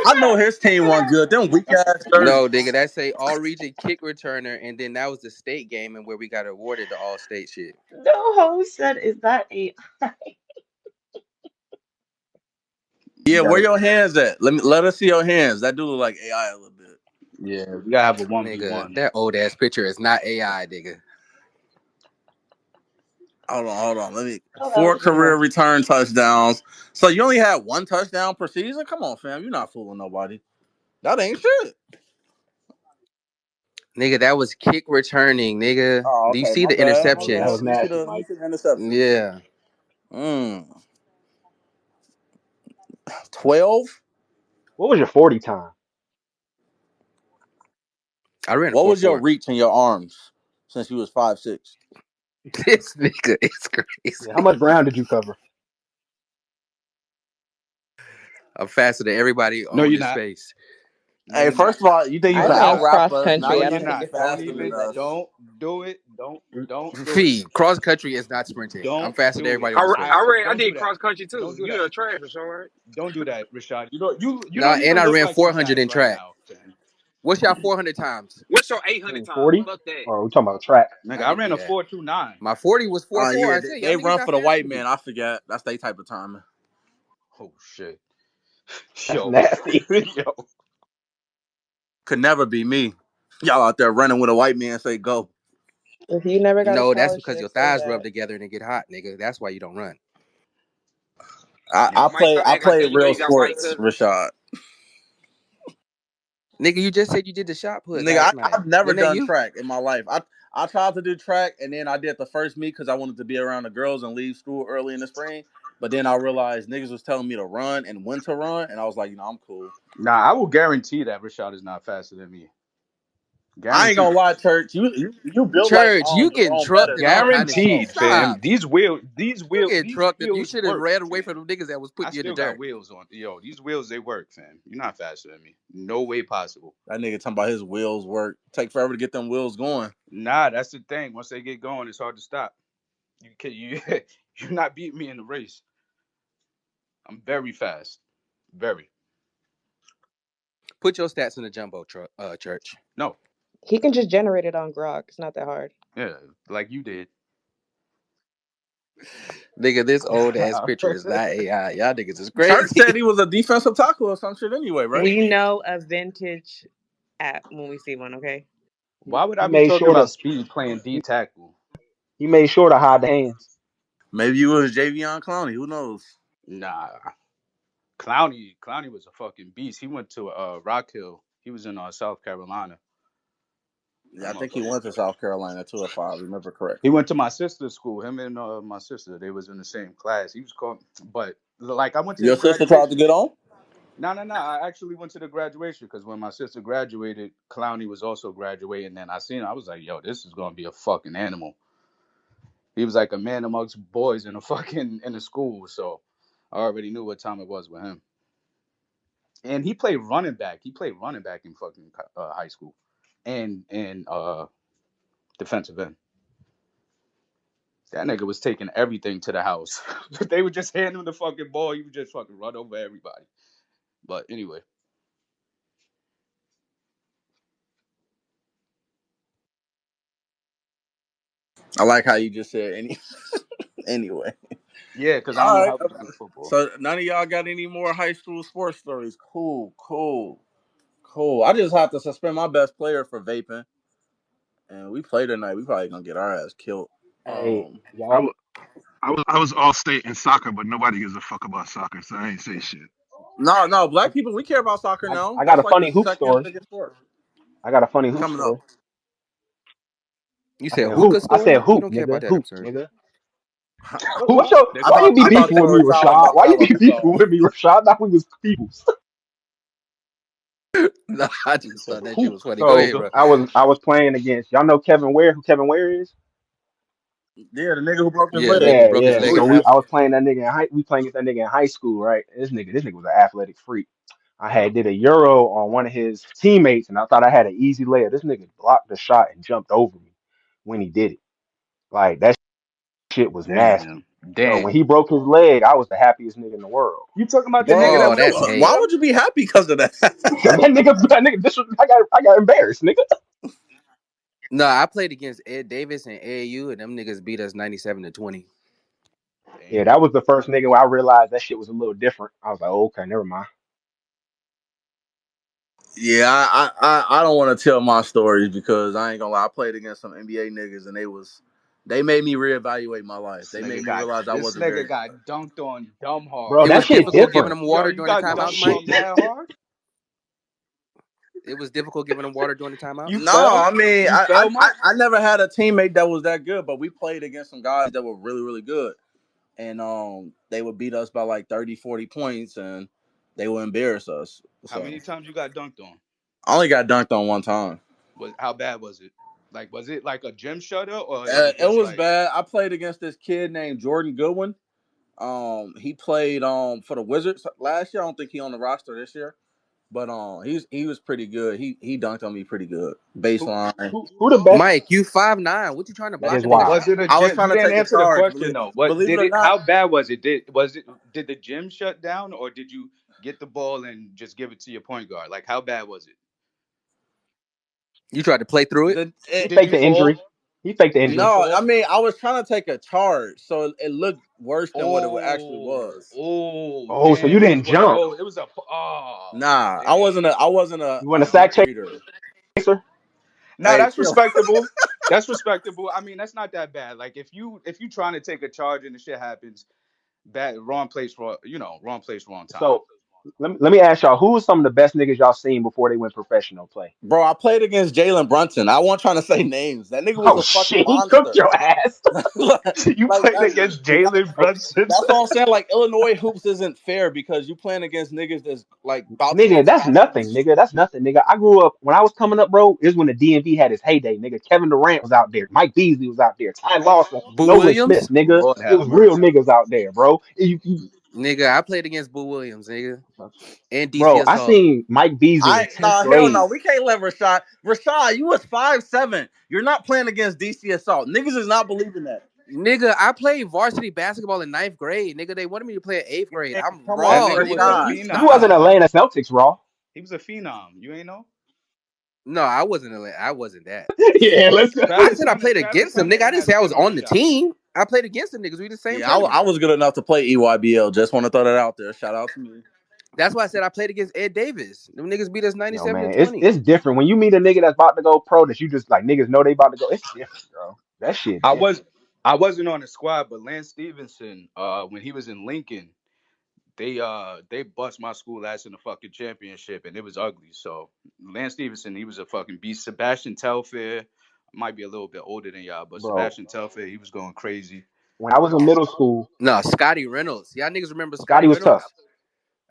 I know his team wasn't good. Them weak ass No, jerseys. nigga, that's a all-region kick returner, and then that was the state game and where we got awarded the All-State shit. No host said, "Is that a?" You Yeah, where gotta. your hands at? Let us see your hands. That do look like AI a little bit. Yeah, we gotta have a one v Nigga, one. that old-ass picture is not AI, nigga. Hold on. Let me Oh, that four was a good career one. return touchdowns. So you only had one touchdown per season? Come on, fam. You're not fooling nobody. That ain't shit. Nigga, that was kick returning, nigga. Oh, Do you okay, see my the bad. My Yeah, that interceptions? was bad. nasty, Let me Mike. see the interceptions. Yeah. Mm. 12? What was your 40 time? I ran a What was your 4.4. reach in your arms since you was 5'6"? This nigga is Yeah, how crazy. much ground did you cover? I'm faster than everybody No, on you're this not. space. No, Hey, you're not. first of all, you think you I can No, you're ran out not. rap cross us? Now No, country. I you you're don't think think you not. it's that Don't faster than even. stupid. us? Don't do it. Don't do it. Fee, cross country is not sprinting. I'm Don't faster than do it. everybody on the space. I Don't do did that. cross country too. Don't do You that. know, trash for sure, right? Don't do that, Rashad. You No, don't and even I look ran like you 400 fast in right track. now, son. What's y'all 400 times? What's your You 800 mean time? 40? Fuck that. Or are we talking about track? Nigga, I I didn't ran do a that. 4.29. My 40 was 4.4. Yeah, I said, y'all they niggas run got for the faster white than me. man. I forget. That's their type of timing. Oh shit. That's Yo, nasty. yo. Could never be me. Y'all out there running with a white man say go. If you never got a No, that's because your scholarship, say thighs rub that. together and it get hot, nigga. That's why you don't run. Yeah. Mike, stop I acting like play that. You know real you got white sports, cousins. Rashad. Nigga, you just said you did the shot put Nigga, last night. I've never Wasn't that done you? track in my life. I tried to do track and then I did the first meet because I wanted to be around the girls and leave school early in the spring. But then I realized niggas was telling me to run and when to run, and I was like, I'm cool. Nah, I will guarantee that Rashad is not faster than me. I ain't gonna Guaranteed. lie, Church. You built like Church, you your getting own trucked medicine. and all I kind don't of even know. shit. Guaranteed, fam. Stop. You getting These trucked. You wheels should have work, ran away fam. from them niggas that was I putting you in the still got dirt. wheels on. Yo, these wheels they work, fam. You're not faster than me. No way possible. That nigga talking about his wheels work. Take forever to get them wheels going. Nah, that's the thing. Once they get going, it's hard to stop. You you're not beating me in the race. I'm very fast. Very. Put your stats in the jumbo truck, church. No. He can just generate it on Grok. It's not that hard. Yeah, like you did. Nigga, this old ass picture is not AI. Y'all niggas is Church said crazy. he was a defensive tackle or some shit anyway, right? We know a vintage app when we see one, okay? Why would He I be made talking sure about to speed playing D he, tackle? he made sure to hide the hands. Maybe you was Javion Clowney. Who knows? Nah. Clowney was a fucking beast. He went to Rock Hill. He was in South Carolina. That Yeah, I think he motherfucker. went to South Carolina too, if I remember He correctly. went to my sister's school. Him and my sister, they was in the same class. He was called, but like I went to Your his sister tried to graduation. get on? No, no, no. I actually went to the graduation because when my sister graduated, Clowney was also graduating. And I seen him. I was like, yo, this is gonna be a fucking animal. He was like a man amongst boys in a fucking in the school. So I already knew what time it was with him. And he played running back. He played running back in fucking high school, and defensive end. That nigga was taking everything to the house. They would just hand him the fucking ball. He would just fucking run over everybody. But anyway, I like how you just said anyway. yeah, because I don't know All right. how we do football. So none of y'all got any more high school sports stories? Cool, cool, cool. I just have to suspend my best player for vaping, and we play tonight. We probably gonna get our ass killed. Hey, I, y'all. wa- I was all state in soccer, but nobody gives a fuck about soccer, so I ain't say shit. No, no, I, black people, we care about soccer now. I got That's a like the funny hoop second story. biggest sport I got a funny hoop coming up. story. You I said said hookah hoop. I said story? We hoop, don't care about nigga. that, Hoop, absurd. nigga. What's Hoop. your? They're Why called you be I thought beefing they with were me, talking Rashad? about Why you be beefing hookah. with me, Rashad? I thought we was peoples. No, I He just said thought that shit hoop. was funny. Go So ahead, bro. I was playing against y'all know Kevin Ware. Who Kevin Ware is? Yeah, the nigga who broke his Yeah, leg. nigga Yeah, broke his yeah. leg Who? in So half. I was playing that nigga in high. We playing against that nigga in high school, right? This nigga was an athletic freak. I had did a euro on one of his teammates, and I thought I had an easy layup. This nigga blocked the shot and jumped over me when he did it. Like that shit was damn, nasty. Yo, damn. when he broke his leg, I was the happiest nigga in the world. You talking about the nigga Bro, that Oh, was that's hitting you, hate. why bro? would you be happy because of that? I got embarrassed, nigga. No, I played against Ed Davis and AAU, and them niggas beat us 97-20. Yeah, Damn. that was the first nigga where I realized that shit was a little different. I was like, oh, okay, never mind. Yeah, I don't want to tell my stories because I ain't gonna lie. I played against some NBA niggas and they made me reevaluate my life. They made me realize I This wasn't very nigga good. got dunked on dumb Bro, hard. It that was shit difficult giving different. them Yo, water you during the got That timeouts, dunked shit. Mike. on mad hard. It was difficult giving them water during the You timeouts. No, fell. I mean You fell, Mike. I never had a teammate that was that good, but we played against some guys that were really really good, and they would beat us by like 30, 40 points, and they would embarrass us. How So many times you got dunked on? I only got dunked on one time. Was how bad was it? Like, was it like a gym shutter or was it It just was like bad. I played against this kid named Jordan Goodwin. He played for the Wizards last year. I don't think he on the roster this year, but he was pretty good. He dunked on me pretty good. who? Baseline. Who the best? Mike, you 5'9". What you trying to That block is a nigga wild. Was from? it a I was gym? trying You to didn't take a answer the charge. question though. What Believe did it or it? not, How bad was it? Did the gym shut down or did you get the ball and just give it to your point guard? Like, how bad was it? You tried to play through it. the He it, Did faked you the fall? injury. He faked the Did you injury. no, I fall? mean I was trying to take a charge, so it looked worse than what it actually Oh, was. oh, Oh, so you damn! It didn't was one of jump. those. It was a. Oh, Nah, damn. I wasn't You want a a sack deep reader. chaser? No, Hey, that's chill. respectable. That's respectable. I mean, that's not that bad. Like if you trying to take a charge and the shit happens, bad wrong place for wrong place wrong time. So let me ask y'all, who was some of the best niggas y'all seen before they went professional play? Bro, I played against Jalen Brunson. I wasn't trying to say names. That nigga was Oh a fucking shit, he cooked monster. your ass. like You played that, against Jalen Brunson. that's all I'm saying. Like Illinois hoops isn't fair because you playing against niggas that's like about to Nigga, make that's starting. nothing, nigga. That's nothing, nigga. I grew up when I was coming up, bro. Is when the DMV had his heyday, nigga. Kevin Durant was out there, Mike Beasley was out there, Ty Lawson, Boo Nolan Smith, Williams, nigga. Lord It have was real mercy. niggas out there, bro. nigga. I played against Boo Williams, nigga, and DC Bro, I Assault. seen Mike Beasley in I tenth nah hell no. grade. We can't let Rashad. Rashad, you was 5'7". You're not playing against DC Assault. Niggas is not believing that. Nigga, I played varsity basketball in ninth grade. Nigga, they wanted me to play in eighth grade. Man, I'm come That on, raw, nigga was a nigga. Rashad. You phenom. wasn't Stop. Atlanta Celtics, raw. He was a phenom. You ain't know? No, I wasn't. I wasn't that. Yeah, let's go. I said I played Travis against them, nigga. Hunter I didn't has say I was similar on the shots. team. I played against them niggas. We the same Yeah, tournament. I was good enough to play EYBL. Just want to throw that out there. Shout out to me. That's why I said I played against Ed Davis. Them niggas beat us Yo, 97 to man, it's 20. it's different when you meet a nigga that's about to go pro that you just like niggas know they about to go. It's different, bro. That shit I different. was I wasn't on the squad, but Lance Stevenson, when he was in Lincoln, they bust my school ass in the fucking championship and it was ugly. So Lance Stevenson, he was a fucking beast. Sebastian Telfair might be a little bit older than y'all, but Bro, Sebastian Telfair, he was going crazy. when I was in middle school, No, Scotty Reynolds. Y'all niggas remember Scotty Scotty was tough. Reynolds?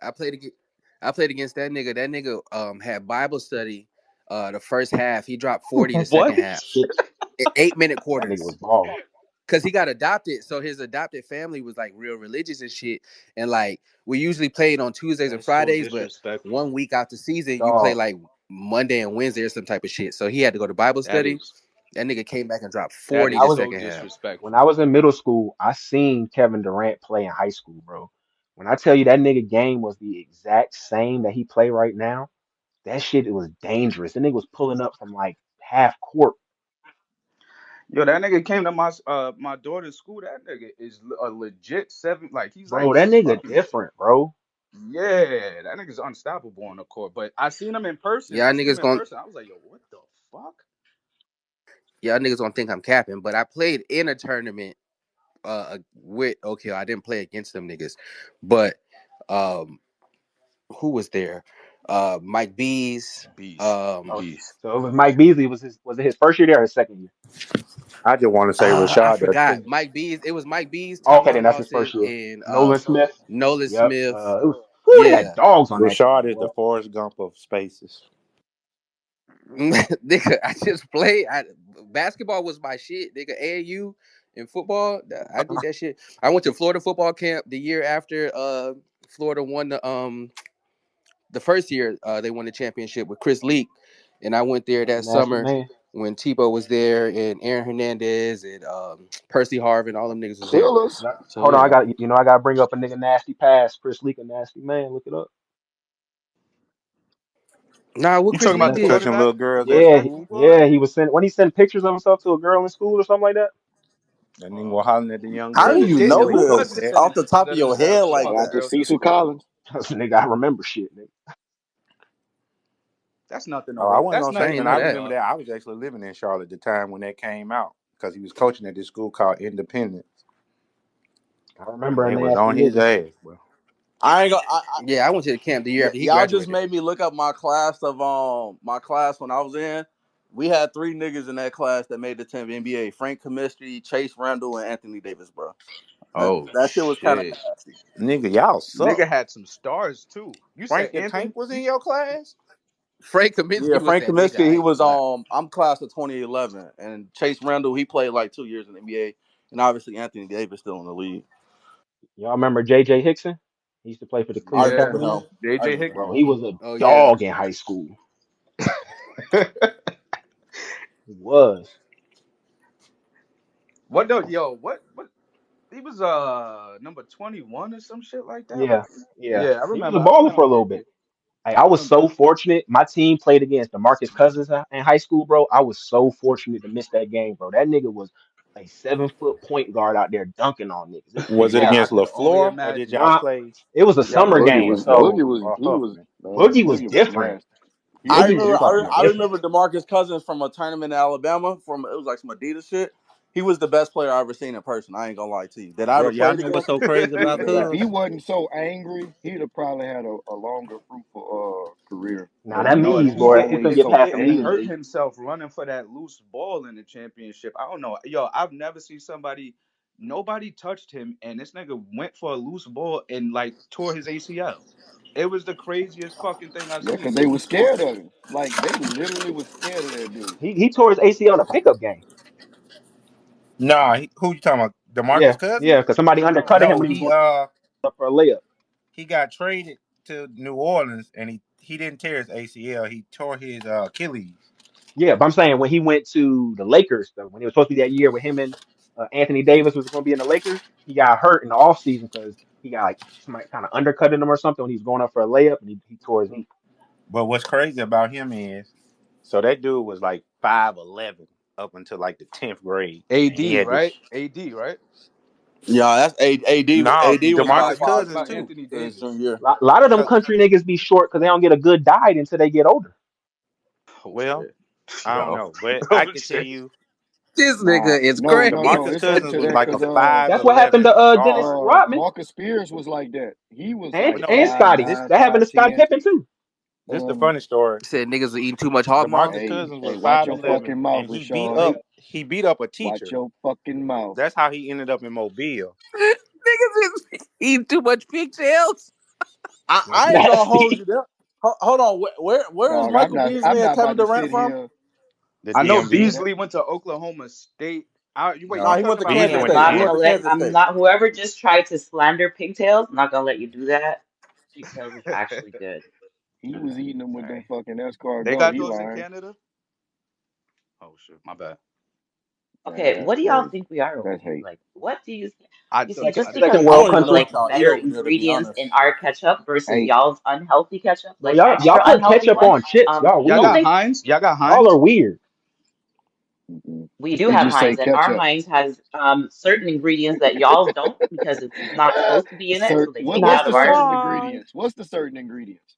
I played against I played against that nigga. That nigga had Bible study the first half. He dropped 40 the second What? half. 8 minute That nigga quarters. was balling. Cause he got adopted. So his adopted family was like real religious and shit. And like we usually played on Tuesdays and That's so Fridays, but disrespectful. 1 week out the season, you play Dog. like Monday and Wednesday or some type of shit. So he had to go to Bible That study. is That nigga came back and dropped that 40 I the is was so second half. when disrespectful. I was in middle school, I seen Kevin Durant play in high school, bro. When I tell you that nigga game was the exact same that he play right now, that shit it was dangerous. The nigga was pulling up from like half court, Yo, that nigga came to my daughter's school. That nigga is a legit seven. Like he's like bro. That nigga fucking different, bro. yeah. That nigga's unstoppable on the court. But I seen him in person. Y'all niggas gon' I was like, yo, what the fuck? y'all niggas gonna think I'm capping, but I played in a tournament with okay, I didn't play against them niggas, but um who was there? Mike Bees. Beast, Oh, Um beast. so it was Mike Beasley. Was it his first year there or his second year? I just want to say I Rashad the forgot. Cause Mike Bees. It was Mike Bees, Okay, Talon then that's his Lawson, first year. and Nolan Smith. Nolan Yep. Smith. It was, who they had Yeah. dogs on that team, Rashad is boy. the Forrest Gump of spaces. Nigga, I just played. Basketball was my shit, nigga. AAU and football, I did that shit. I went to Florida football camp the year after Florida won the first year they won the championship with Chris Leak, and I went there That's a that nasty summer man. when Tebow was there and Aaron Hernandez and Percy Harvin, all them niggas was there. Steelers. So Hold on, I yeah. got I got to bring up a nigga nasty pass. Chris Leak, a nasty man. Look it up. Nah, what You Chris talking about Leak That's the a did? Touching quarterback? little The girls at yeah, quarterback? school. yeah. He was sending when he sent pictures of himself to a girl in school or something like that. That nigga was hollering at the young How do girl Who at you the did? know school Who like wasn't this that. off sending the pictures top of of your themselves head to like other After that? girls in Cecil school? Collins. Nigga, I remember shit. Nigga. That's nothing to Oh, I write. wasn't That's gonna I say ain't nothing nothing. to know I write that. remember about. that I was actually living in Charlotte at the time when that came out because he was coaching at this school called Independence, I remember and a they was on nasty his nigga. ass, bro. I ain't gonna. Yeah, I went to the camp the year after he Y'all just graduated. made me look up my class when I was in. We had three niggas in that class that made the 10th NBA: Frank Kaminsky, Chase Randall, and Anthony Davis, bro. Oh That shit was kind of shit. nasty. Nigga, y'all suck. Nigga had some stars too. You said Frank the Anthony? Tank was You in your class. Frank Yeah, Kaminsky was Frank that nigga. Kaminsky, I he ain't gonna was lie. I'm class of 2011, and Chase Randall, he played like 2 years in the NBA, and obviously Anthony Davis still in the league. Y'all remember J.J. Hickson? He used to play for the I Cleveland remember Yeah. Cavaliers. him. I JJ remember Hick. Bro, him. he was a Oh yeah. dog in high school. He was. What though? Yo, what he was number 21 or some shit like that. Yeah, yeah. Yeah, He was a I baller for remember a little JJ. bit. Like, I I was remember so fortunate. My team played against DeMarcus Cousins in high school, bro. I was so fortunate to miss that game, bro. That nigga was a 7 foot point guard out there dunking on niggas. It was Was it Yeah, I against nasty. could only LaFleur or did imagine. y'all Nah, play? it was a Y'all summer play Boogie game, was Denver so he was Huffman? man. Boogie was Boogie was different. nasty. I Boogie was remember. Yeah. fucking I different. remember Demarcus Cousins from a tournament in Alabama. From it was like some Adidas shit. He was the best player I ever seen in person. I ain't gonna lie to you. Did I Bro, ever y'all play know what's against so him? crazy He was about the If best. he Cuz? wasn't so angry, he'd have probably had a longer, fruitful career. Now But that you know, memes, he boy, he couldn't always If get he so past them didn't memes, hurt angry. B. himself running for that loose ball in the championship, I don't know. Yo, I've never seen somebody. Nobody touched him, and this nigga went for a loose ball and like tore his ACL. It was the craziest fucking thing I've Yeah, because seen. they was scared of him. Like they literally was scared of that dude. He tore his ACL in a pickup game. Nah, who you talking about? Yeah, DeMarcus yeah, Cousins? because somebody undercutted him No, when he was going up for a layup. he got traded to New Orleans and he didn't tear his ACL. He tore his Achilles. Yeah, but I'm saying when he went to the Lakers, though, when it was supposed to be that year with him and Anthony Davis was going to be in the Lakers, he got hurt in the offseason because he got like somebody kind of undercutting him or something when he was going up for a layup and he tore his knee. But what's crazy about him is, so that dude was like 5'11" up until like the 10th grade, and he AD, had right? this. AD, right? Yeah, that's AD. No, AD was No, about DeMarcus you five talking Cousins about ten too. Anthony his Davis. junior year. A lot of them 'Cause- country niggas be short because they don't get a good diet until they get older. Oh well, shit. I don't Yo. know, but I Oh can tell shit. you, This Nah, nigga is no, crazy. no, no. DeMarcus It's only Cousins to was that like a because That's what happened 5'11" to Dennis guard. Rodman Marcus Spears was like that. He was and like But no, and listen, five Scotty. this nine, That happened to five Scottie ten. Pippen too. this the funny story. Said niggas are eating too much hog maw. DeMarcus Hey, Cousins hey, was watch your 5'11" fucking mouth, and Rashad. he beat up a Watch teacher. your fucking mouth. That's how he ended up in Mobile. Niggas is eating too much pigtails. That's I ain't gonna hold nasty. you there. Hold on. Where is Dog, Michael I'm Beasley and not Kevin about to Durant sit from? here. The I know DMV. Man, Beasley went to Oklahoma State. Wait, No, you No, he went talking to about Beasley Kansas went to I'm State. not He went gonna to Kansas. let. Kansas I'm State. not. Whoever just tried to slander pigtails, I'm not gonna let you do that. Pigtails is actually good. he was eating them with them Hey, fucking they escargot. got He those in lying. Canada? Oh shit, my bad. Okay, That's what do y'all crazy. think we are over That's here? hate. Like, what do you I you see, like just I because Second think I world put kind of like what America. y'all eat better over here, to be ingredients in honest. our ketchup versus Hey, y'all's unhealthy ketchup, No, like y'all extra put unhealthy ketchup one, on chips. Y'all you y'all don't got Who? think Heinz. Y'all got we Heinz. Are weird. mm-mm. we do It have just say Heinz, and our ketchup. Heinz has certain ingredients that y'all's don't because it's not supposed to be in it, so they take it What's out Not of the for ours. certain long. ingredients? What's the certain ingredients?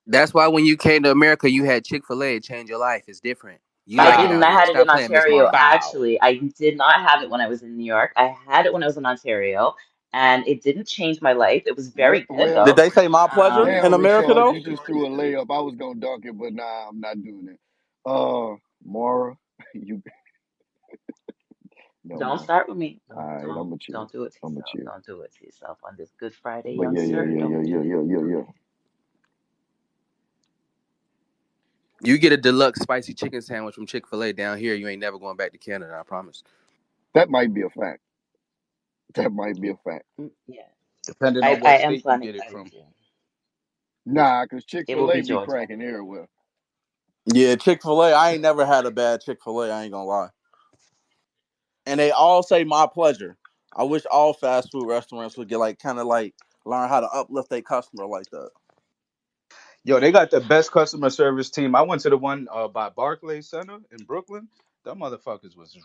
That's why when you came to America, you had Chick-fil-A. It changed your life. It's different. You I like it didn't. out Bow. I here. had it in Stop playing, Miss Ontario. Marley. Bow. Actually, I did not have it when I was in New York. I had it when I was in Ontario, and it didn't change my life. It was very good Well, Did though. they say my pleasure Um, in damn, America Rashard, though? you just threw a layup. I was gonna dunk it, but nah, I'm not doing it. Mara, you never don't mind. start with me. All right, I'm gonna chill. Don't do it to I'm gonna yourself. chill. Don't do it to yourself on this Good Friday, But young sir. Don't do it. yeah. You get a deluxe spicy chicken sandwich from Chick-fil-A down here, you ain't never going back to Canada, I promise. That might be a fact. That might be a fact. Yeah, Depending on I what am state you planning. get it I do from. too. Nah, cause It will Chick-fil-A be be Georgia. cracking everywhere. Yeah, Chick-fil-A. I ain't never had a bad Chick-fil-A. I ain't gonna lie. And they all say my pleasure. I wish all fast food restaurants would get like kind of like learn how to uplift their customer like that. Yo, they got the best customer service team. I went to the one by Barclays Center in Brooklyn. Them motherfuckers was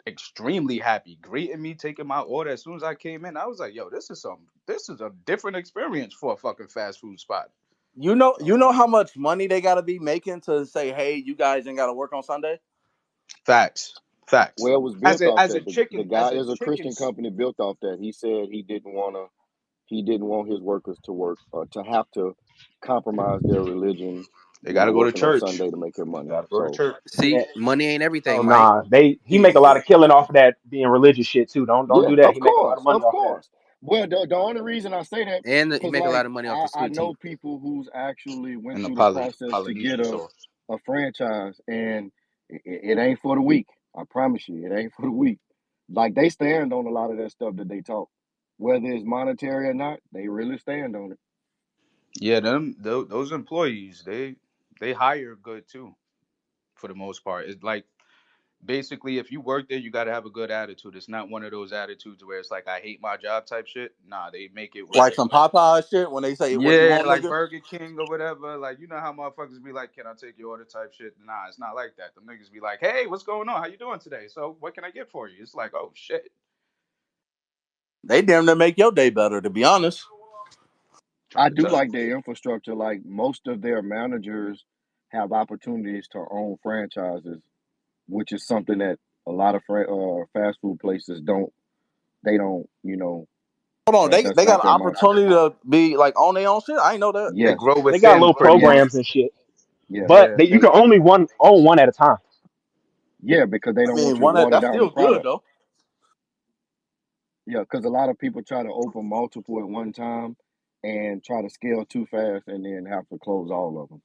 extremely happy, greeting me, taking my order as soon as I came in. I was like, yo, this is a different experience for a fucking fast food spot. You know how much money they gotta be making to say, hey, you guys ain't gotta work on Sunday? Facts, facts. Well, it was built off As a that. The chicken, guy is a Christian company built off that. He said he didn't want his workers to work to have to compromise their religion, they got to go to working on church. Sunday to make their money. Got to go to So church. See, Yeah. money ain't Oh everything, Mike. nah, he make a lot of killing off of that being religious shit too. Don't yeah, do that. He make a lot of money of off of that. course. Well, the only reason I say that, And he cause make a like lot of money off the I sweet tea. know people who's actually went And the through the process to get Polynesian sauce. a franchise, and it ain't for the weak. I promise you, it ain't for the weak. Like they stand on a lot of that stuff that they talk, whether it's monetary or not. They really stand on it. Yeah, those employees they hire good too for the most part. It's like basically if you work there, you got to have a good attitude. It's not one of those attitudes where it's like I hate my job type shit. Nah, they make it where Like it's some like Popeye shit when they say what you yeah, want, like nigga. Burger King or whatever. Like you know how motherfuckers be like, "Can I take your order?" type shit. Nah, it's not like that. Them niggas be like, "Hey, what's going on? How you doing today? So what can I get for you?" It's like, oh shit, They damn near make your day better, to be honest. trying I to do tell you. like their infrastructure. Like most of their managers have opportunities to own franchises, which is something that a lot of fast food places don't. They don't. Hold on, That's they got not an their model. opportunity to be like on their own shit. I ain't know that. They Yes, grow They got within little pretty much. yes, programs and shit, yes. but Yeah, you can only own one at a time. Yeah, because they I don't want mean, you to water that's down the still good product. though. Yeah, because a lot of people try to open multiple at one time and try to scale too fast and then have to close all of them.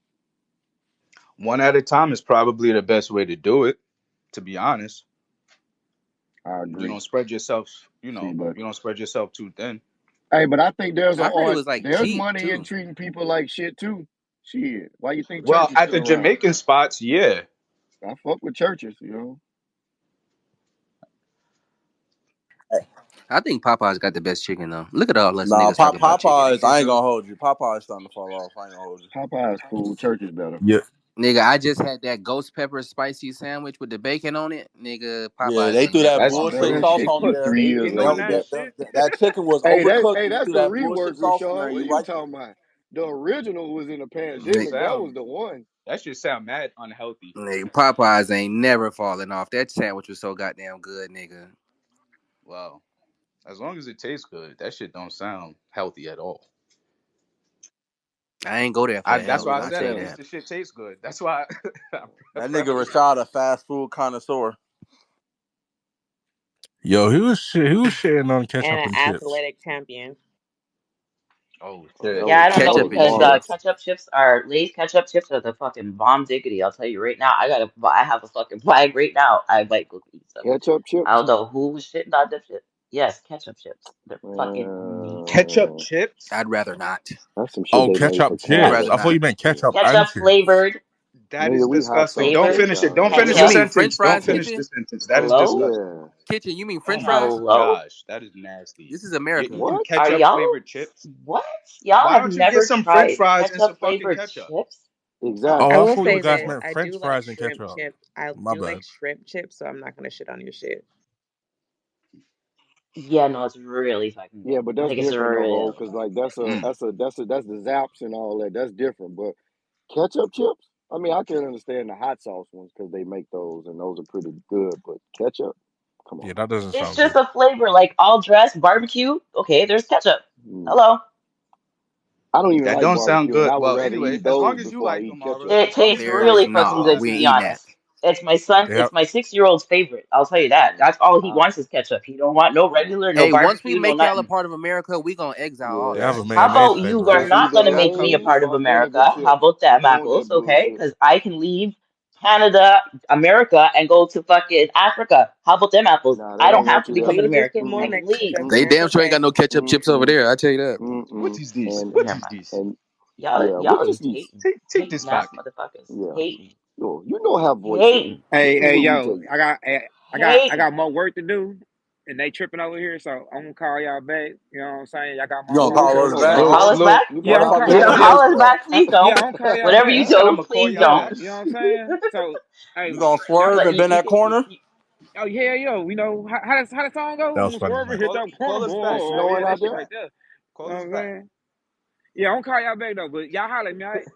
one at a time is probably the best way to do it. To be honest, I you agree. don't spread yourself. See, but You don't spread yourself too thin. hey, I think there's I an heard it art. was like There's cheap money in too. treating people like shit too. Shit, why you think church Well, is at still the around? Jamaican spots, yeah. I fuck with churches. I think Popeye's got the best chicken though. Look at all us Nah, niggas talking about chicken. Popeyes. Ain't this I ain't something? gonna hold you. Popeyes starting to fall off. I ain't gonna hold you. Popeye's cool. Church is better. Yeah, Nigga, I just had that ghost pepper spicy sandwich with the bacon on it. Nigga, Yeah, Popeyes they ain't threw never that That's Oh, falling man, bullshit off that sauce they shit. shit on was put there. 3 years bacon ago. on That, that that, shit. that chicken was overcooked. Hey, You that's threw the that rework, bullshit sauce in there. Rashard. And What you you liked it. talking about? The original was in the That shit Nigga, pandemic. That was sound the one. that shit sound mad unhealthy. Popeyes ain't never falling off. That sandwich was so goddamn good, nigga. Wow. As long as it tastes good, that shit don't sound healthy at all. I ain't go there for I the that's health. why I Ooh, I'll I'm said tell you at telling least that. the shit tastes good. That's why I That nigga preference it. Rashad, a fast food connoisseur. yo, he was shitting on And ketchup an and chips. athletic champion. Oh you. shit. Yeah, I don't That know Ketchup was is because Mara. shit. ketchup chips are Lay's ketchup chips are the fucking bomb diggity. I'll tell you right now. I have a fucking flag right now. I might go eat some. Ketchup I chips. don't know who was shitting on them shit. Yes, ketchup chips. They're fucking Ketchup Man, chips? I'd rather not. that's some shit Oh, they made ketchup for I'd chips. rather Calvin. I thought not. you meant ketchup and ketchup chips. flavored. That is Nigga, we hot disgusting. sauce Don't Flavor, finish it. ketchup. Don't Like, finish You the ketchup. mean French sentence. Don't fries, finish the kitchen? sentence. That is Hello? disgusting. yeah. Kitchen, you mean French fries? Oh my Hello? gosh, that is nasty. This is You're America. eating What? Are ketchup y'all flavored chips? what? Y'all Why have don't you get never some French tried fries and some ketchup fucking flavored ketchup? chips? Oh, I Exactly. I will thought you say guys this: meant I French do like fries and shrimp ketchup. chips. I My do like bad. shrimp chips, so I'm not gonna shit on your shit. Yeah, no, it's really fucking Yeah, good. but that's Like it's different though, really Ho, because like that's a Mm. that's a that's a that's the zaps and all that. That's different. But ketchup chips, I mean, I can understand the hot sauce ones because they make those and those are pretty good. But ketchup, come Yeah, on that doesn't it's sound just good. a flavor, like all dressed barbecue. Okay, there's ketchup. now. Hello. I don't even That like don't sound barbecue, and good. I would Well, rather anyway, eat as long those as you before I like eat them, Aubrey, ketchup. It as long as tastes you There like is really them, that's fucking all no, that good, we to ain't be eating matters. that. honest. It's Yep. my 6-year-old's favorite. I'll tell you that. That's all he Uh, wants is ketchup. He don't want no regular, no Hey, once we barbecue, no make y'all a nothing. part of America, we gonna exile all They that have a yeah, shit. How mayonnaise about flavor you right are it's now. not either gonna make me a Lay's part of or America? vinegar How chips. about them They want that apples? Okay, bullshit. because I can leave Canada, America, and go to fucking Africa. How about them apples? Nah, they I don't don't have want to you there. become an We'll just get American. more I Mm-mm, can Mexicans leave. up They there. mm-mm, It's damn sure ain't okay. got no ketchup chips over mm-mm, there. I tell you that. mm-mm. What Never is mind. this? And Y'all, yeah, what y'all is is this? Take hating this ass back. motherfuckers. Yeah, Hate, you know how voice is. hating, This is what we Yo, tell you. I hating. got more work to do, and they tripping over here. So I'm gonna call y'all back. You know what I'm saying? Y'all got You my gonna Yeah, phone call say us number, no, You back? gonna so dog. call us back? You yeah, better I'm hop call. You in Yeah, gonna that yeah, call voice us now. back? Please don't. I'm gonna call y'all Whatever back. you He said, "I'm do, gonna call please y'all don't. Yeah, back." you know what I'm saying? So, You hey, gonna y'all, swerve But and bend you that can. corner? oh yeah, yo, you know how the song go? That We was gonna funny, swerve and Mike. hit that corner, Call us You back, boy. Aubrey. snowing Yeah, that out shit there? right there. You Call know us what I'm back. saying? Yeah, I'm gonna call y'all back though. But y'all holler at me. All right?